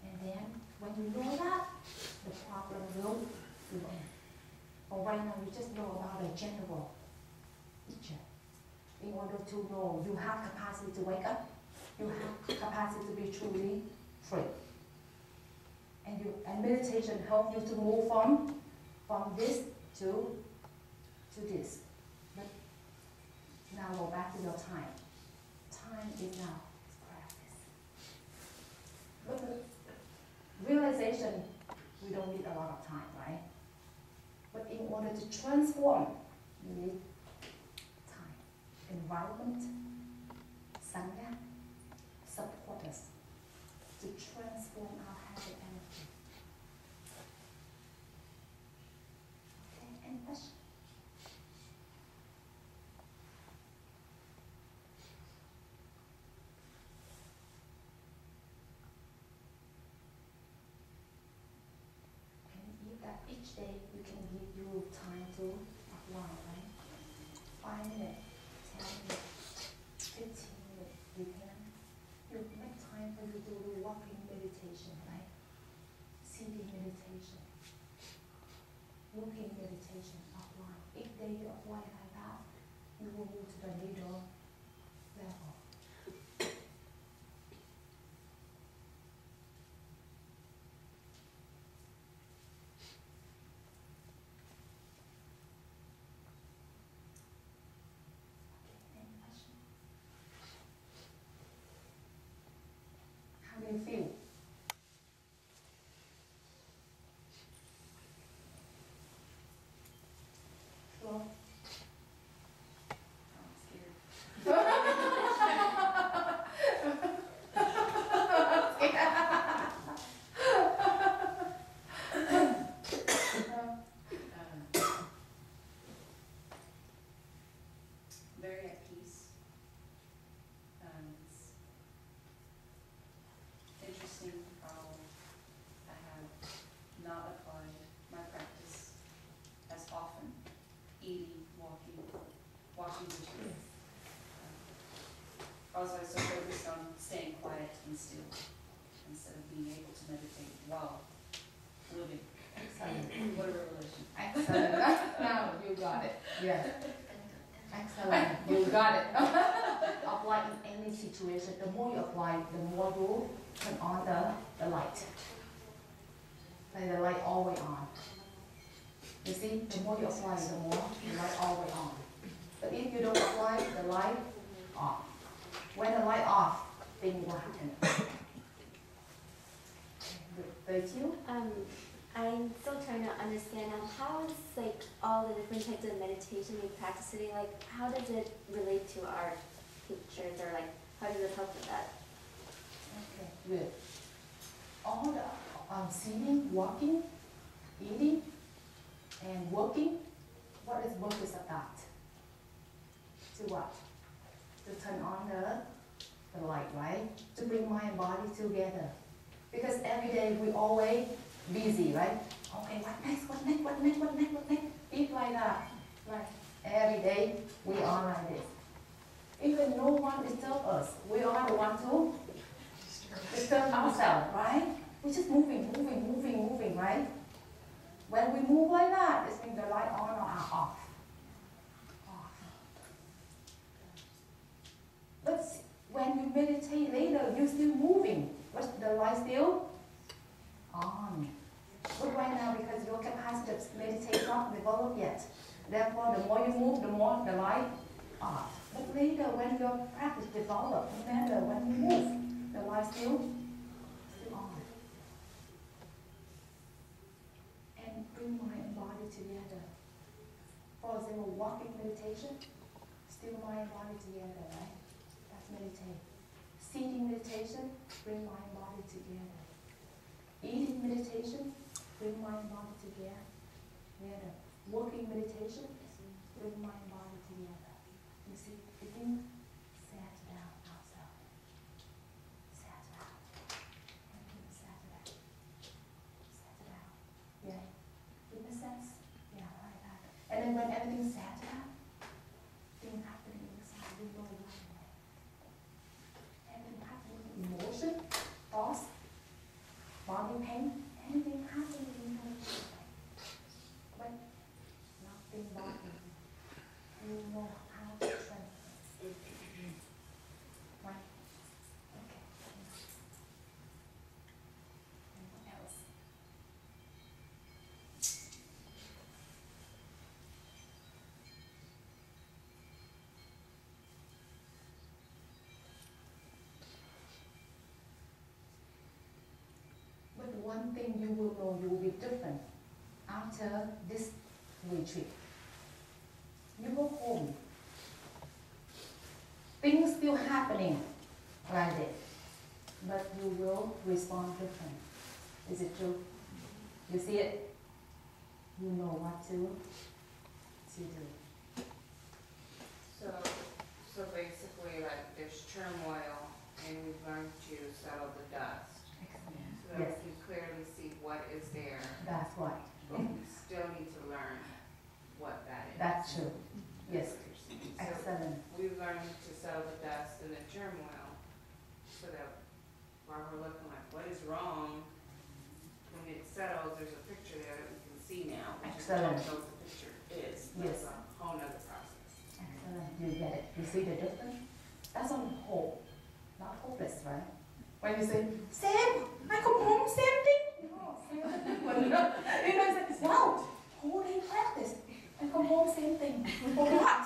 And then when you know that, the problem will end. But right now you just know about the general picture. In order to know you have capacity to wake up, you have capacity to be truly free. And meditation helps you to move from this to this. But now go back to your time. Time is now practice. But the realization, we don't need a lot of time, right? But in order to transform, you need time. Environment, sangha, support us to transform our happy energy. Okay, any questions? That each day you can give you time to apply, right? 5 minutes, 10 minutes, 15 minutes, you can. You make time for you to do walking meditation, right? Sitting meditation, walking meditation, apply. Each day you apply like that, you will move to the middle level. How do you feel? Well, I'm scared. Very at peace. It's interesting how I have not applied my practice as often, eating, walking, washing dishes. Also, I was so focused on staying quiet and still instead of being able to meditate while living. Excellent. What a revelation. Excellent. Now you got it. Yes. Excellent. You got it. Apply in any situation. The more you apply, the more you turn on the light. Like the light always on. You see, the more you apply, the more the light always on. But if you don't apply, the light off. When the light off, things will happen. Rachel? I'm still trying to understand how is like all the different types of meditation we practice today, like how does it relate to our pictures, or like how does it help with that? Okay, good. All the sitting, walking, eating, and working, what is work is about? To what? To turn on the light, right? To bring mind and body together. Because every day we always busy, right? Okay, what next, what next, what next, what next, what next? Eat like that. Like every day we are like this. Even no one disturb us. We are the one to disturb ourselves, right? We're just moving, right? When we move like that, it means the light on or off. But when you meditate later, you're still moving, but the light still on. But right now, because your capacity to meditate not developed yet, therefore the more you move, the more the light off. But later, when your practice develops, remember when you move, the light still on. And bring mind and body together. For example, walking meditation, still mind and body together, right? That's meditate. Seating meditation, bring mind and body together. Eating meditation, bring mind and body together. Working meditation, bring mind and body together. You see, begin settle down ourselves. Settle down. Settle down. Settle down. Yeah. Give a sense? Yeah, like that. And then when everything's settled down, things happening inside, we know right away. Anything happening, emotion, thoughts, body pain, anything happening, we know right away. When nothing bothering you, you know how to transfer. Right? Okay. And what else? But one thing you will know, you will be different after this retreat. You go home. Things still happening like this, but you will respond different. Is it true? You see it? You know what to do. So basically, like, there's turmoil, and we've learned to settle the dust. So that Yes. we can clearly see what is there, That's right. but we still need to learn what that is. That's true. Yes. That's what you're saying. Excellent. So we've learned to settle the dust and the turmoil, so that while we're looking like, what is wrong, when it settles, there's a picture there that we can see now. We just don't Excellent. know what the picture is. Yes. That's a whole nother process. Excellent. You get it. You see the difference? That's on hope, not hopeless, right? When you say, Sam, I come home, same thing. No, same thing. You know, it's like, wow, whole day practice. I come home, same thing. For what?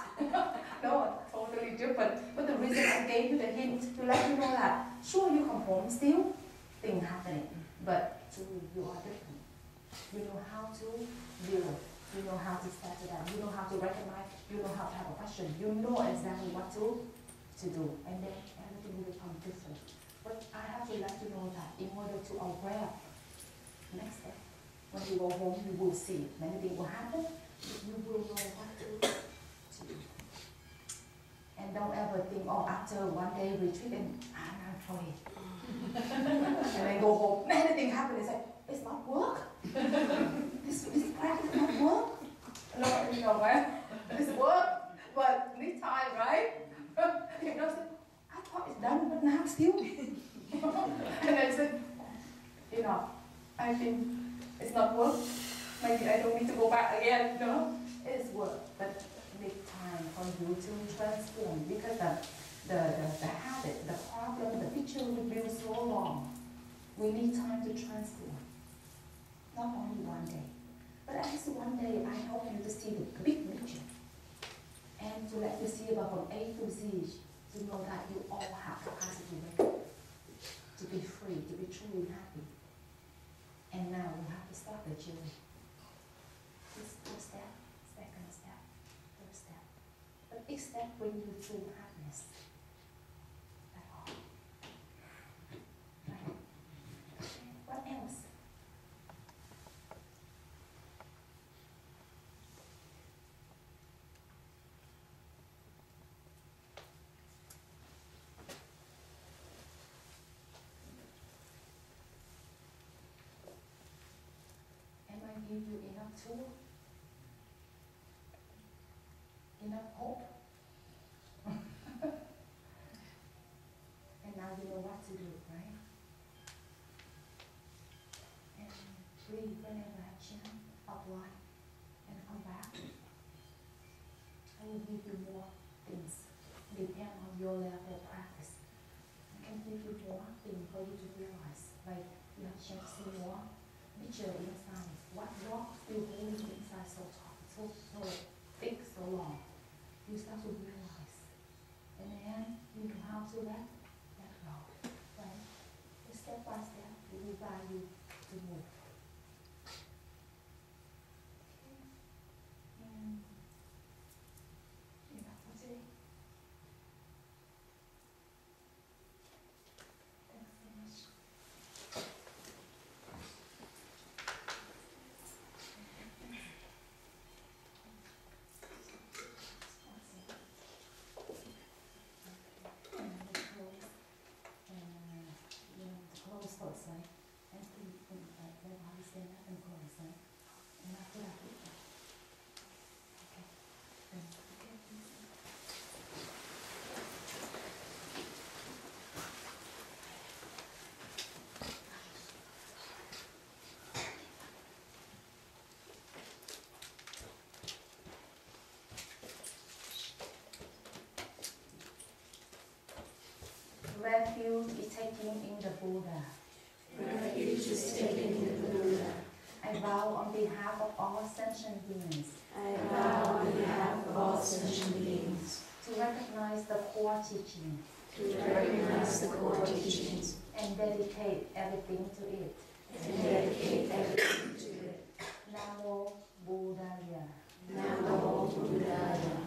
No, totally different. But the reason I gave you the hint to let you know that, sure, you come home, still things happening. But truly, you are different. You know how to deal with. You know how to settle down. You know how to recognize. You know how to have a question. You know exactly what to do. And then everything will become different. But I have to let you know that in order to aware next step, when you go home, you will see many things will happen. You will know what to do. And don't ever think, oh, after one day retreat, and I'm free. And then go home, many things happen. It's like, it's not work. This practice not work. No, you know, right? It's work, but this time, right? You know, I thought it's done, but now still. And I said, you know, I think it's not work. Maybe I don't need to go back again. No, it's work, but need time for you to transform because the habit, the problem, the picture we build so long. We need time to transform. Not only one day, but at least one day I help you to see the big picture and to let you see about from A to Z. To know that you all have capacity to be free, to be truly happy. And now you have to start the journey. This first step, second step, third step. But each step brings you true happiness. That's all. Right? Okay. What else? Give you enough tool, enough hope, and now you know what to do, right? And breathe whenever I can, apply, and come back. I will give you more things, depend on your level of practice. I can give you more things for you to realize, like you have to see more picture inside. What rock still holding inside so tough, so thick, so long. You start to realize. And then you know how to let go. Right? Step by step, we will guide you to move. Okay. And enough for today. Refuge is taking in the Buddha. Refuge is taken in the Buddha. I vow on behalf of all sentient beings. I vow on behalf of all sentient beings to recognize the core teaching. to recognize the core teachings And dedicate everything to it. and dedicate everything to it. Namo Buddhaya. Namo Buddhaya.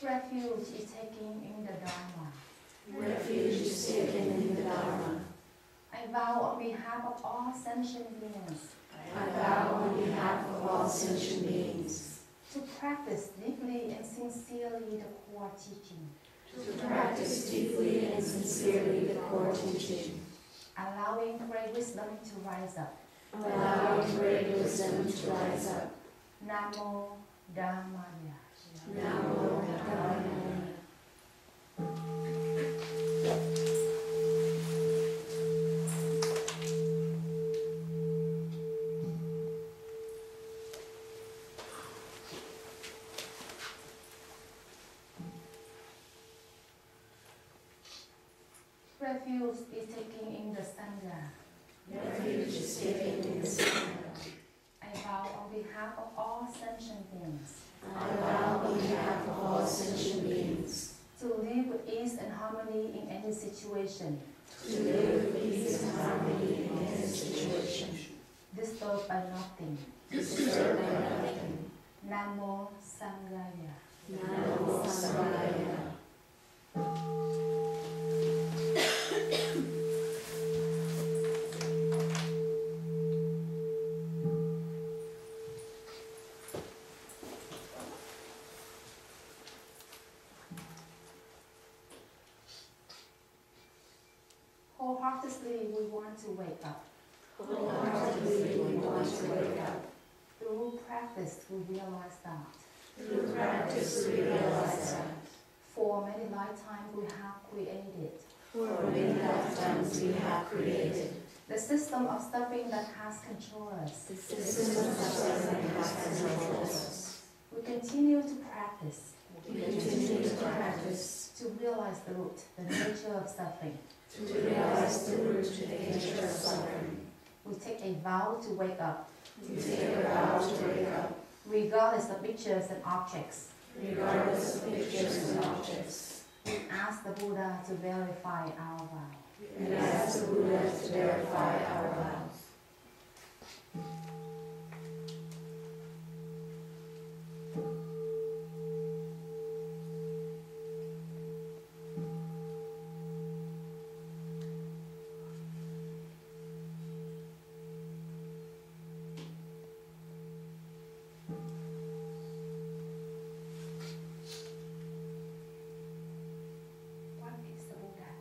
Refuge is taking in the Dharma. Refuge is taken in the Dharma. I vow on behalf of all sentient beings. I vow on behalf of all sentient beings to practice deeply and sincerely the core teaching. to practice deeply and sincerely the core teaching, Allowing great wisdom to rise up. allowing great wisdom to rise up. Namo Dhammaya. Namo Dhammaya. Refuge is taking in the Sangha. Refuge is taken in the Sangha. I vow on behalf of all sentient beings. I vow on behalf of all sentient beings to live with ease and harmony in any situation. to live with peace and harmony in any situation, Disturbed by nothing. disturbed by nothing. Namo Sanghaya. Namo Sanghaya. Wholeheartedly, we want to wake up. Wholeheartedly we want to wake up. Through practice, we realize that. Through practice we realize that. For many lifetimes, we have created. For many lifetimes we have created. The system of stuffing that has controlled us. The system of suffering has controlled us. We continue to practice. We continue to practice to realize the root, the nature of suffering. to realize the root to the nature of suffering. We take a vow to wake up. We take a vow to wake up, Regardless of pictures and objects. regardless of pictures and objects. We ask the Buddha to verify our vow. And ask the Buddha to verify our vows. What is the Buddha?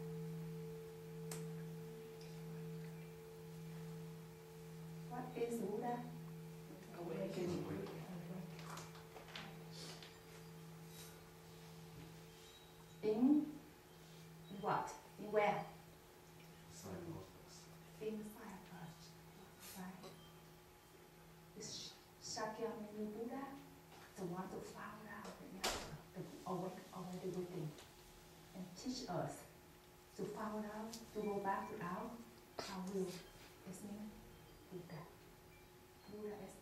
What is Buddha? Awakening. In what? In where? Inside us. Right? Is Shakyamuni Buddha the one to find out the awake already within and teach us to find out, to go back to our will. Is me Buddha. Buddha is